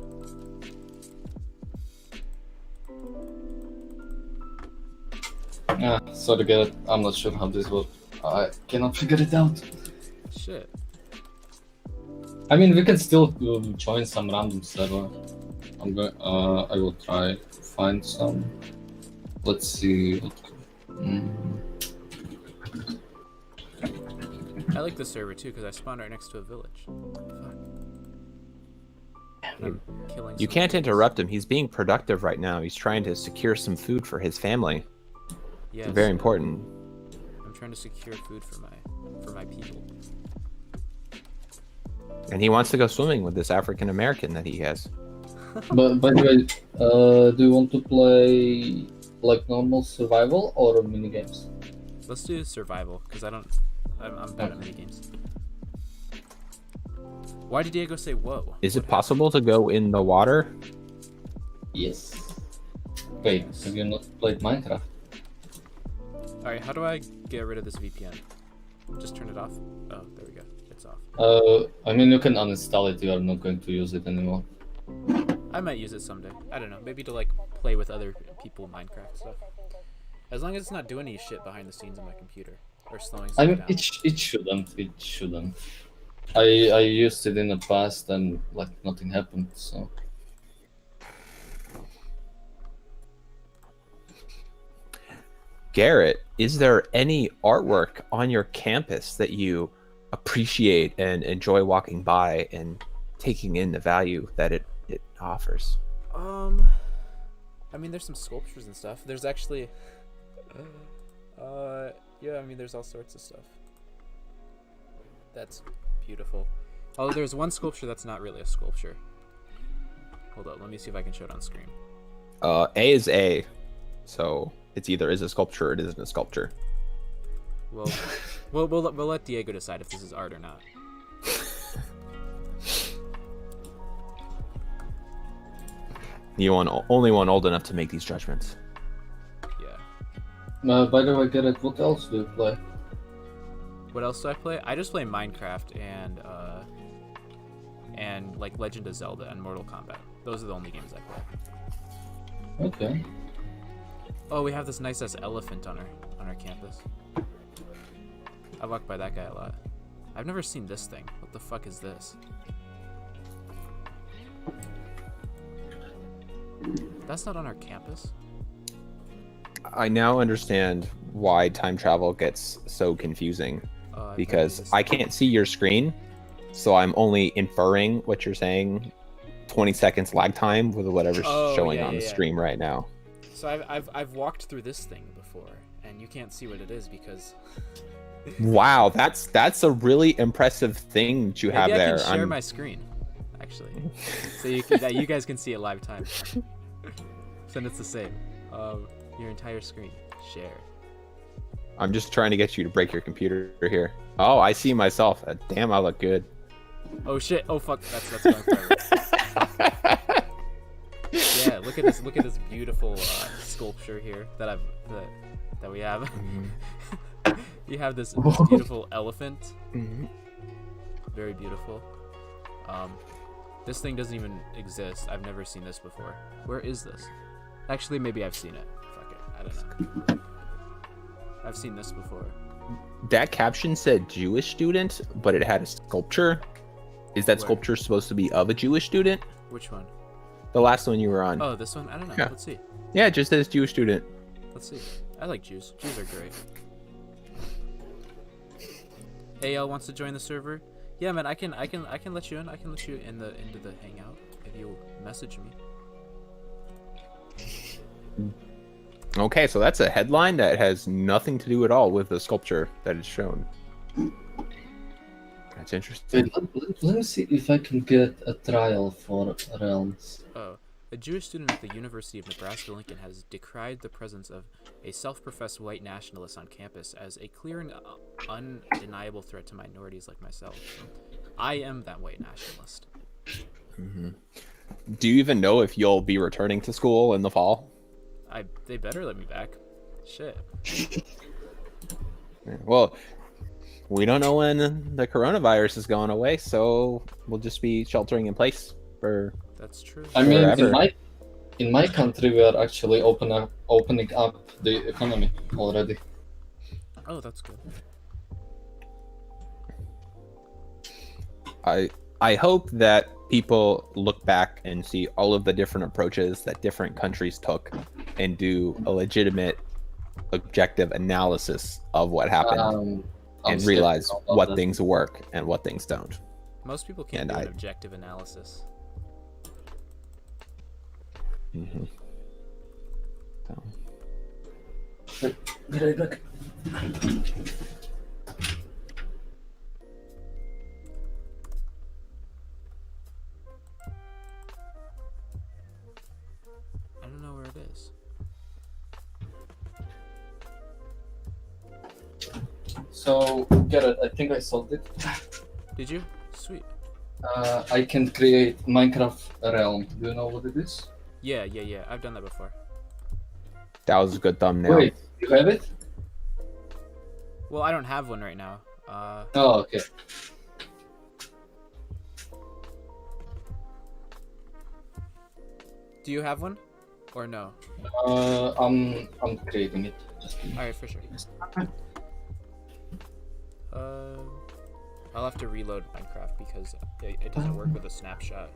Sorry, Garrett. I'm not sure how this works. I cannot figure it out. Shit. I mean, we can still join some random server. I'm going. I will try to find some. Let's see. I like the server too because I spawned right next to a village. Fuck. You can't interrupt him. He's being productive right now. He's trying to secure some food for his family. Yes. It's very important. I'm trying to secure food for my people. And he wants to go swimming with this African American that he has. But by the way, do you want to play like normal survival or mini games? Let's do survival because I'm bad at mini games. Why did Diego say whoa? Is it possible to go in the water? Yes. Wait, have you not played Minecraft? Alright, how do I get rid of this VPN? Just turn it off? Oh, there we go. It's off. I mean, you can uninstall it. You are not going to use it anymore. I might use it someday. I don't know. Maybe to like play with other people Minecraft stuff. As long as it's not doing any shit behind the scenes on my computer or slowing stuff down. It shouldn't. It shouldn't. I used it in the past and like nothing happened. So. Garrett, is there any artwork on your campus that you appreciate and enjoy walking by and taking in the value that it offers? I mean, there's some sculptures and stuff. There's actually, yeah, I mean, there's all sorts of stuff. That's beautiful. Oh, there's one sculpture that's not really a sculpture. Hold up, let me see if I can show it on screen. A is A, so it's either is a sculpture or it isn't a sculpture. Well, we'll let Diego decide if this is art or not. You only one old enough to make these judgments. Yeah. By the way, Garrett, what else do you play? What else do I play? I just play Minecraft and like Legend of Zelda and Mortal Kombat. Those are the only games I play. Okay. Oh, we have this nice ass elephant on our campus. I walk by that guy a lot. I've never seen this thing. What the fuck is this? That's not on our campus. I now understand why time travel gets so confusing. Because I can't see your screen, so I'm only inferring what you're saying 20 seconds lag time with whatever's showing on the stream right now. So I've walked through this thing before, and you can't see what it is because. Wow, that's a really impressive thing that you have there. I can share my screen, actually, so you guys can see it live time. So it's the same. Your entire screen, share. I'm just trying to get you to break your computer here. Oh, I see myself. Damn, I look good. Oh shit! Oh fuck! That's going forward. Yeah, look at this beautiful sculpture here that we have. Mm-hmm. You have this beautiful elephant. Mm-hmm. Very beautiful. This thing doesn't even exist. I've never seen this before. Where is this? Actually, maybe I've seen it. Fuck it. I don't know. I've seen this before. That caption said Jewish student, but it had a sculpture. Is that sculpture supposed to be of a Jewish student? Which one? The last one you were on. Oh, this one? I don't know. Yeah. Let's see. Yeah, it just says Jewish student. Let's see. I like Jews. Jews are great. AL wants to join the server. Yeah, man, I can let you in. I can let you into the hangout if you message me. Okay, so that's a headline that has nothing to do at all with the sculpture that is shown. That's interesting. Wait, let me see if I can get a trial for Realms. Oh, a Jewish student at the University of Nebraska-Lincoln has decried the presence of a self-professed white nationalist on campus as a clear and undeniable threat to minorities like myself. I am that white nationalist. Mm-hmm. Do you even know if you'll be returning to school in the fall? They better let me back. Shit. Well, we don't know when the coronavirus is going away, so we'll just be sheltering in place for. That's true. I mean, in my country, we are actually opening up the economy already. Oh, that's good. I hope that people look back and see all of the different approaches that different countries took and do a legitimate objective analysis of what happened and realize what things work and what things don't. Most people can't do an objective analysis. Mm-hmm. Be right back. I don't know where it is. So, Garrett, I think I solved it. Did you? Sweet. I can create Minecraft realm. Do you know what it is? Yeah. I've done that before. That was a good thumbnail. Wait, you have it? Well, I don't have one right now. Oh, okay. Do you have one? Or no? I'm creating it. Alright, for sure. I'll have to reload Minecraft because it doesn't work with a snapshot.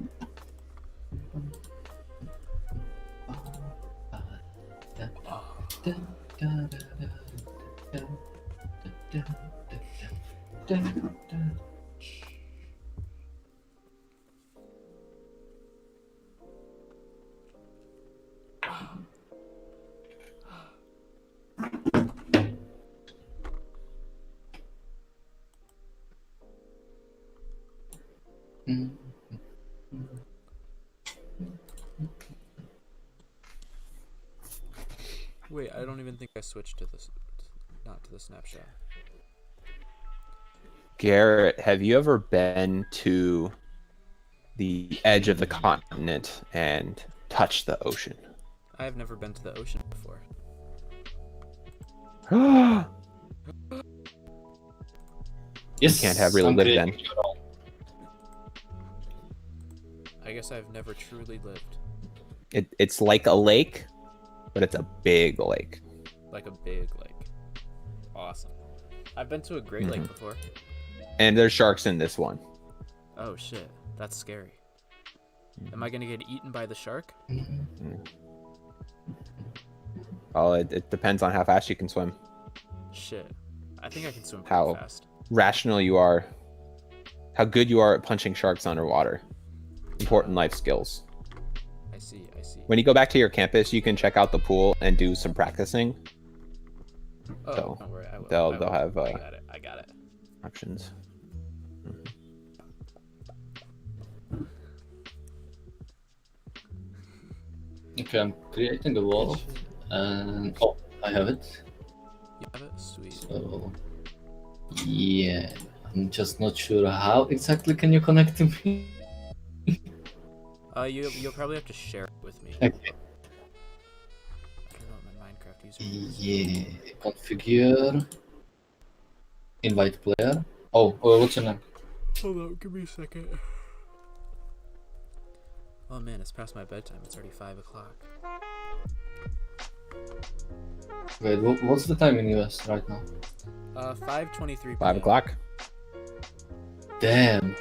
Wait, I don't even think I switched to this, not to the snapshot. Garrett, have you ever been to the edge of the continent and touched the ocean? I have never been to the ocean before. Yes, you can't have really lived then. I guess I've never truly lived. It's like a lake, but it's a big lake. Like a big lake. Awesome. I've been to a great lake before. And there's sharks in this one. Oh shit, that's scary. Am I gonna get eaten by the shark? Oh, it depends on how fast you can swim. Shit. I think I can swim pretty How fast. rational you are. How good you are at punching sharks underwater. Important life skills. I see. When you go back to your campus, you can check out the pool and do some practicing. Oh, so don't worry, I will. They'll have I got it. options. Okay, I'm creating a wall, and oh, I have it. You have it? Sweet. So, yeah, I'm just not sure how exactly can you connect to me. You'll probably have to share it with me. Okay. I don't know what my Minecraft user is. Yeah, configure, invite player. Oh, what's your name? Hold on, give me a second. Oh man, it's past my bedtime. It's already 5 o'clock. Wait, what's the time in US right now? 5:23 p.m. 5 o'clock. Damn.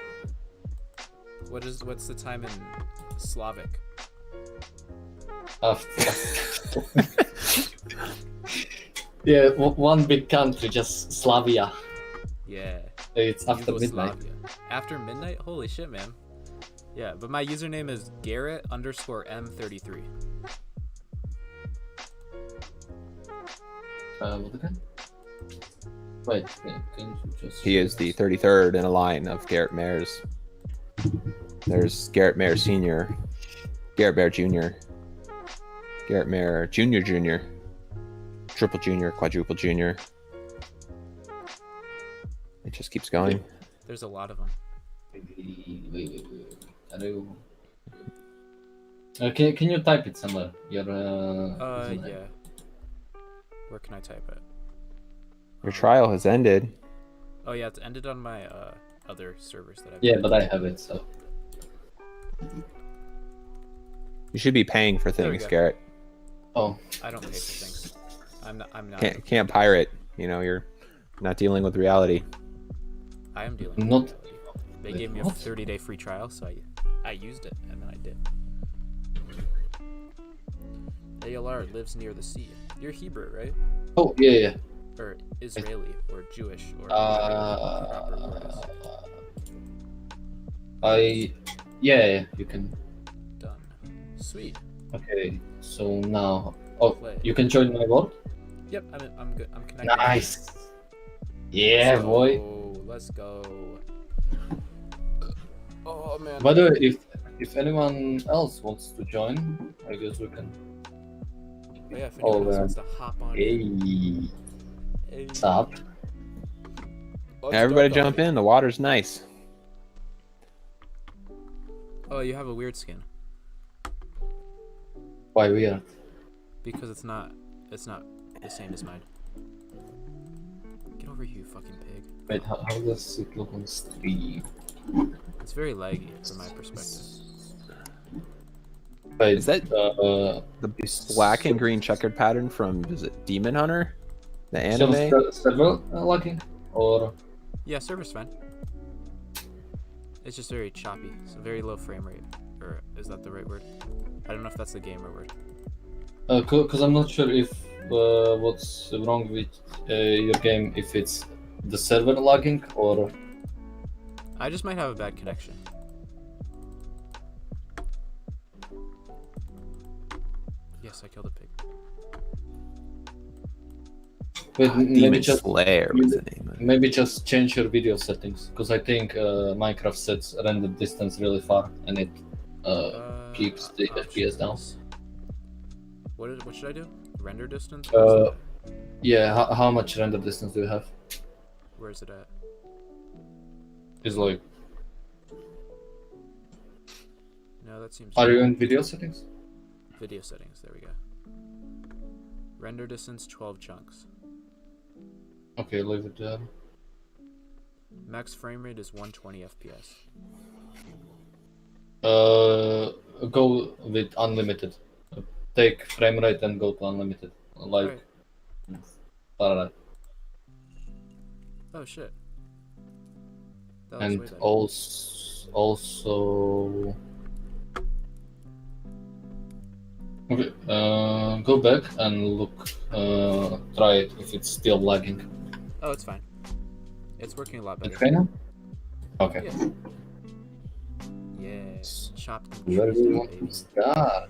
What's the time in Slavic? Yeah, one big country, just Slavia. Yeah. It's after midnight. After midnight? Holy shit, man. Yeah, but my username is Garrett_M33. What again? Wait, can you just... He is the 33rd in a line of Garrett Mayers. There's Garrett Mayer Sr., Garrett Mayer Jr., Garrett Mayer Jr., Triple Jr., Quadruple Jr. It just keeps going. There's a lot of them. Wait. Hello. Can you type it somewhere? Your yeah. Where can I type it? Your trial has ended. Oh yeah, it's ended on my other servers that I've. Yeah, but I have it, so. You should be paying for things, Garrett. Oh. I don't pay for things. I'm not. Can't pirate. You know, you're not dealing with reality. I am dealing with reality. They gave me a 30-day free trial, so I used it, and then I did. ALR lives near the sea. You're Hebrew, right? Oh, yeah. Or Israeli, or Jewish, or yeah, you can. Done. Sweet. Okay, so now, you can join my board. Yep, I'm good. I'm connected. Nice. Yeah, boy. Let's go. Oh man. By the way, if anyone else wants to join, I guess we can. Oh yeah, if anyone else wants to hop on. Hey. Stop. Everybody jump in. The water's nice. Oh, you have a weird skin. Why weird? Because it's not the same as mine. Get over here, you fucking pig. Wait, how does it look on stream? It's very laggy from my perspective. Wait, is that the black and green checkered pattern from, is it Demon Hunter? The anime? Server lagging? Or? Yeah, server's fine. It's just very choppy. It's a very low frame rate. Or is that the right word? I don't know if that's the gamer word. Because I'm not sure if what's wrong with your game, if it's the server lagging or... I just might have a bad connection. Yes, I killed a pig. Wait, Demon Slayer was the name. Maybe just change your video settings, because I think Minecraft sets render distance really far, and it keeps the FPS down. What should I do? Render distance? Yeah, how much render distance do you have? Where is it at? It's like... No, that seems... Are you in video settings? Video settings, there we go. Render distance 12 chunks. Okay, leave it there. Max frame rate is 120 FPS. Go with unlimited. Take frame rate and go to unlimited. Like... Alright. Oh shit. And also... Okay, go back and look, try it if it's still lagging. Oh, it's fine. It's working a lot better. Okay now? Okay. Yeah. Chopped them. Where do you want to start?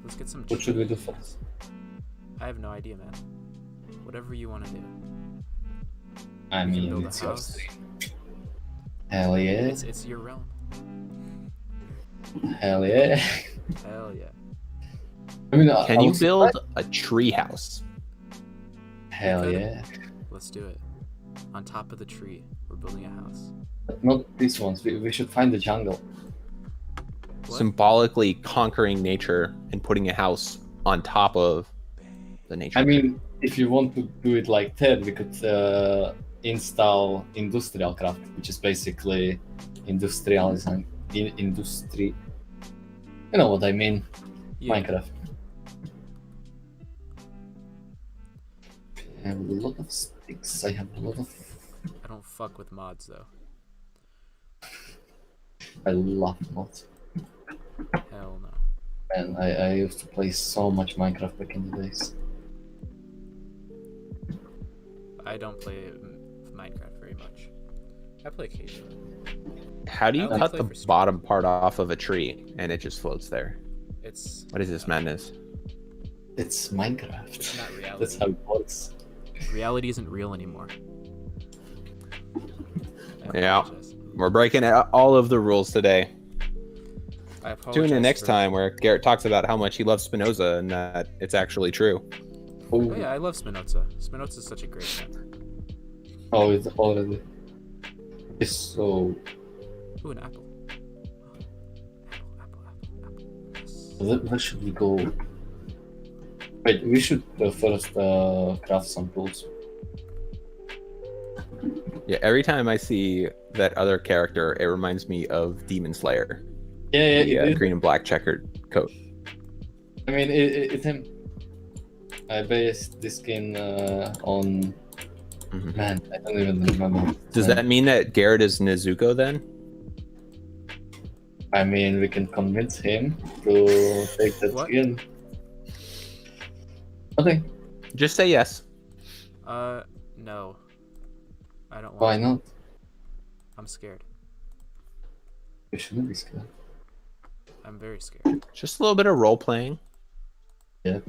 Let's get some. What should we do first? I have no idea, man. Whatever you want to do. I mean, it's your stream. Hell yeah. It's your realm. Hell yeah. Hell yeah. I mean, can you build a tree house? Hell yeah. Let's do it. On top of the tree, we're building a house. Not these ones. We should find the jungle. What? Symbolically conquering nature and putting a house on top of the nature. I mean, if you want to do it like that, we could install industrial craft, which is basically industrializing industry. You know what I mean? Yeah. Minecraft. I have a lot of sticks. I have a lot of... I don't fuck with mods though. I love mods. Hell no. And I used to play so much Minecraft back in the days. I don't play Minecraft very much. I play occasionally. How do you cut the bottom part off of a tree and it just floats there? What is this madness? It's Minecraft. It's not reality. That's how it works. Reality isn't real anymore. Yeah, we're breaking all of the rules today. Tune in next time where Garrett talks about how much he loves Spinoza and that it's actually true. Oh yeah, I love Spinoza. Spinoza is such a great man. Oh, it's already. It's so. Ooh, an apple. Apple. Yes. Where should we go? Wait, we should first craft some tools. Yeah, every time I see that other character, it reminds me of Demon Slayer. Yeah, green and black checkered coat. I mean, it's him. I based this skin on Man, I don't even remember. Does that mean that Garrett is Nezuko then? I mean, we can convince him to take that skin. Nothing. Just say yes. No. I don't want Why not? I'm scared. You shouldn't be scared. I'm very scared. Just a little bit of role playing. Yep.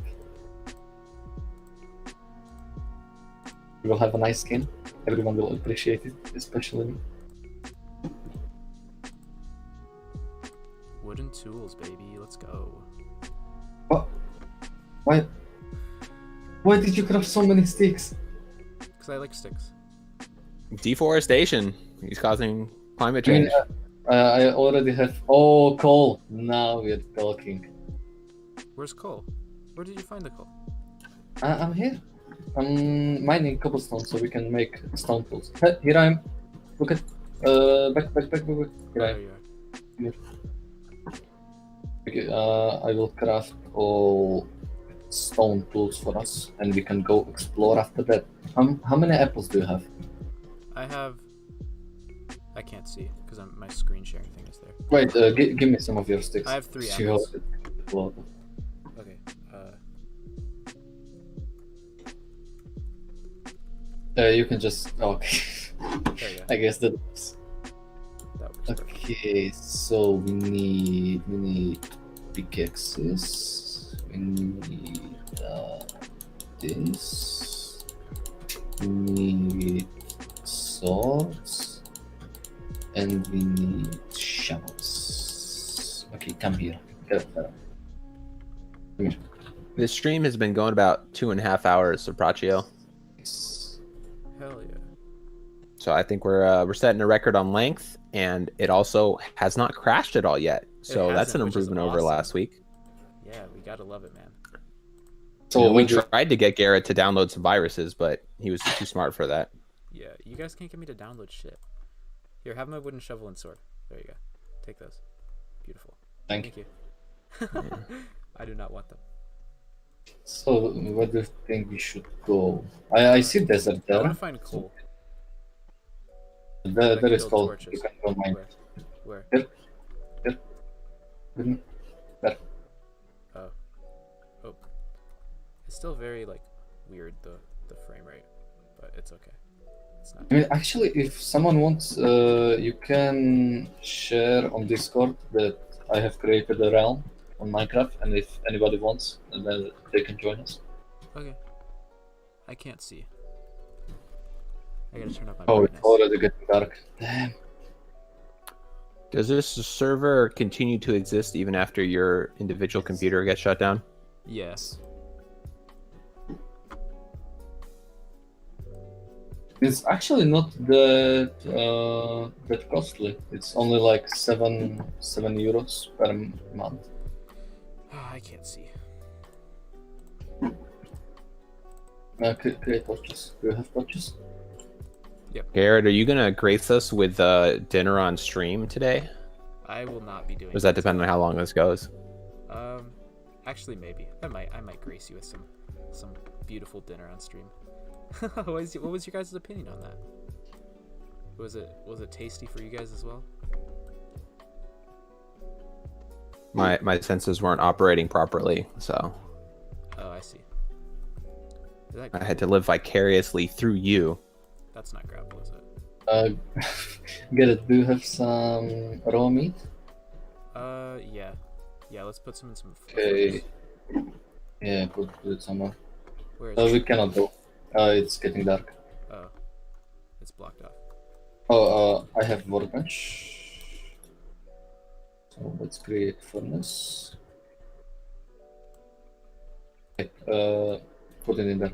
You will have a nice skin. Everyone will appreciate it, especially me. Wooden tools, baby. Let's go. What? Why? Why did you craft so many sticks? Because I like sticks. Deforestation. He's causing climate I mean, change. I already have. Oh, coal. Now we're talking. Where's coal? Where did you find the coal? I'm here. I'm mining cobblestone so we can make stone tools. Hey, here I am. Look at. Back. Here I am. Here. Okay, I will craft all stone tools for us, and we can go explore after that. How many apples do you have? I can't see because my screen sharing thing is there. Wait, give me some of your sticks. I have 3 She apples. Okay. You can just. Okay. There you go. I guess that works. Okay, so we need pickaxes. We need this. We need swords, and we need shovels. Okay, come here. Come here. This stream has been going about 2.5 hours, Sopraccio. Hell yeah. So I think we're setting a record on length, and it also has not crashed at all yet. So that's an improvement over last week. Yeah, we gotta love it, man. So we tried to get Garrett to download some viruses, but he was too smart for that. Yeah, you guys can't get me to download shit. Here, have my wooden shovel and sword. There you go. Take those. Beautiful. Thank you. I do not want them. So, where do you think we should go? I see desert there. I want to find coal. There is coal. You can go mine. Where? Here. There. Oh. It's still very weird the frame rate, but it's okay. It's not. I mean, actually, if someone wants, you can share on Discord that I have created a realm on Minecraft, and if anybody wants, then they can join us. Okay. I can't see. I gotta turn up my Oh, brightness. it's already getting dark. Damn. Does this server continue to exist even after your individual computer gets shut down? Yes. It's actually not that costly. It's only like 7 euros per month. I can't see. Create torches. Do you have torches? Yep. Garrett, are you gonna grace us with dinner on stream today? I will not be doing. Or does that depend on how long this goes? Actually, maybe I might grace you with some beautiful dinner on stream. What was your guys' opinion on that? Was it tasty for you guys as well? My senses weren't operating properly, so. Oh, I see. I had to live vicariously through you. That's not grapple, is it? Get it? Do you have some raw meat? Yeah. Yeah, let's put some in some. Okay. Yeah, put it somewhere. Where is it? We cannot go. It's getting dark. Oh, it's blocked off. Oh, I have workbench. So let's create furnace. Okay, put it in there.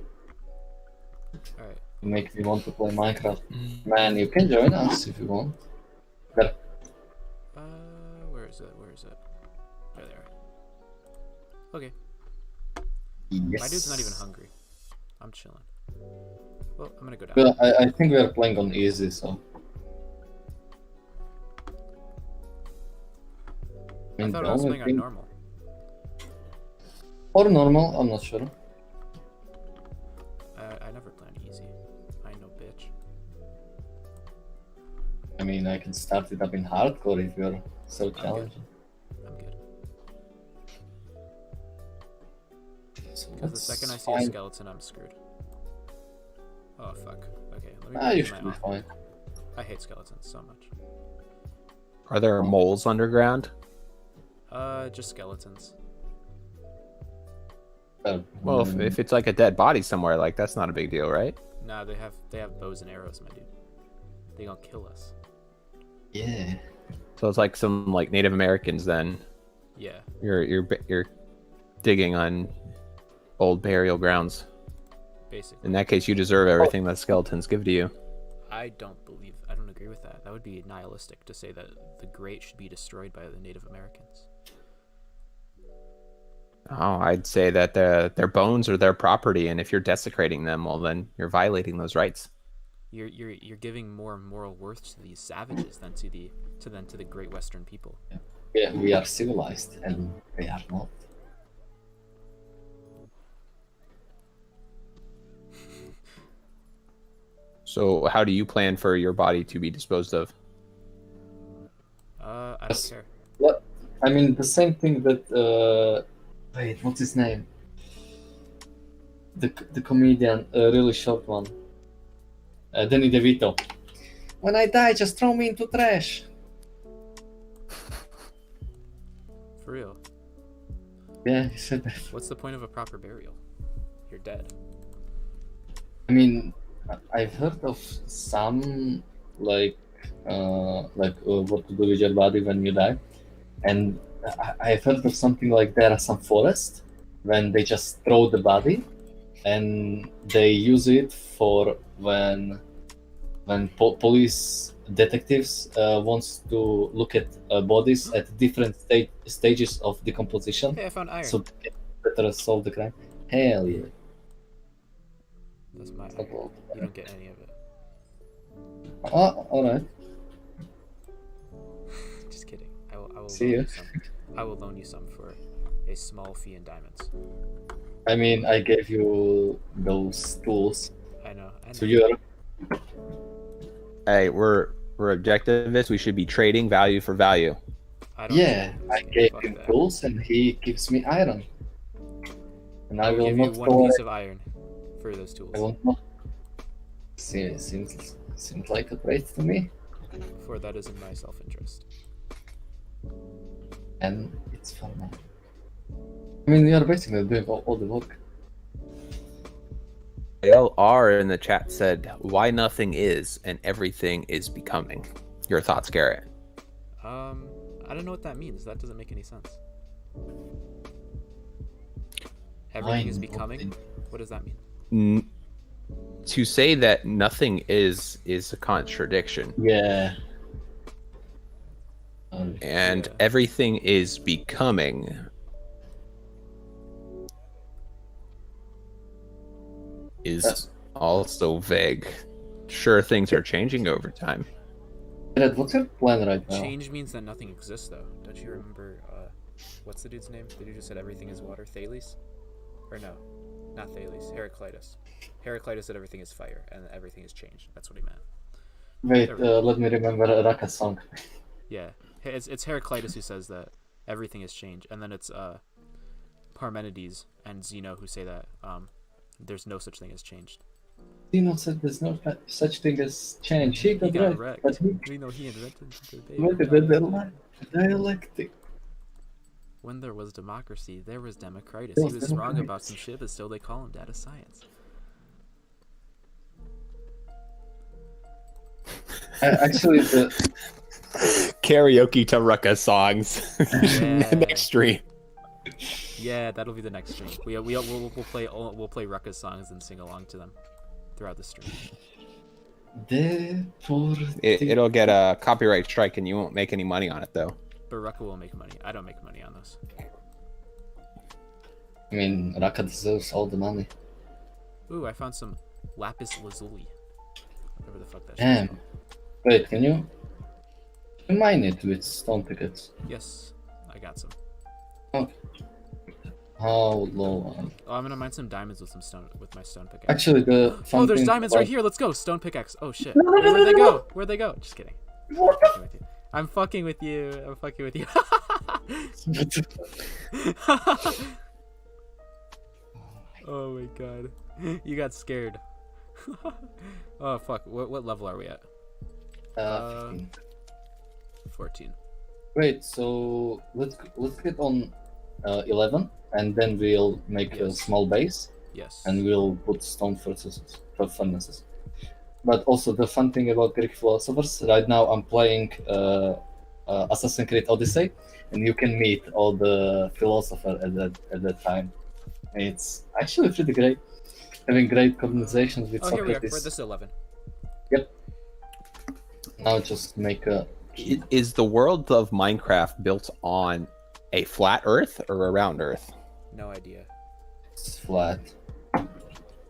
Alright. Make me want to play Minecraft. Man, you can join us if you want. There. Where is it? There they are. Okay. Yes. My dude's not even hungry. I'm chilling. Well, I'm gonna go down. Well, I think we are playing on easy, so. I thought I was playing on normal. Or normal, I'm not sure. I never play on easy. I know I mean, I can start it up in hardcore if you're so challenging. I'm good. So Because the second I see a skeleton, I'm screwed. Oh fuck. Okay, let me. You should be fine. I hate skeletons so much. Are there moles underground? Just skeletons. Well, if it's like a dead body somewhere, like that's not a big deal, right? Nah, they have bows and arrows, my dude. They gonna kill us. Yeah. So it's like some like Native Americans then. Yeah. You're digging on old burial grounds. Basically. In that case, you deserve everything that skeletons give to you. I don't agree with that. That would be nihilistic to say that the great should be destroyed by the Native Americans. Oh, I'd say that their bones are their property, and if you're desecrating them, well, then you're violating those rights. You're giving more moral worth to these savages than to the great Western people. Yeah, we are civilized, and they are not. So, how do you plan for your body to be disposed of? I don't care. What? I mean, the same thing that. Wait, what's his name? The comedian, really short one. Danny DeVito. When I die, just throw me into trash. For real. Yeah, he said that. What's the point of a proper burial? You're dead. I mean, I've heard of some what to do with your body when you die, and I've heard of something like there are some forests when they just throw the body, and they use it for when police detectives wants to look at bodies at different stages of decomposition. Hey, I found iron. So they can better solve the crime. Hell yeah. That's my iron. You don't get any of it. Oh, alright. Just kidding. I will See you. I will loan you some for a small fee in diamonds. I mean, I gave you those tools. I know. So you're... Hey, we're objectivists. We should be trading value for value. I gave him tools and he gives me iron. And I will give not you one piece of iron for those tools. I won't not. Seems like a trade to me. For that is in my self-interest. And it's fun, man. I mean, you're basically doing all the work. LR in the chat said, "Why nothing is and everything is becoming." Your thoughts, Garrett? I don't know what that means. That doesn't make any sense. Everything is becoming? What does that mean? To say that nothing is a contradiction. Yeah. And everything is becoming. Is also vague. Sure, things are changing over time. What's your plan right now? Change means that nothing exists, though. Don't you remember, what's the dude's name? The dude who said everything is water? Thales? Or no, not Thales. Heraclitus. Heraclitus said everything is fire, and everything is changed. That's what he meant. Wait, let me remember Raka's song. Yeah, it's Heraclitus who says that everything is changed, and then it's Parmenides and Zeno who say that there's no such thing as changed. Zeno said there's no such thing as change. He got wrecked. But We know he invented the dialectic. When there was democracy, there was Democritus. He was wrong about some shit, but still they call him data science. Actually, the karaoke to Rucka songs. Next stream. Yeah, that'll be the next stream. We'll play Rucka's songs and sing along to them throughout the stream. It'll get a copyright strike, and you won't make any money on it, though. But Rucka will make money. I don't make money on those. I mean, Rucka deserves all the money. Ooh, I found some lapis lazuli. Whatever the fuck that Damn. shit is. Wait, can you mine it with stone pickets? Yes, I got some. Okay. How low? Oh, I'm gonna mine some diamonds with my stone pickaxe. Actually, there's diamonds right here. Let's go. Stone pickaxe. Oh shit. Where'd they go? Where'd they go? Just kidding. I'm fucking with you. I'm fucking with you. Oh my god. You got scared. Oh fuck. What level are we at? 15. 14. Great. So let's get on 11, and then we'll make a small base. Yes. And we'll put stone furnaces. But also the fun thing about Greek philosophers, right now I'm playing Assassin's Creed Odyssey, and you can meet all the philosophers at that time. And it's actually pretty great, having great conversations with Socrates. Here we are. This is 11. Yep. Now just make a... Is the world of Minecraft built on a flat Earth or a round Earth? No idea. It's flat.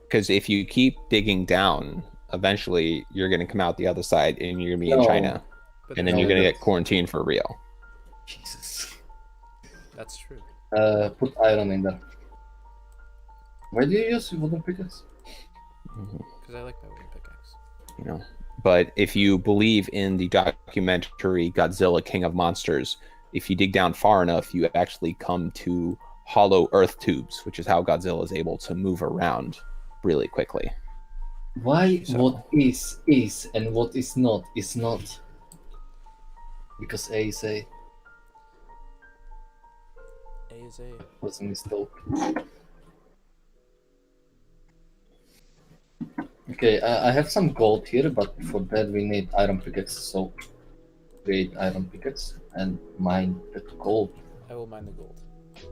Because if you keep digging down, eventually you're going to come out the other side and you're going to be in China. And then you're going to get quarantined for real. Jesus. That's true. Put iron in there. Why do you use wooden pickaxe? Because I like my wooden pickaxe. You know, but if you believe in the documentary Godzilla King of Monsters, if you dig down far enough, you actually come to hollow earth tubes, which is how Godzilla is able to move around really quickly. Why what is and what is not? Because A is A. A is A. Was a mistake. Okay, I have some gold here, but for that we need iron pickaxe, so create iron pickaxe and mine the gold. I will mine the gold. There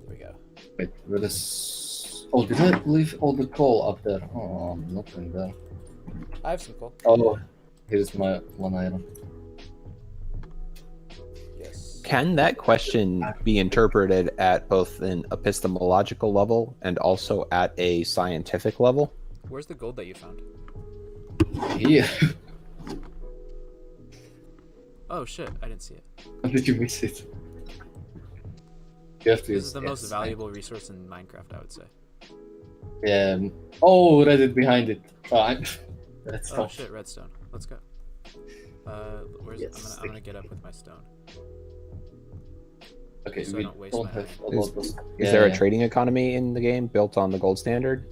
we go. Wait, where is... Oh, did I leave all the coal up there? Oh, nothing there. I have some coal. Oh, here's my one iron. Yes. Can that question be interpreted at both an epistemological level and also at a scientific level? Where's the gold that you found? Here. Oh shit, I didn't see it. How did you miss it? You have to This is the most valuable resource in Minecraft, I would say. Yeah. Oh, Reddit behind it. That's oh shit, redstone. Let's go. Where's I'm gonna get up with my stone. Okay, so we I don't waste don't my have iron. a lot of... Is there a trading economy in the game built on the gold standard?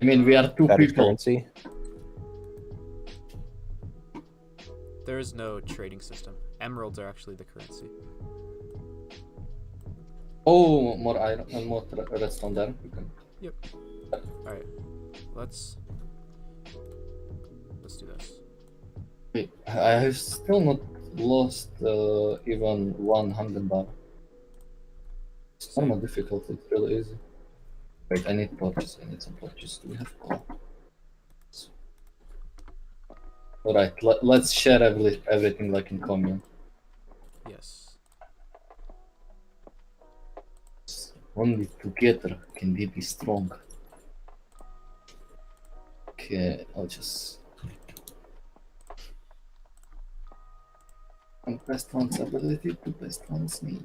I mean, we are two That is people. currency? There is no trading system. Emeralds are actually the currency. Oh, more iron and more redstone there. Yep. Alright. Let's do this. Wait, I have still not lost even 100 bar. It's not difficult, it's really easy. Wait, I need torches, I need some torches. Do we have coal? Alright, let's share everything like in common. Yes. Only together can we be strong. Okay, I'll just... And best one's ability to best one's need.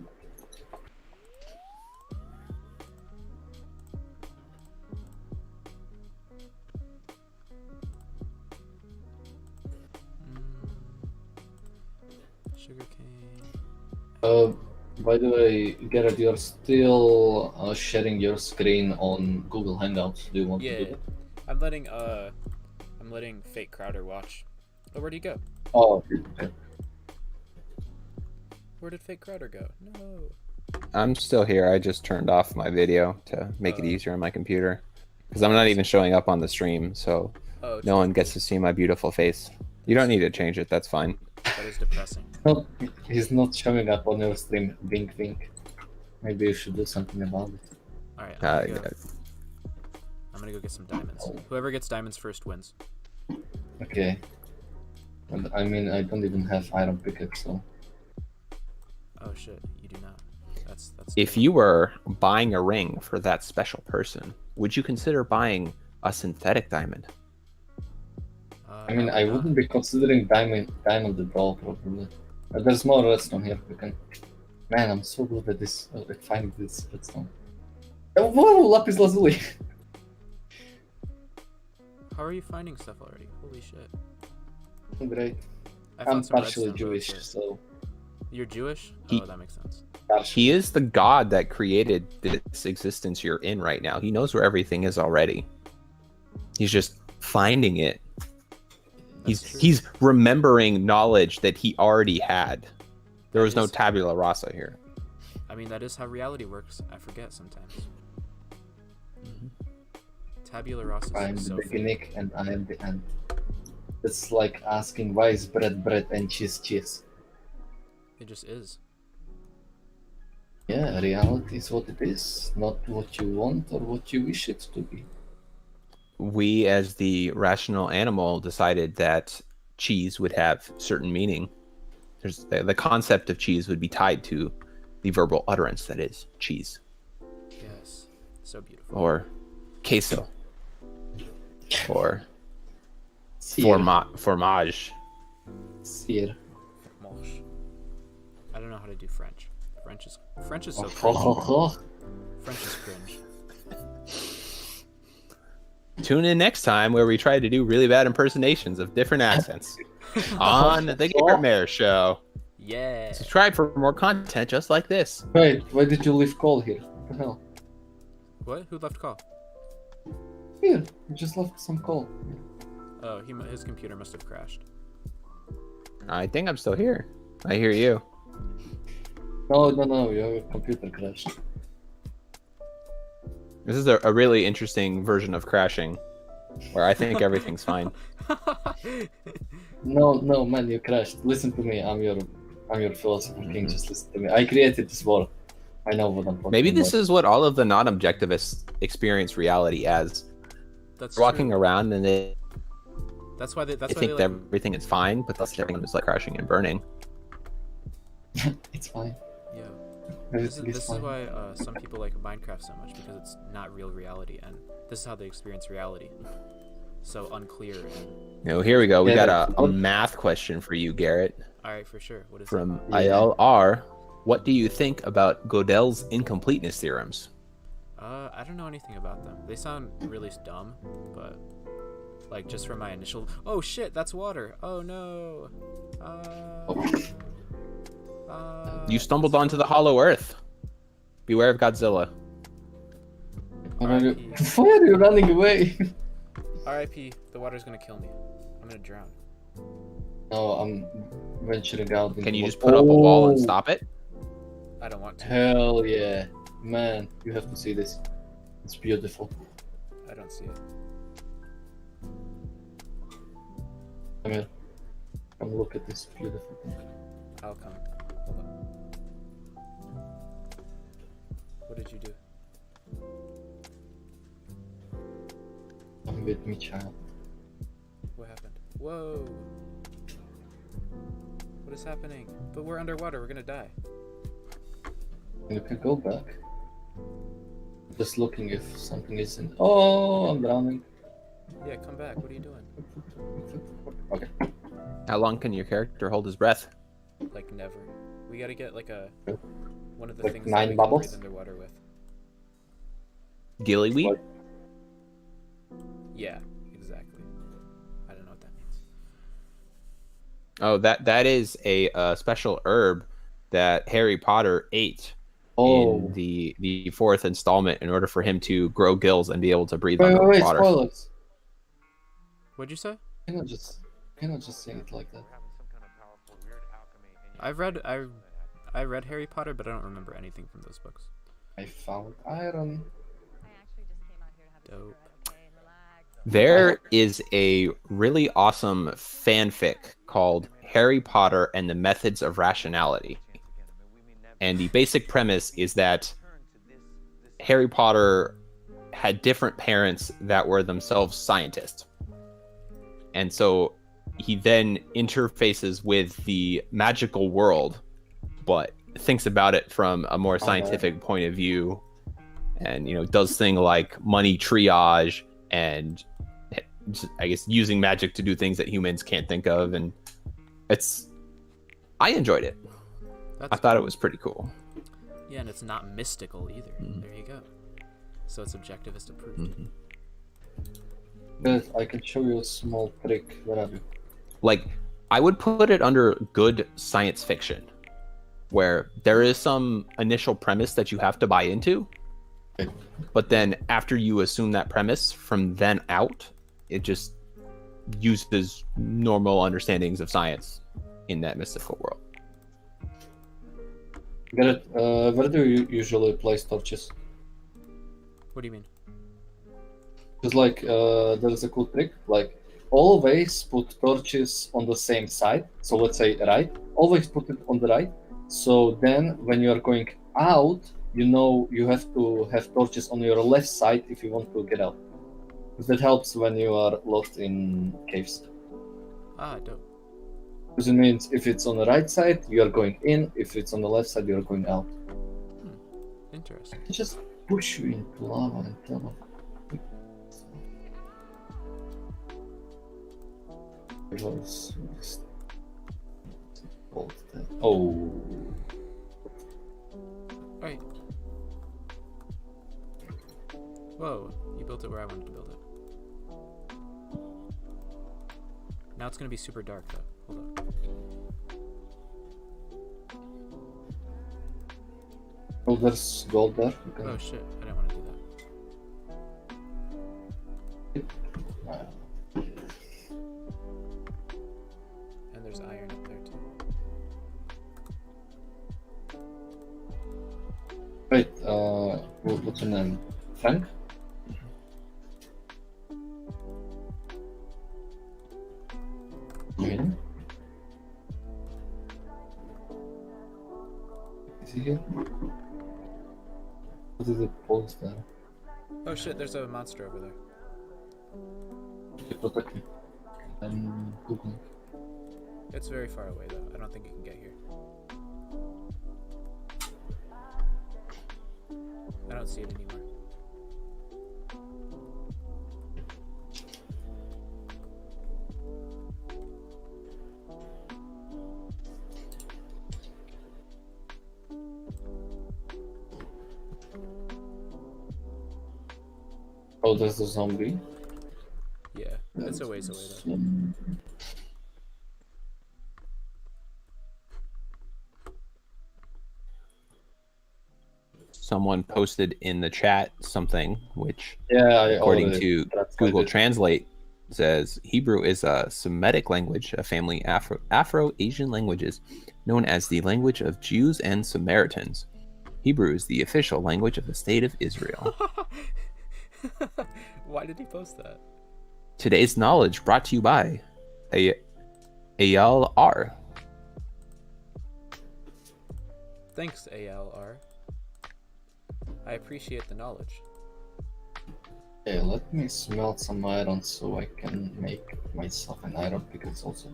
Sugarcane. By the way, Garrett, you're still sharing your screen on Google Hangouts. Do you want to do that? I'm letting Fake Crowder watch. Oh, where'd he go? Oh, okay. Where did Fake Crowder go? No. I'm still here. I just turned off my video to make it easier on my computer. Because I'm not even showing up on the stream, so no one gets to see my beautiful face. You don't need to change it, that's fine. That is depressing. No, he's not showing up on your stream. Wink, wink. Maybe you should do something about it. Alright, I'm gonna go get some diamonds. Whoever gets diamonds first wins. Okay. And I mean, I don't even have iron pickaxe, so... Oh shit, you do not. That's If you were buying a ring for that special person, would you consider buying a synthetic diamond? I mean, I wouldn't be considering diamond at all, probably. But there's more redstone here. We can... Man, I'm so good at this, at finding this redstone. Whoa, lapis lazuli! How are you finding stuff already? Holy shit. Great. I'm partially Jewish, so... You're Jewish? Oh, that makes sense. He is the God that created this existence you're in right now. He knows where everything is already. He's just finding it. He's remembering knowledge that he already had. There was no tabula rasa here. I mean, that is how reality works. I forget sometimes. Tabula rasa. I am the beginning and I am the end. It's like asking why is bread bread and cheese cheese. It just is. Yeah, reality is what it is, not what you want or what you wish it to be. We, as the rational animal, decided that cheese would have certain meaning. There's the concept of cheese would be tied to the verbal utterance that is cheese. Yes, so beautiful. Or queso. Or fromage. Sir. Fromage. I don't know how to do French. French is so cringe. French is cringe. Tune in next time where we try to do really bad impersonations of different accents on the Garrett Mayer Show. Yeah. Subscribe for more content just like this. Wait, why did you leave call here? What the hell? What? Who left call? Here, you just left some call. Oh, his computer must have crashed. I think I'm still here. I hear you. No, your computer crashed. This is a really interesting version of crashing, where I think everything's fine. No, man, you crashed. Listen to me. I'm your philosopher king. Just listen to me. I created this world. I know what I'm talking Maybe this about. is what all of the non-objectivists experience reality as. That's walking around and they. That's why they think that everything is fine, but that's everything is like crashing and burning. It's fine. Yeah. This is why some people like Minecraft so much, because it's not real reality, and this is how they experience reality. So unclear. And... Here we go. We got a math question for you, Garrett. All right, for sure. What is from ILR? What do you think about Gödel's incompleteness theorems? I don't know anything about them. They sound really dumb, but like just from my initial. Oh shit! That's water. Oh no. You stumbled onto the hollow earth. Beware of Godzilla. Why are you running away? R.I.P. The water's gonna kill me. I'm gonna drown. No, I'm venturing out. Can you just put up a wall and stop it? I don't want to. Hell yeah. Man, you have to see this. It's beautiful. I don't see it. Come here. Come look at this beautiful thing. I'll come. Hold on. What did you do? Come with me, child. What happened? Whoa! What is happening? But we're underwater, we're gonna die. You can go back. Just looking if something isn't. Oh, I'm drowning. Yeah, come back. What are you doing? Okay. How long can your character hold his breath? Like never. We gotta get like one of the like things 9 that we bubbles? can breathe underwater with. Gillyweed? Yeah, exactly. I don't know what that means. Oh, that is a special herb that Harry Potter ate in the 4th installment in order for him to grow gills and be able to breathe underwater. Wait, spoilers. What'd you say? Cannot just say it like that. I read Harry Potter, but I don't remember anything from those books. I found iron. Dope. There is a really awesome fanfic called Harry Potter and the Methods of Rationality. And the basic premise is that Harry Potter had different parents that were themselves scientists. And so he then interfaces with the magical world, but thinks about it from a more scientific point of view, and does things like money triage and I guess using magic to do things that humans can't think of. And I enjoyed it. I thought it was pretty cool. Yeah, and it's not mystical either. Mm-hmm. There you go. So it's objectivist approved. Mm-hmm. But I can show you a small trick. Where are you? Like, I would put it under good science fiction, where there is some initial premise that you have to buy into, but then after you assume that premise, from then out, it just uses normal understandings of science in that mystical world. Garrett, where do you usually place torches? What do you mean? Because like there's a cool trick, like always put torches on the same side. So let's say right, always put it on the right. So then when you are going out, you know you have to have torches on your left side if you want to get out. Because that helps when you are lost in caves. Ah, dope. Because it means if it's on the right side, you are going in. If it's on the left side, you are going out. Interesting. It just push you into lava and lava. Oh. Right. Whoa, you built it where I wanted to build it. Now it's gonna be super dark though. Hold on. Oh, there's gold there. Oh shit, I didn't want to do that. And there's iron up there too. Wait, what's your name? Frank? Really? Is he here? What is it post there? Oh shit, there's a monster over there. Okay, protect me. I'm googling. It's very far away though. I don't think it can get here. I don't see it anymore. Oh, there's the zombie. Yeah, it's a ways away though. Someone posted in the chat something which, according to Google Translate, says Hebrew is a Semitic language, a family Afro-Asian languages known as the language of Jews and Samaritans. Hebrew is the official language of the state of Israel. Why did he post that? Today's knowledge brought to you by Ayal R. Thanks, ALR. I appreciate the knowledge. Okay, let me smelt some iron so I can make myself an iron because also.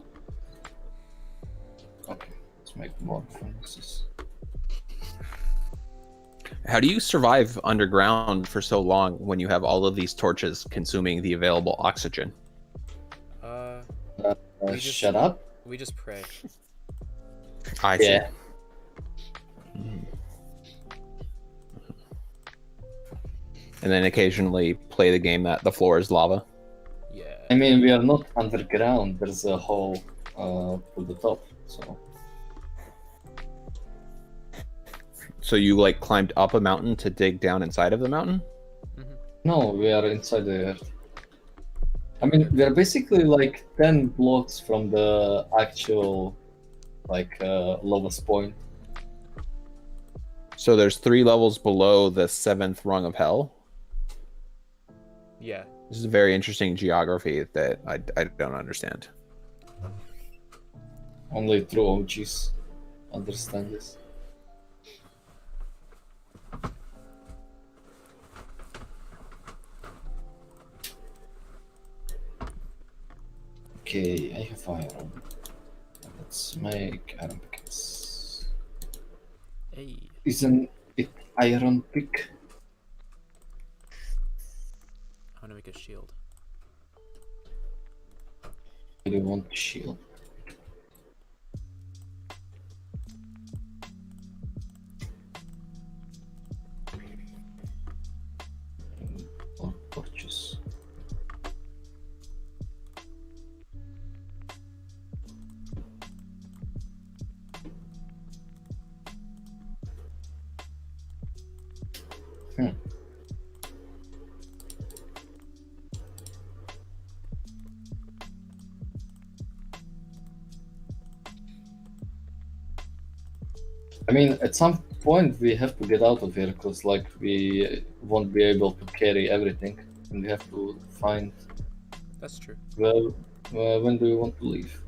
Okay, let's make more furnaces. How do you survive underground for so long when you have all of these torches consuming the available oxygen? Shut up. We just pray. I see. Yeah. And then occasionally play the game that the floor is lava. Yeah. I mean, we are not underground. There's a hole to the top, so. So you like climbed up a mountain to dig down inside of the mountain? No, we are inside the earth. I mean, we are basically like 10 blocks from the actual, like, lowest point. So there's 3 levels below the 7th rung of hell? Yeah. This is a very interesting geography that I don't understand. Only true OGs understand this. Okay, I have iron. Let's make iron pickaxe. Hey. Isn't it iron pick? I want to make a shield. I do want a shield. Or torches. I mean, at some point we have to get out of here because, like, we won't be able to carry everything, and we have to find. That's true. Well, when do you want to leave?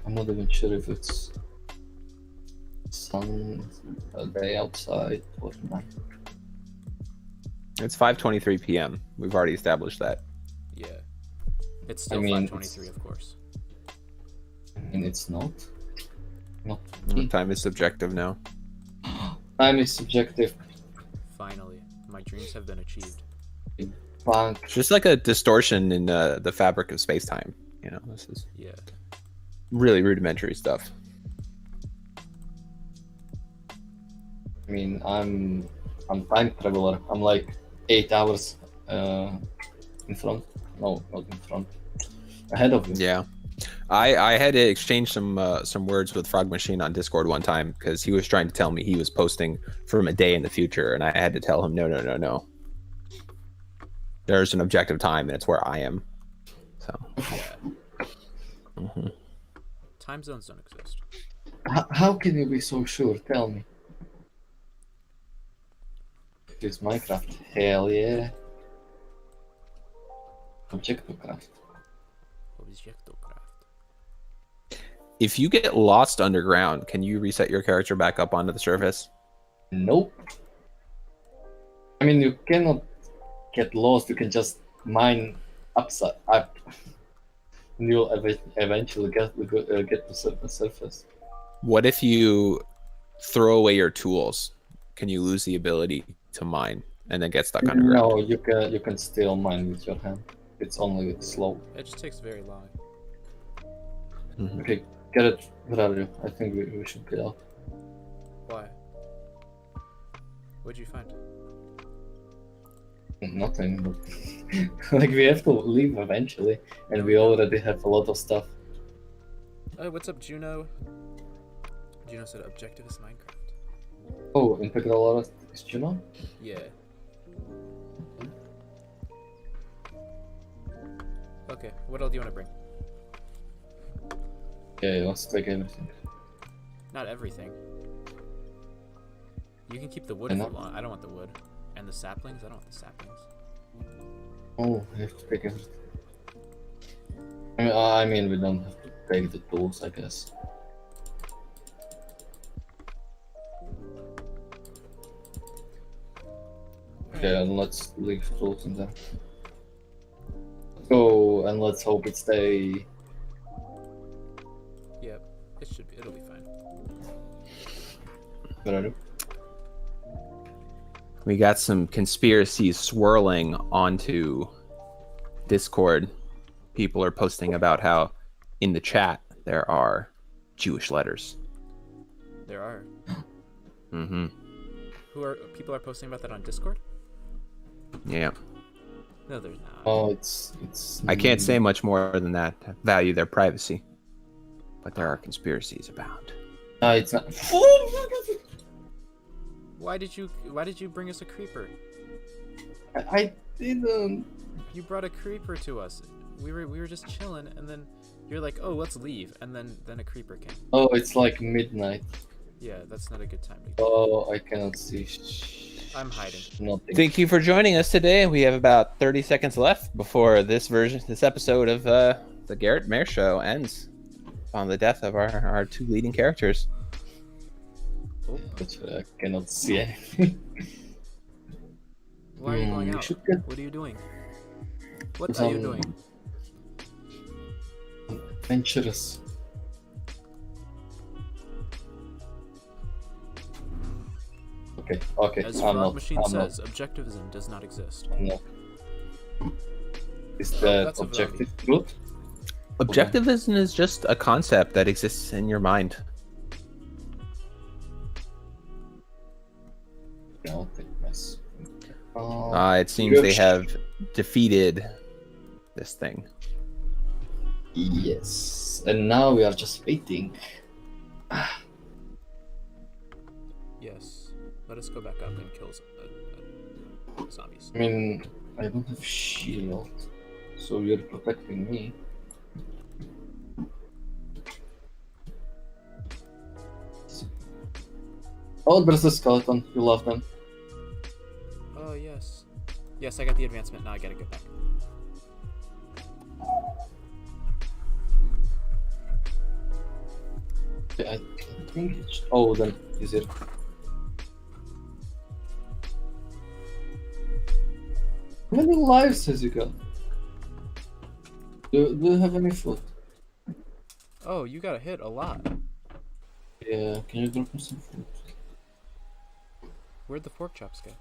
I'm not even sure if it's sun, a day outside, or night. It's 5:23 p.m. We've already established that. Yeah. It's still 5:23, of course. And it's not. Time is subjective now. Time is subjective. Finally, my dreams have been achieved. It's just like a distortion in the fabric of space-time. You know, this is really rudimentary stuff. I mean, I'm time traveler. I'm like 8 hours in front. No, not in front. Ahead of you. Yeah. I had to exchange some words with Frog Machine on Discord one time because he was trying to tell me he was posting from a day in the future, and I had to tell him no. There's an objective time, and it's where I am. So. Yeah. Time zones don't exist. How can you be so sure? Tell me. It's Minecraft. Hell yeah. Objectocraft. If you get lost underground, can you reset your character back up onto the surface? Nope. I mean, you cannot get lost. You can just mine up. And you'll eventually get to the surface. What if you throw away your tools? Can you lose the ability to mine and then get stuck underground? No, you can still mine with your hand. It's only slow. It just takes very long. Okay, get it. Where are you? I think we should get out. Why? What'd you find? Nothing, but like we have to leave eventually, and we already have a lot of stuff. Oh, what's up, Juno? Juno said objective is Minecraft. Oh, Integral Artist is Juno? Yeah. Okay, what else do you want to bring? Yeah, let's take everything. Not everything. You can keep the wood if you want. I don't want the wood. And the saplings? I don't want the saplings. Oh, I have to take everything. I mean, we don't have to take the tools, I guess. Okay, and let's leave tools in there. Let's go, and let's hope it stay. Yep, it'll be fine. What I do? We got some conspiracies swirling onto Discord. People are posting about how in the chat there are Jewish letters. There are. Mm-hmm. People are posting about that on Discord? Yeah. No, there's not. Oh, it's. I can't say much more than that. Value their privacy, but there are conspiracies abound. It's not. Why did you bring us a creeper? I didn't. You brought a creeper to us. We were just chilling, and then you're like, "Oh, let's leave," and then a creeper came. Oh, it's like midnight. Yeah, that's not a good time. Oh, I cannot see. I'm hiding. Nothing. Thank you for joining us today. We have about 30 seconds left before this episode of the Garrett Mayer Show ends on the death of our two leading characters. Oh, I cannot see anything. Why are you going out? What are you doing? What are you doing? Adventurous. Okay. As Frog Machine says, objectivism does not exist. No. Is that objective truth? Objectivism is just a concept that exists in your mind. I'll take this. It seems they have defeated this thing. Yes, and now we are just waiting. Yes, let us go back up and kill zombies. I mean, I don't have shield, so you're protecting me. Oh, there's a skeleton. You love them. Oh, yes. Yes, I got the advancement. Now I gotta get back. Okay, I think it's... Oh, then is it? How many lives has you got? Do you have any food? Oh, you got hit a lot. Yeah, can you drop me some food? Where'd the pork chops go?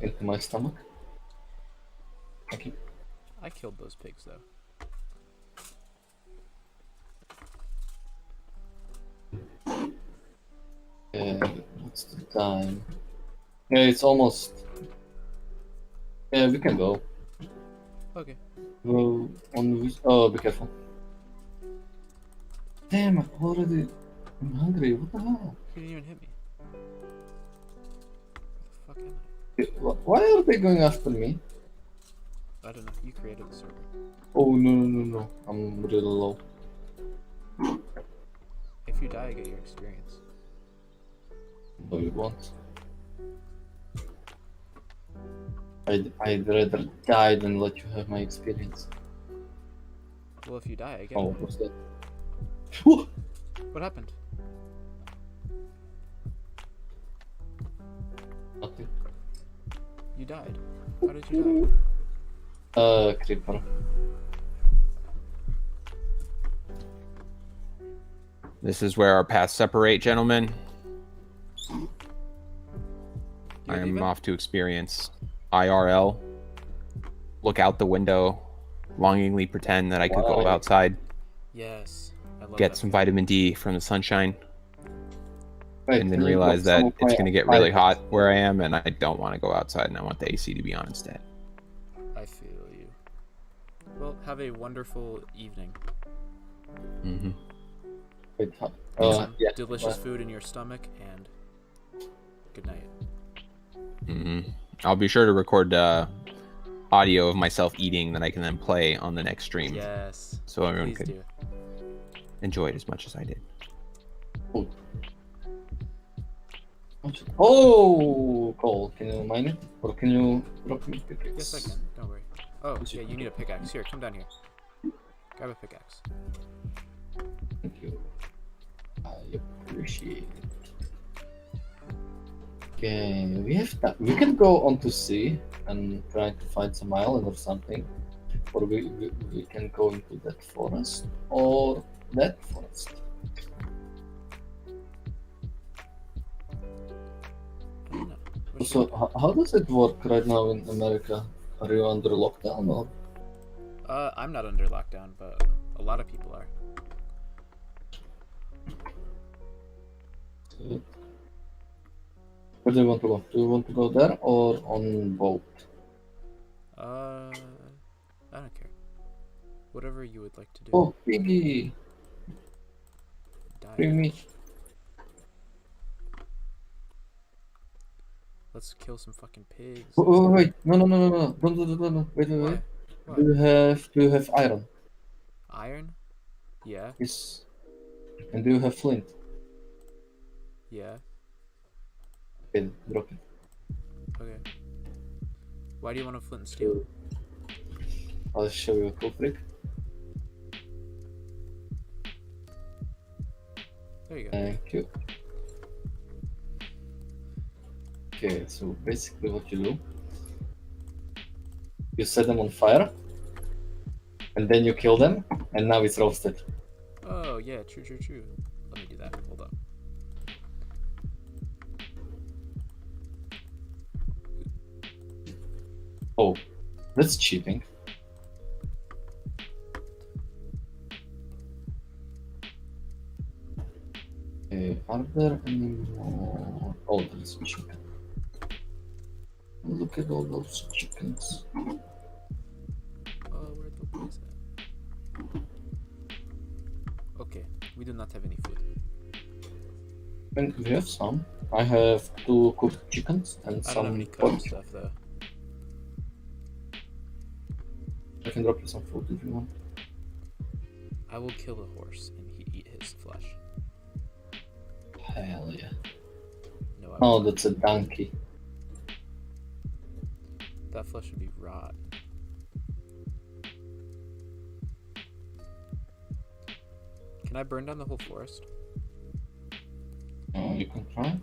Into my stomach. Thank you. I killed those pigs, though. What's the time? Yeah, it's almost... Yeah, we can go. Okay. Go on this... Oh, be careful. Damn, I'm hungry. What the hell? You didn't even hit me. Where the fuck am I? Why are they going after me? I don't know. You created the server. Oh, no. I'm really low. If you die, I get your experience. No, you won't. I'd rather die than let you have my experience. Well, if you die, I get Oh, it. what's that? What happened? Nothing. You died. How did you die? Creeper. This is where our paths separate, gentlemen. I am off to experience IRL. Look out the window, longingly pretend that I could go outside. Yes. I love Get that some feeling. vitamin D from the sunshine. Wait, And then can you realize drop that some of it's my going to get really items? hot where I am, and I don't want to go outside, and I want the AC to be on instead. I feel you. Well, have a wonderful evening. Mm-hmm. Wait, Some yeah. delicious food in your stomach, and good night. Mm-hmm. I'll be sure to record audio of myself eating that I can then play on the next stream. Yes. So everyone Please could do. enjoy it as much as I did. Oh, Cole, can you mine it? Or can you drop me pickaxe? Yes, I can. Don't worry. Oh, yeah, you need a pickaxe. Here, come down here. Grab a pickaxe. Thank you. I appreciate it. Okay, we have that. We can go on to sea and try to find some island or something. Or we can go into that forest or that forest. So, how does it work right now in America? Are you under lockdown or? I'm not under lockdown, but a lot of people are. Where do you want to go? Do you want to go there or on boat? I don't care. Whatever you would like to do. Oh, piggy! Bring me. Let's kill some fucking pigs. Oh, wait! No! Don't! Wait! What? Do you have iron? Iron? Yeah. Yes. And do you have flint? Yeah. Okay, drop it. Okay. Why do you want a flint and steel? I'll show you a cool trick. There you go. Thank you. Okay, so basically what you do, you set them on fire, and then you kill them, and now it's roasted. Oh, yeah, true. Let me do that. Hold up. Oh, that's cheating. Are there any more? Oh, there's a chicken. Look at all those chickens. Oh, where'd the boys at? Okay, we do not have any food. And we have some. I have 2 cooked chickens and I some don't have any pork. cooked stuff, though. I can drop you some food if you want. I will kill a horse and eat his flesh. Hell yeah. No, oh, that's a donkey. That flesh would be rot. Can I burn down the whole forest? Oh, you can try.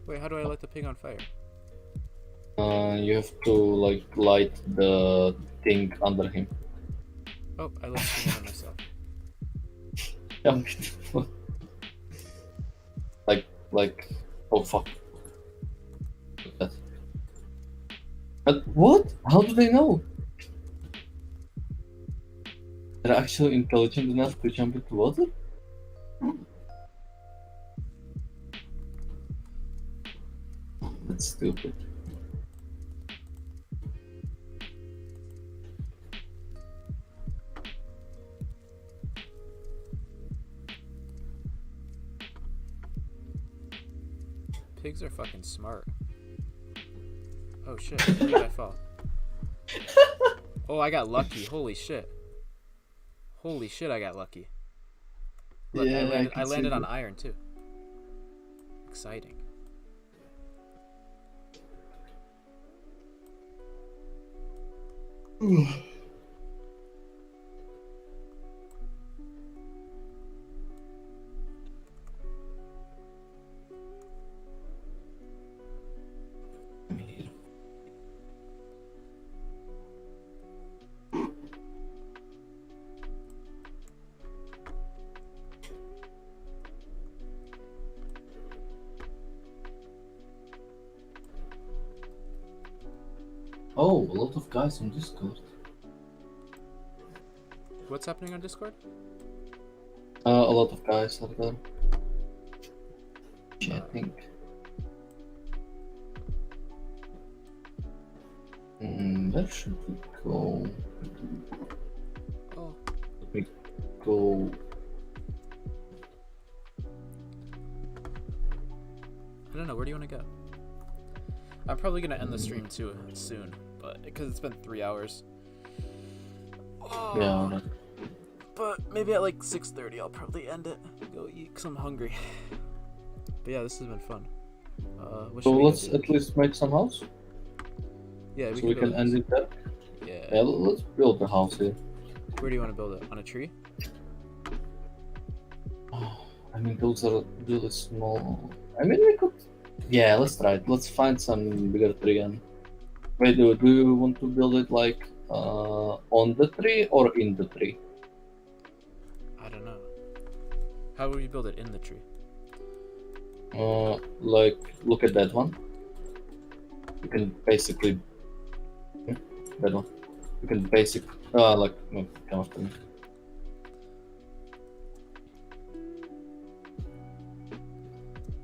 Wait, how do I light the pig on fire? You have to like light the thing under him. Oh, I lit the pig under myself. like, oh fuck. That. But what? How do they know? They're actually intelligent enough to jump into water? That's stupid. Pigs are fucking smart. Oh shit, where did I fall? Oh, I got lucky. Holy shit. Holy shit, I got lucky. Look, Yeah, I landed on iron too. Exciting. Oh, a lot of guys on Discord. What's happening on Discord? A lot of guys are there. Chatting. Where should we go? Oh. Let me go. I don't know, where do you want to go? I'm probably gonna end the stream too soon, but because it's been 3 hours. Oh, Yeah. but maybe at like 6:30 I'll probably end it. Go eat because I'm hungry. But yeah, this has been fun. What So should we let's do? at least make some house. Yeah, So we can build end this. it there. Yeah. Yeah, let's build the house here. Where do you want to build it? On a tree? I mean, those are really small. I mean, we could. Yeah, let's try it. Let's find some bigger tree and. Wait, do you want to build it like on the tree or in the tree? I don't know. How would you build it in the tree? Like look at that one. You can basically that one. You can like no, come after me.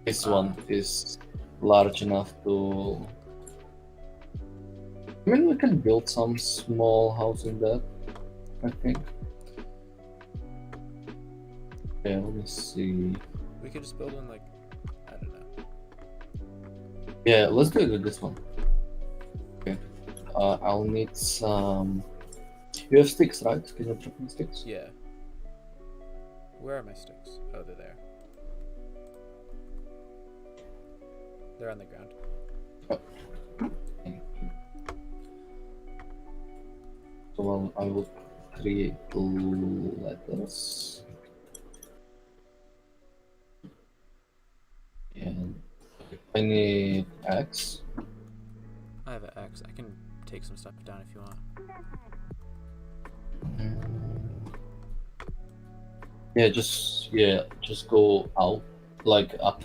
This one is large enough to. I mean, we can build some small house in that, I think. Yeah, let me see. We could just build one like, I don't know. Yeah, let's do it with this one. Okay. I'll need some. You have sticks, right? Can you drop me sticks? Yeah. Where are my sticks? Oh, they're there. They're on the ground. So I will create letters. And I need X. I have an axe. I can take some stuff down if you want. Yeah, just go out, like up.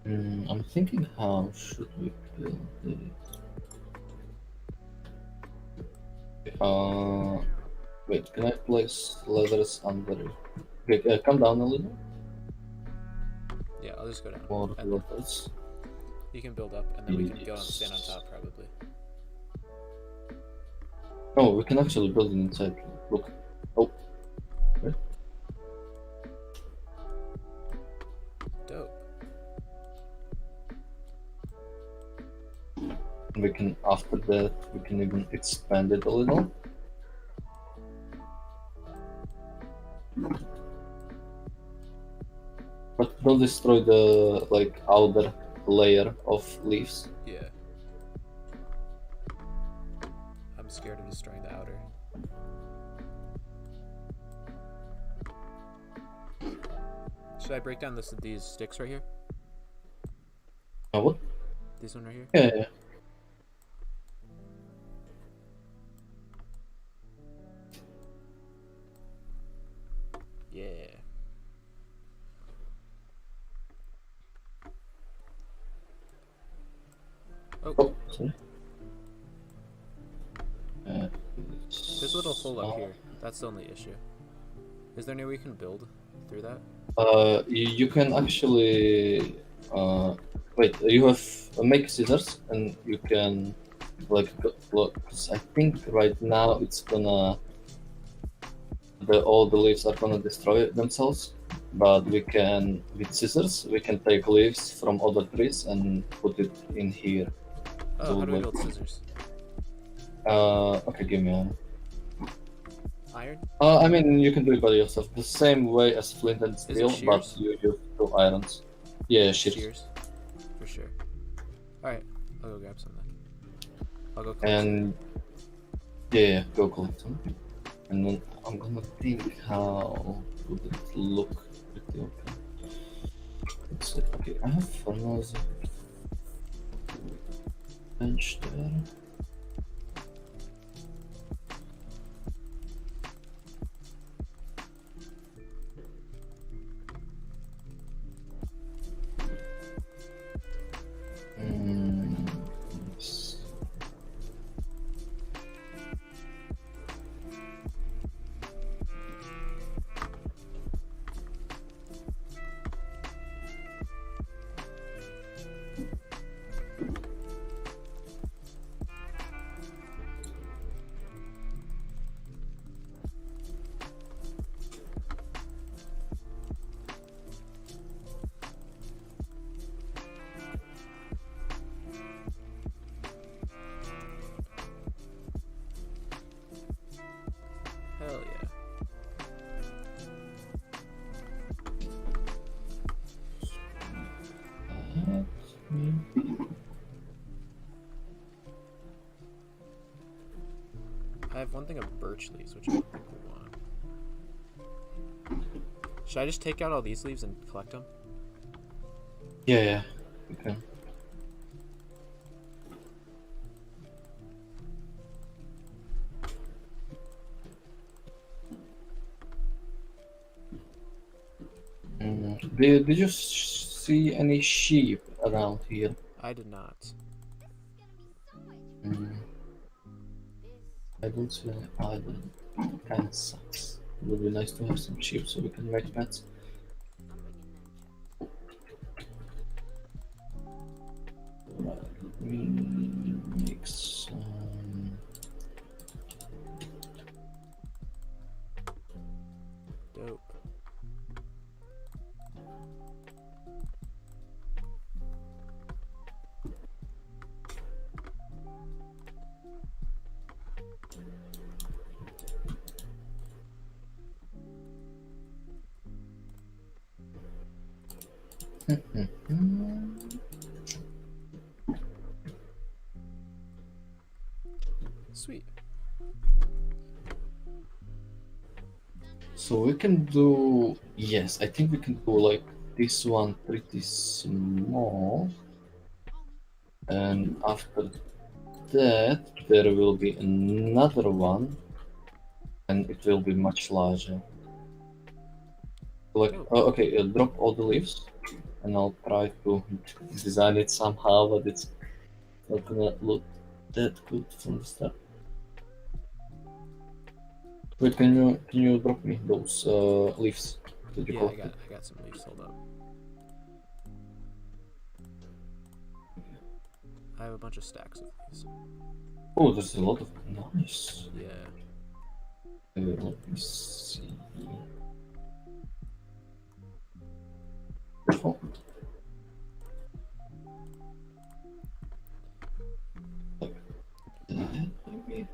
I'm thinking, how should we build it? Wait, can I place letters under it? Okay, come down a little. Yeah, I'll just go down. More And letters. you can build up, and then we can go and stand on top, probably. No, we can actually build it inside. Look. Oh. Wait. Dope. We can, after that, we can even expand it a little. But don't destroy the like outer layer of leaves. Yeah. I'm scared of destroying the outer. Should I break down these sticks right here? What? This one right here? Yeah. Yeah. Oh. Sorry. There's a little hole up here. That's the only issue. Is there any way we can build through that? You can actually wait. You have make scissors, and you can like look. Cause I think right now it's gonna all the leaves are gonna destroy themselves. But we can with scissors we can take leaves from other trees and put it in here. Oh, so, how do we like, build scissors? Okay, give me a. Iron? I mean, you can do it by yourself, the same way as flint and steel, but you use 2 irons. Yeah, shears. For sure. Alright, I'll go grab some then. I'll go collect And yeah, go collect some. And then I'm gonna think how would it look pretty okay. Let's see. Okay, I have another bench there. Yes. Hell yeah. I have one thing of birch leaves, which I don't think we want. Should I just take out all these leaves and collect them? Yeah, okay. Did you see any sheep around here? I did not. I don't see any either. Kinda sucks. It would be nice to have some sheep so we can make pets. Right, let me make some. Dope. Sweet. So we can do, yes, I think we can do like this one pretty small. And after that, there will be another one, and it will be much larger. Like, okay, drop all the leaves, and I'll try to design it somehow, but it's not gonna look that good from the start. Wait, can you drop me those leaves? Did you I got some leaves. Hold up. I have a bunch of stacks of these. Oh, there's a lot of nice. Yeah. Let me see. Oh. maybe.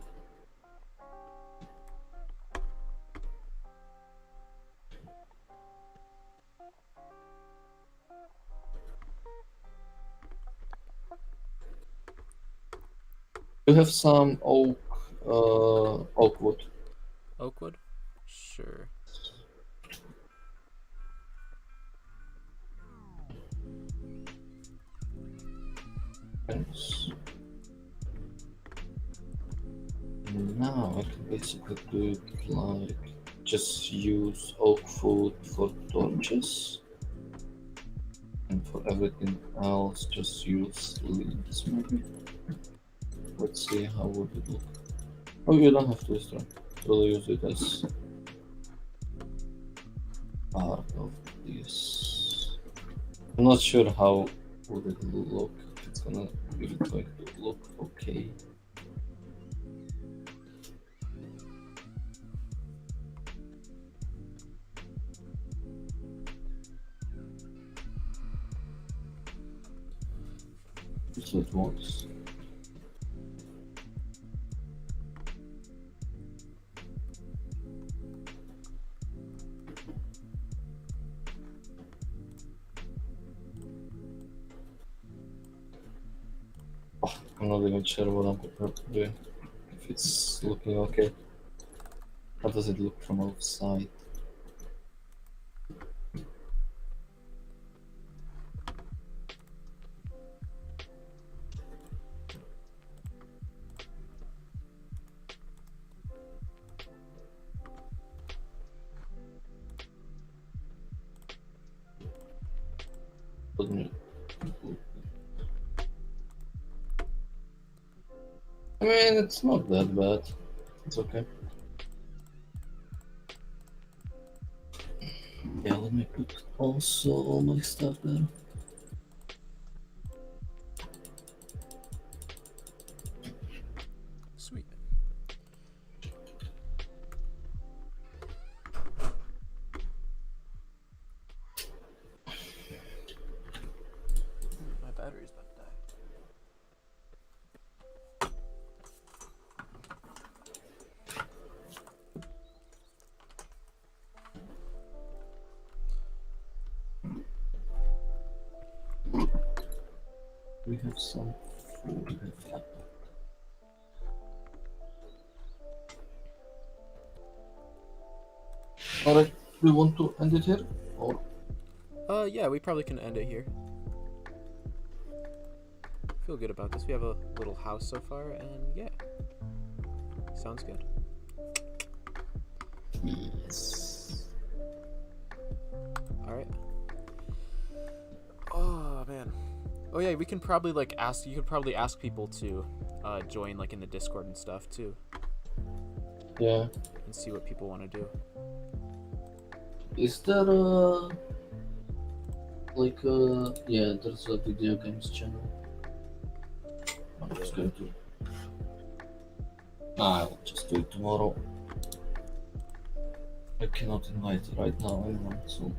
You have some oak wood. Oak wood? Sure. Yes. Now I can basically do it like just use oak wood for torches, and for everything else just use leaves maybe. Let's see how would it look. Oh, you don't have to destroy. We'll use it as part of this. I'm not sure how would it look. If it's going to look okay. So it works. I'm not even sure what I'm doing. If it's looking okay. How does it look from outside? I mean, it's not that bad. It's okay. Yeah, let me put also all my stuff there. Sweet. My battery's about to die. We have some food. Alright, do you want to end it here? Or? Yeah, we probably can end it here. Feel good about this. We have a little house so far, and yeah. Sounds good. Yes. Alright. Oh, man. Oh, yeah, we can probably, like, you could probably ask people to join, like, in the Discord and stuff, too. Yeah. And see what people want to do. Is there yeah, there's a video games channel. I'm just going to. I'll just do it tomorrow. I cannot invite right now anyone, so.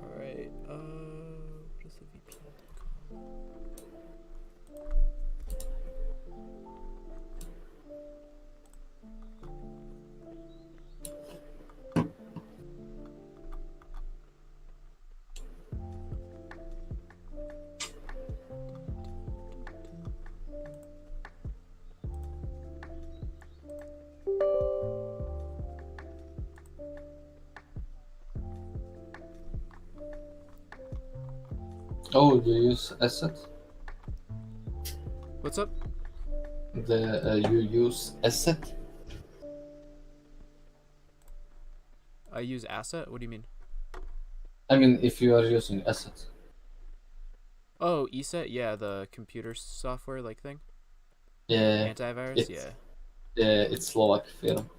Alright, what is the VPN called? Oh, do you use asset? What's up? You use asset? I use asset? What do you mean? I mean, if you are using asset. Oh, ESET? Yeah, the computer software like thing? Yeah. Antivirus? Yeah. Yeah, it's Slovak firm.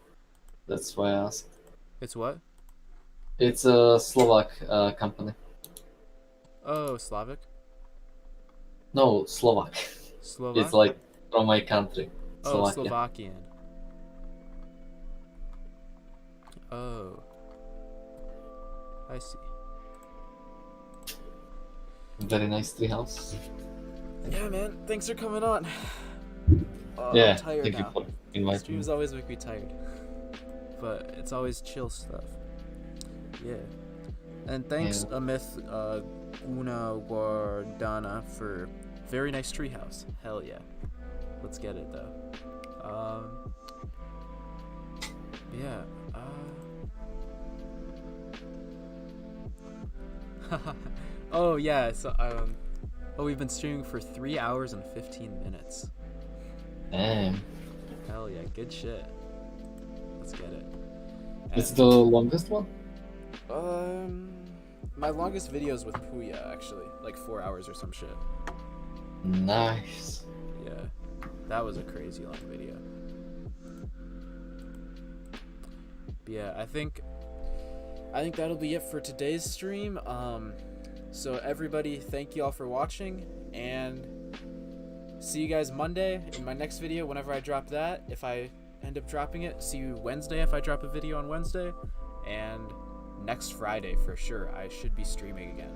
That's why I asked. It's what? It's a Slovak company. Oh, Slavic? No, Slovak. Slovak? It's like from my country. Oh, Slovakia. Slovakian. Oh. I see. Very nice treehouse. Yeah, man. Thanks for coming on. Yeah, I'm tired thank now. you for inviting me. Streams always make me tired. But it's always chill stuff. Yeah. And thanks, Amith Gunawardana, for very nice treehouse. Hell yeah. Let's get it, though. Yeah. Oh, yeah. So, we've been streaming for 3 hours and 15 minutes. Damn. Hell yeah. Good shit. Let's get it. It's the longest one? My longest video is with Puya, actually. Like 4 hours or some shit. Nice. Yeah. That was a crazy long video. But yeah, I think that'll be it for today's stream. So everybody, thank you all for watching, and see you guys Monday in my next video whenever I drop that, if I end up dropping it. See you Wednesday if I drop a video on Wednesday, and next Friday for sure I should be streaming again.